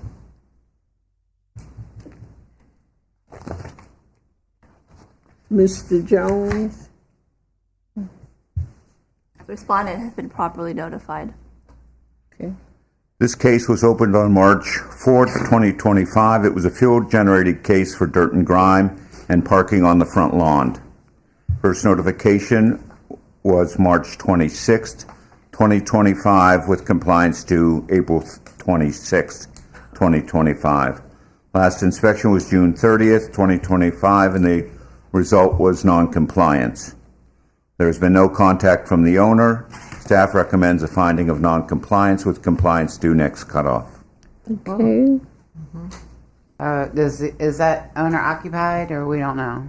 Mr. Jones? Respondent has been properly notified. This case was opened on March 4th, 2025. It was a field-generated case for dirt and grime and parking on the front lawn. First notification was March 26th, 2025, with compliance to April 26th, 2025. Last inspection was June 30th, 2025, and the result was non-compliance. There has been no contact from the owner. Staff recommends a finding of non-compliance with compliance due next cutoff. Okay. Is that owner occupied, or we don't know?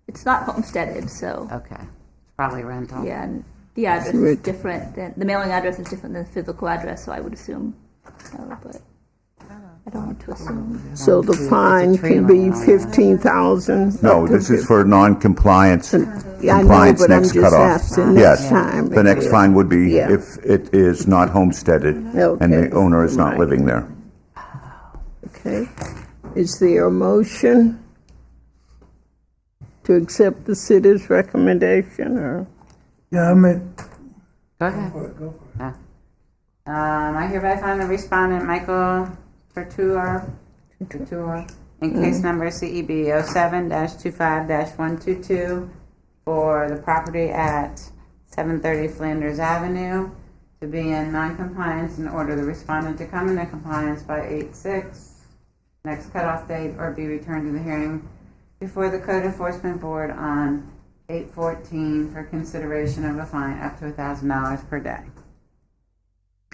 It's not homesteaded, so. Okay. It's probably rental. Yeah, and the address is different than, the mailing address is different than the physical address, so I would assume so, but I don't want to assume. So the fine can be 15,000? No, this is for non-compliance. I know, Compliance but I'm next just cutoff. asking Yes, next time. the next fine would be Yeah. if it is not homesteaded and Okay. the owner is not Right. living there. Okay. Is there a motion to accept the city's recommendation, or? Yeah, I mean, Go ahead. I hereby find the respondent, Michael Tortua, in case number CEB 07-25-122 for the property at 730 Flanders Avenue to be in non-compliance and order the respondent to come into compliance by 8/6, next cutoff date, or be returned to the hearing before the Code Enforcement Board on 8/14 for consideration of a fine up to $1,000 per day.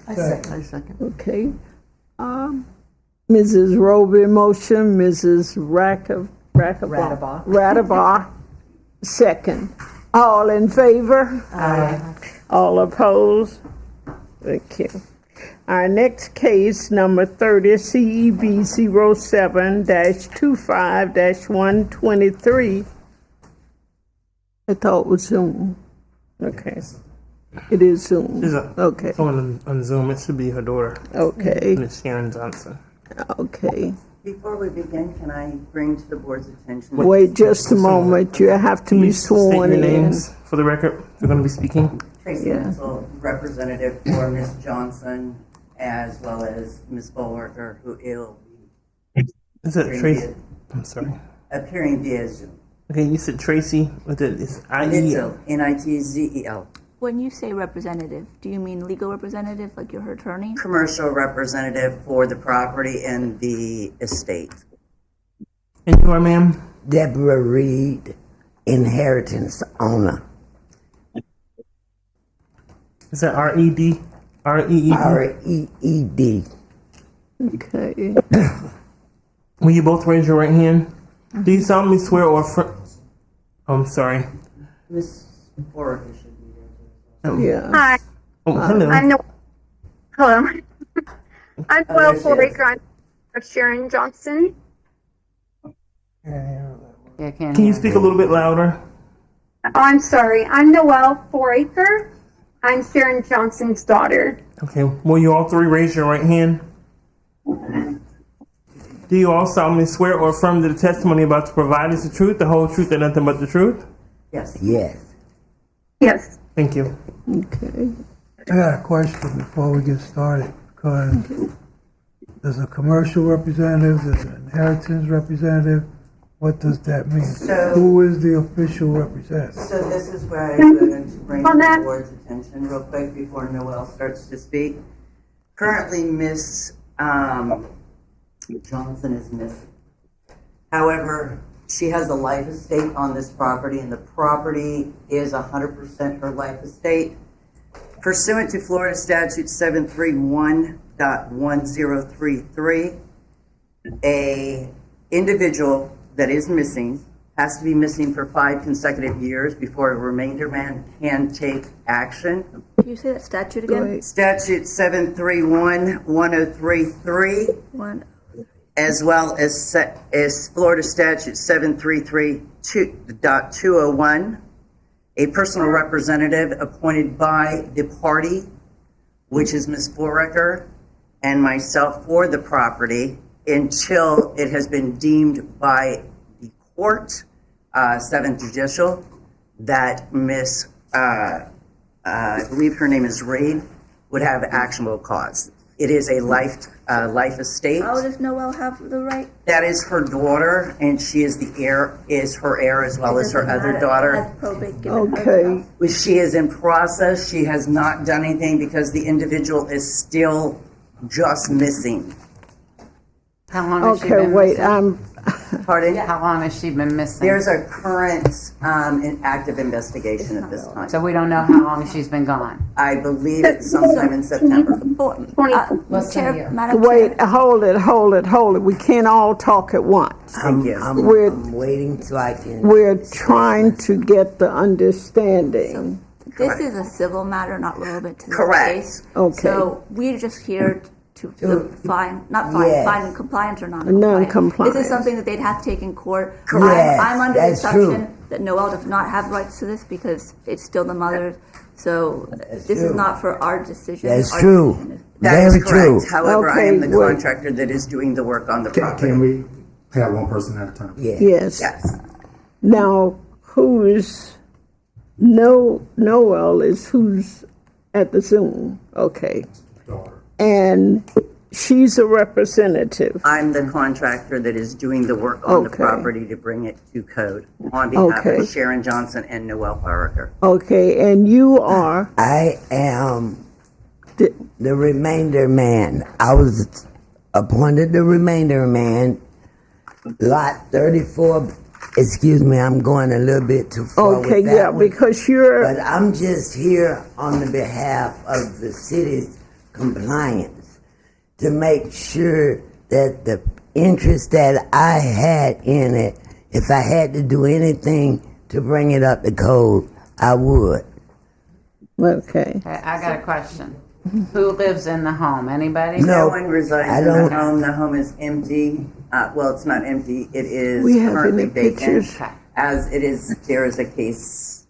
I second. Okay. Mrs. Roby motion, Mrs. Radabach second. All in favor? Aye. All opposed? Thank you. Our next case, number 30, CEB 07-25-123. I thought it was Zoom. Okay. It is Zoom. Okay. Someone on Zoom, it should be her daughter. Okay. Ms. Sharon Johnson. Okay. Before we begin, can I bring to the board's attention? Wait just a moment. You have to be sworn State your in. names for the record. You're going to be speaking. Tracy Menzel, representative for Ms. Johnson, as well as Ms. Bullworker, who will be Is that Tracy? I'm sorry. appearing via Zoom. Okay, you said Tracy, with it, it's Nitzel, Nitzel. When you say representative, do you mean legal representative, like you're her attorney? Commercial representative for the property and the estate. And you are, ma'am? Deborah Reed, inheritance owner. Is that R-E-D? R-E-E-D? R-E-E-D. Okay. Will you both raise your right hand? Do you solemnly swear or I'm sorry. Miss Foraker should be there. Yeah. Hi. Oh, hello. Hello. I'm Noelle Foraker. I'm Sharon Johnson. Yeah, Can you speak a little bit louder? Oh, I'm sorry. I'm Noelle Foraker. I'm Sharon Johnson's daughter. Okay. Will you all three raise your right hand? Do you all solemnly swear or affirm that the testimony about to provide is the truth, the whole truth, and nothing but the truth? Yes. Yes. Yes. Thank you. Okay. I got a question before we get started, because there's a commercial representative, there's an inheritance representative. What does that mean? So- Who is the official representative? So this is where I'm going to bring the board's attention real quick before Noelle starts to speak. Currently, Miss Johnson is missing. However, she has a life estate on this property, and the property is 100% her life estate. Pursuant to Florida Statute 731.1033, a individual that is missing has to be missing for 5 consecutive years before a remainder man can take action. Can you say that statute again? Statute 731.1033, as well as Florida Statute 733.201, a personal representative appointed by the party, which is Ms. Foraker, and myself for the property until it has been deemed by the court, 7th Judicial, that Ms. I believe her name is Reed, would have actionable cause. It is a life estate. How does Noelle have the right? That is her daughter, and she is the heir, is her heir as well as her other daughter. Has probate given her Okay. She is in process. She has not done anything because the individual is still just missing. How long has she Okay, been wait, missing? Pardon? How long has she been missing? There's a current active investigation at this time. So we don't know how long she's been gone. I believe it's sometime in September. What's the year? Madam Wait, hold it. We can't all talk at once. I'm waiting so I can. We're trying to get the understanding. This is a civil matter, not relevant to this Correct. case. Okay. So we're just here to find, Yes. find compliance or non-compliance. Non-compliance. This is something that they'd have to take in court. Correct. I'm under the That's assumption true. that Noelle does not have rights to this because it's still the mother's. So this true. is not for our decision. That's Our true. decision is- That is Very true. correct. However, I am the Okay, wait. contractor that is doing the work on the property. Can we have one person at a time? Yeah. Yes. Yes. Now, who's, Noelle is who's at the Zoom, okay. Daughter. And she's a representative. I'm the contractor that is doing the work on the Okay. property to bring it to code on behalf Okay. of Sharon Johnson and Noelle Foraker. Okay, and you are, I am the remainder man. I was appointed the remainder man. Lot 34. Excuse me, I'm going a little bit too far okay, with that yeah, one. because you're, But I'm just here on the behalf of the city's compliance to make sure that the interest that I had in it, if I had to do anything to bring it up to code, I would. okay. Okay, I got a question. Who lives in the home? Anybody? No one resides I in the don't- home. The home is empty. Well, it's not empty. It is We have currently any vacant. pictures? As it is, there is a case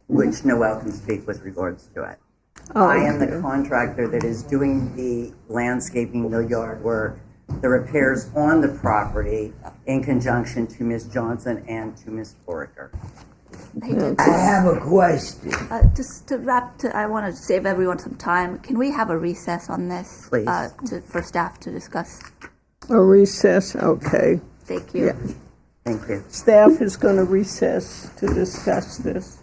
which Noelle can speak with regards to it. I am the contractor that is doing the landscaping, the yard work, the repairs on the property in conjunction to Ms. Johnson and to Ms. Foraker. I have a question. Just to I want to save everyone some time. Can we have a recess on this? Please. For staff to discuss. A recess, okay. Thank you. Yeah. Thank you. Staff is going to recess to discuss this.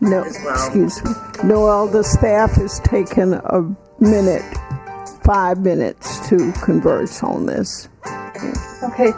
No, excuse me. Noel, the staff has taken a minute, 5 minutes to converse on this. Okay.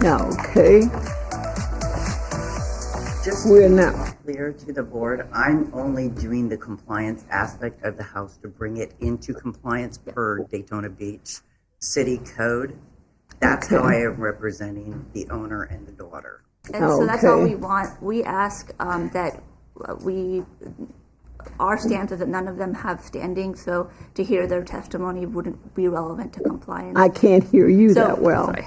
Okay. Just We're to not. be clear to the board, I'm only doing the compliance aspect of the house to bring it into compliance per Daytona Beach City Code. That's how I am representing the owner and the daughter. And so that's all we want. We ask that our stance is that none of them have standing, so to hear their testimony wouldn't be relevant to compliance. I can't hear you So- that well. sorry.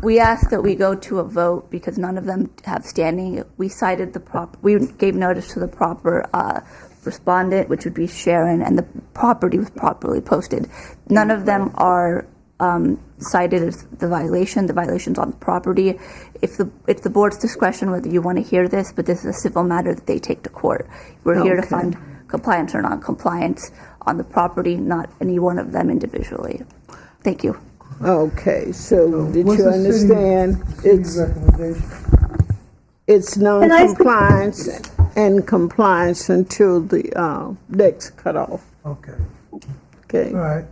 We ask that we go to a vote because none of them have standing. We cited we gave notice to the proper respondent, which would be Sharon, and the property was properly posted. None of them are cited as the violation's on the property. It's the board's discretion whether you want to hear this, but this is a civil matter that they take to court. We're here to find compliance or non-compliance on the property, not any one of them individually. Thank you. Okay, so did What's you the understand? city's recommendation? It's non-compliance and compliance until the next cutoff. Okay. Okay. All right.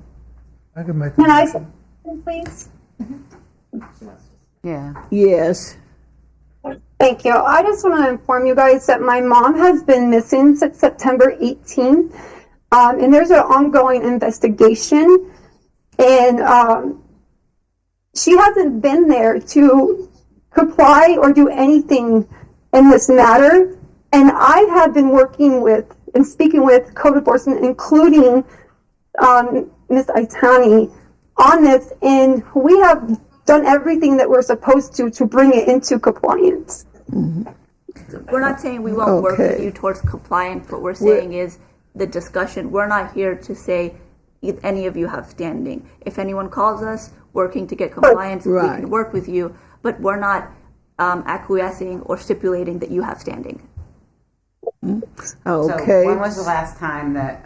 I can make. Can I say something, please? Yeah. Yes. Thank you. I just want to inform you guys that my mom has been missing since September 18th, and there's an ongoing investigation, and she hasn't been there to comply or do anything in this matter. And I have been working with and speaking with code enforcement, including Ms. Itani, on this, and we have done everything that we're supposed to bring it into compliance. We're not saying we won't work with you towards compliance. What we're saying is the discussion. We're not here to say if any of you have standing. If anyone calls us working to get compliance, we can work with you, but we're not acquiescing or stipulating that you have standing. So when was the last time that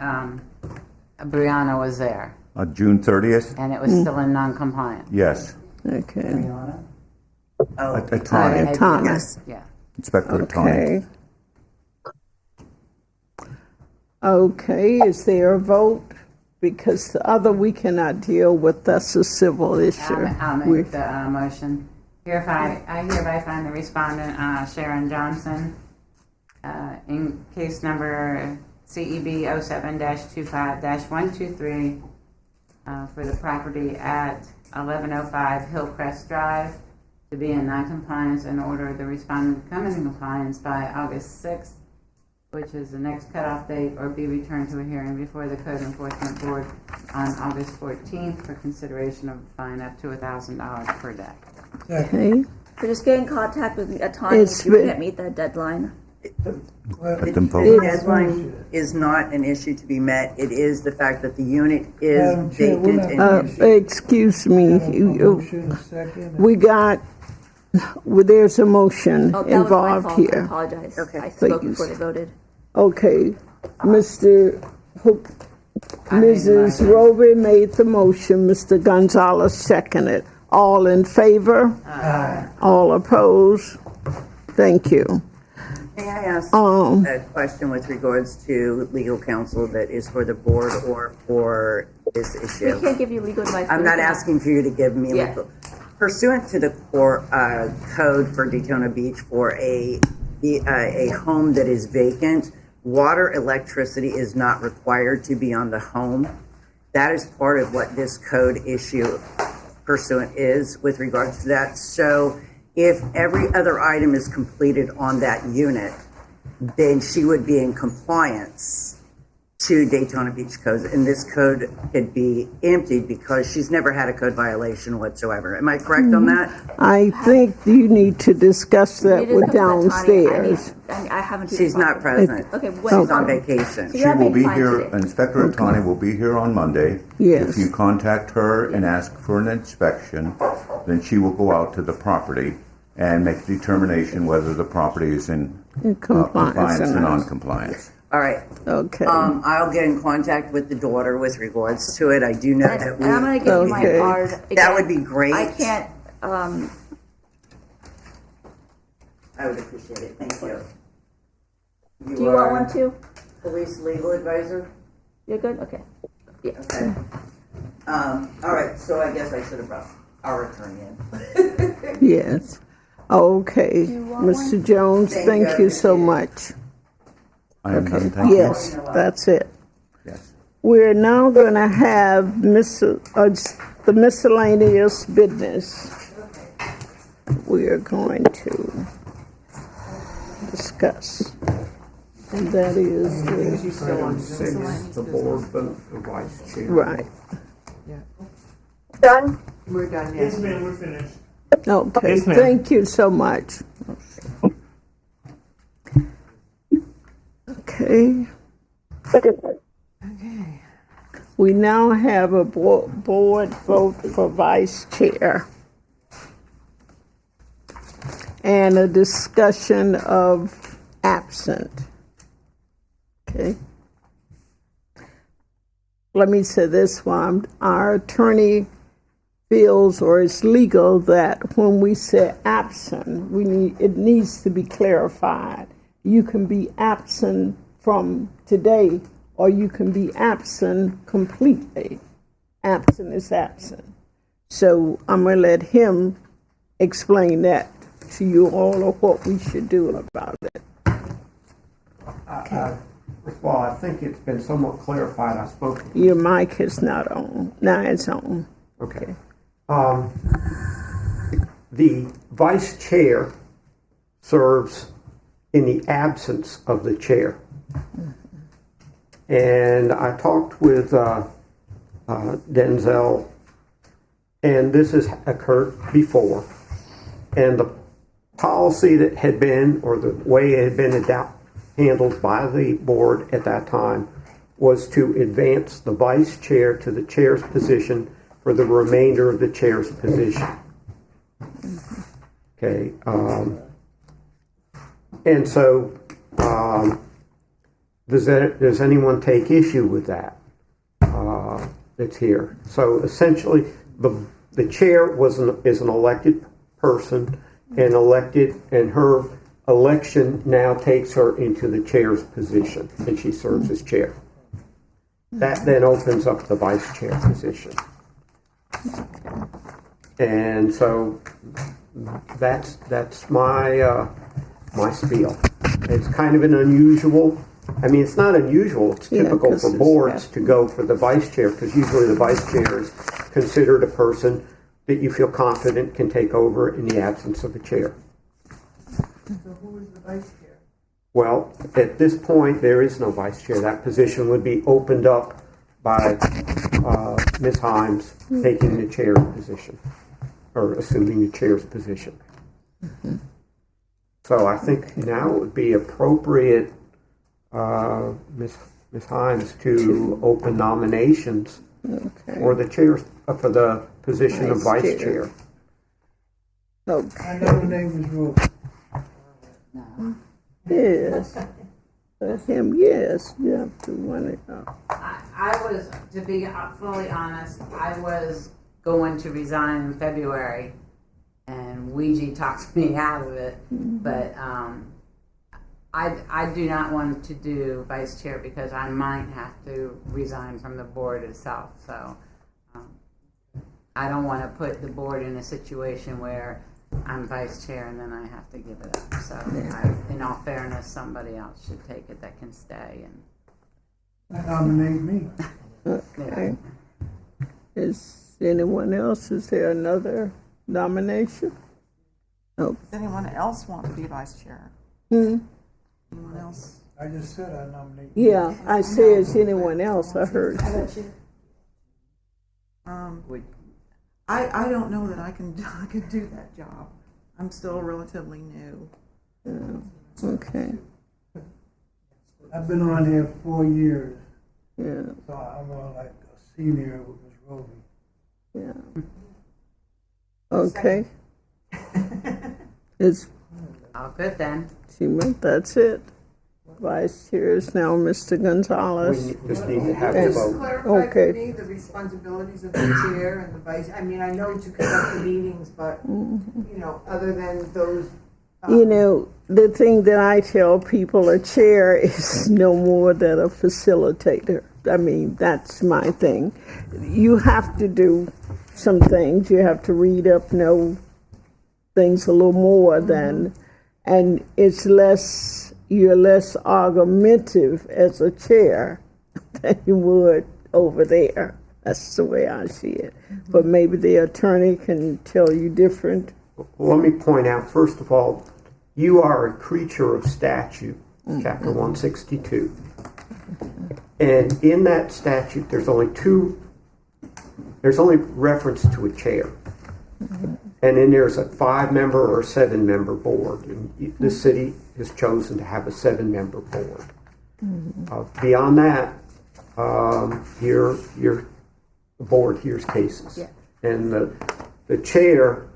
Brianna was there? June 30th? And it was still in non-compliance? Yes. Okay. Attorney. Thomas. Yeah. Inspector Attorney. Okay, is there a vote? Because the other we cannot deal with, that's a civil issue. I'll make the motion. I hereby find the respondent, Sharon Johnson, in case number CEB 07-25-123 for the property at 1105 Hillcrest Drive to be in non-compliance and order the respondent to come into compliance by August 6th which is the next cutoff date, or be returned to a hearing before the Code Enforcement Board on August 14th for consideration of a fine up to $1,000 per day. Okay. So just get in contact with me at times if you can't meet that deadline. The deadline is not an issue to be met. It is the fact that the unit is vacant and Excuse me, we got, well, there's a motion Oh, that was my involved fault. I here. apologize. I spoke before they voted. Okay, Mrs. Roby made the motion, Mr. Gonzalez seconded. All in favor? Aye. All opposed? Thank you. May I ask a question with regards to legal counsel that is for the board or for this issue? We can't give you legal advice. I'm not asking for you to give me Yeah. legal. Pursuant to the code for Daytona Beach, for a home that is vacant, water, electricity is not required to be on the home. That is part of what this code issue pursuant is with regards to that. So if every other item is completed on that unit, then she would be in compliance to Daytona Beach codes, and this code could be emptied because she's never had a code violation whatsoever. Am I correct on that? I think you need to discuss that with downstairs. I haven't. She's not present. Okay, She's on vacation. She will be here, Inspector Otani will be here on Monday. Yes. If you contact her and ask for an inspection, then she will go out to the property and make a determination whether the property is in compliance or non-compliance. All right. Okay. I'll get in contact with the daughter with regards to it. I do know that we. And I'm going to give you my card. That would be great. I can't. I would appreciate it. Thank you. Do you want one too? Police legal advisor? You're good? Okay. Yeah. Okay. All right, so I guess I should have brought our attorney in. Yes. Okay. Mr. Jones, thank you so much. I am done, thank you. Yes, that's it. Yes. We're now going to have the miscellaneous business. We are going to discuss. And that is Item 6, the board vote for vice chair. right. Done? We're done, Yes, ma'am, we're finished. Okay, Yes, ma'am. thank you so much. Okay. We now have a board vote for vice chair and a discussion of absent. Okay. Let me say this one. Our attorney feels, or it's legal, that when we say absent, it needs to be clarified. You can be absent from today, or you can be absent completely. Absent is absent. So I'm going to let him explain that to you all, or what we should do about it. Well, I think it's been somewhat clarified. I spoke. Your mic is not on. Now it's on. Okay. The vice chair serves in the absence of the chair. And I talked with Denzel, and this has occurred before. And the policy that had been, or the way it had been handled by the board at that time, was to advance the vice chair to the chair's position for the remainder of the chair's position. Okay. And so, does anyone take issue with that? That's here. So essentially, the chair is an elected person, and her election now takes her into the chair's position, and she serves as chair. That then opens up the vice chair position. And so that's my my spiel. It's kind of an unusual. I mean, it's not unusual. It's typical for boards to go for the vice chair, because usually the vice chair is considered a person that you feel confident can take over in the absence of the chair. So who is the vice chair? Well, at this point, there is no vice chair. That position would be opened up by Ms. Himes taking the chair position, or assuming the chair's position. So I think now it would be appropriate, Ms. Himes, to open nominations for the chair, for the position of vice chair. I nominate Ms. Rose. Yes. Him, yes, you have to run it up. I was, to be fully honest, I was going to resign in February, and Ouija talked me out of it. But I do not want to do vice chair because I might have to resign from the board itself. So I don't want to put the board in a situation where I'm vice chair and then I have to give it up. So in all fairness, somebody else should take it that can stay. And Nominate me. Okay. Is anyone else? Is there another nomination? Does anyone else want to be vice chair? Hmm? Anyone else? I just said I nominate. Yeah, I said, is anyone else? I heard. I don't know that I can do that job. I'm still relatively new. Okay. I've been on here 4 years. Yeah. So I'm like a senior with Ms. Roby. Yeah. Okay. It's all good then. That's it. Vice chair is now Mr. Gonzalez. We just need to have the vote. Clarify for me the responsibilities of the chair and the vice. I mean, I know to conduct the meetings, but you know, other than those. You know, the thing that I tell people, a chair is no more than a facilitator. I mean, that's my thing. You have to do some things. You have to read up, know things a little more than, and it's less, you're less argumentative as a chair than you would over there. That's the way I see it. But maybe the attorney can tell you different. Let me point out, first of all, you are a creature of statute, Chapter 162. And in that statute, there's only reference to a chair. And then there's a 5-member or 7-member board. And the city has chosen to have a 7-member board. Beyond that, the board hears cases. Yeah. And the chair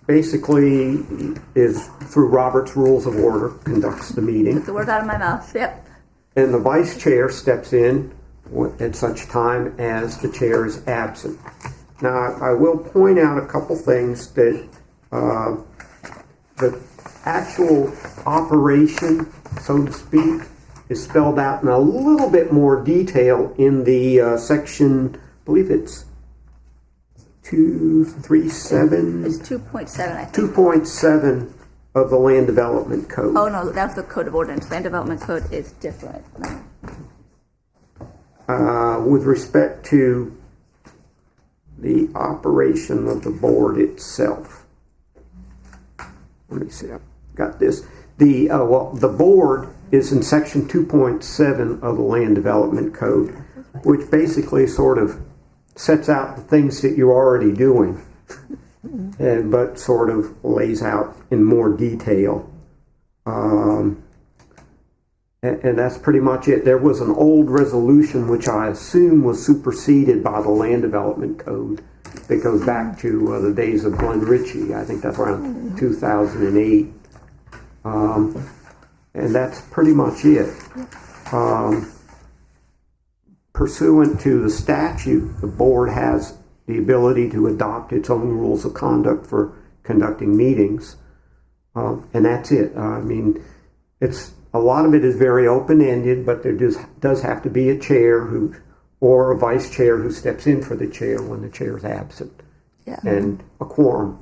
basically is, through Robert's Rules of Order, conducts the meeting. Took the word out of my mouth. Yep. And the vice chair steps in at such time as the chair is absent. Now, I will point out a couple things that the actual operation, so to speak, is spelled out in a little bit more detail in the section, I believe it's 237. It's 2.7, I think. 2.7 of the Land Development Code. Oh, no, that's the Code of Ordinance. Land Development Code is different. With respect to the operation of the board itself. Let me see, I've got this. The board is in section 2.7 of the Land Development Code, which basically sort of sets out the things that you're already doing, but sort of lays out in more detail. And that's pretty much it. There was an old resolution which I assume was superseded by the Land Development Code that goes back to the days of Glenn Ritchie. I think that's around 2008. And that's pretty much it. Pursuant to the statute, the board has the ability to adopt its own rules of conduct for conducting meetings. And that's it. I mean, a lot of it is very open-ended, but there does have to be a chair or a vice chair who steps in for the chair when the chair is absent. Yeah. And a quorum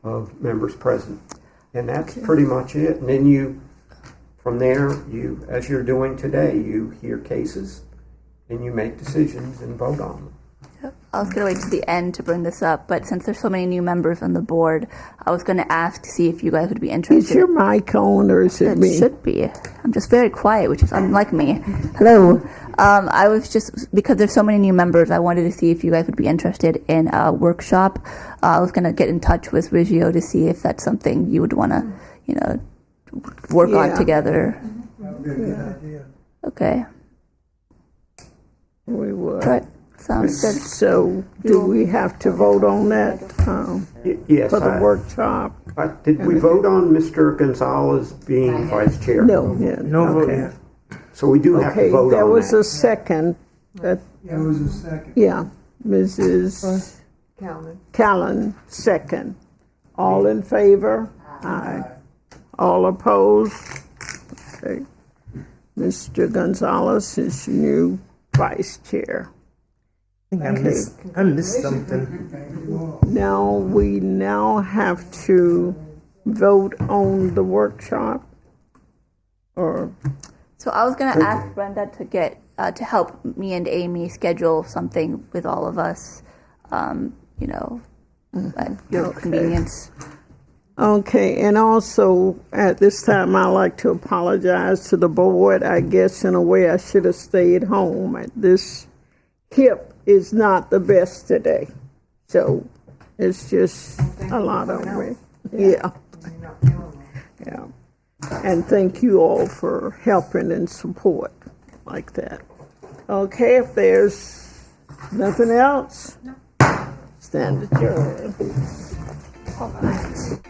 of members present. And that's pretty much it. And then from there, as you're doing today, you hear cases and you make decisions and vote on them. Yep. I was gonna wait to the end to bring this up, but since there's so many new members on the board, I was gonna ask to see if you guys would be interested. Is your mic on or is it me? It should be. I'm just very quiet, which is unlike me. Hello. I was just, because there's so many new members, I wanted to see if you guys would be interested in a workshop. I was gonna get in touch with Riggio to see if that's something you would wanna, work on together. That would be a good idea. Okay. We would. All right. Sounds good. So do we have to vote on that Yes. for the workshop? Did we vote on Mr. Gonzalez being vice chair? No. No vote yet. So we do have to vote on that. There was a second. There was a second. Yeah, Mrs. Callan, second. All in favor? Aye. All opposed? Okay. Mr. Gonzalez is your new vice chair. I missed something. Now, we now have to vote on the workshop? Or? So I was gonna ask Brenda to get, to help me and Amy schedule something with all of us, at your convenience. Okay, and also at this time, I'd like to apologize to the board. I guess in a way I should have stayed home. This hip is not the best today. So it's just a lot of it. Yeah. Yeah. And thank you all for helping and support like that. Okay, if there's nothing else, stand adjourned. All right.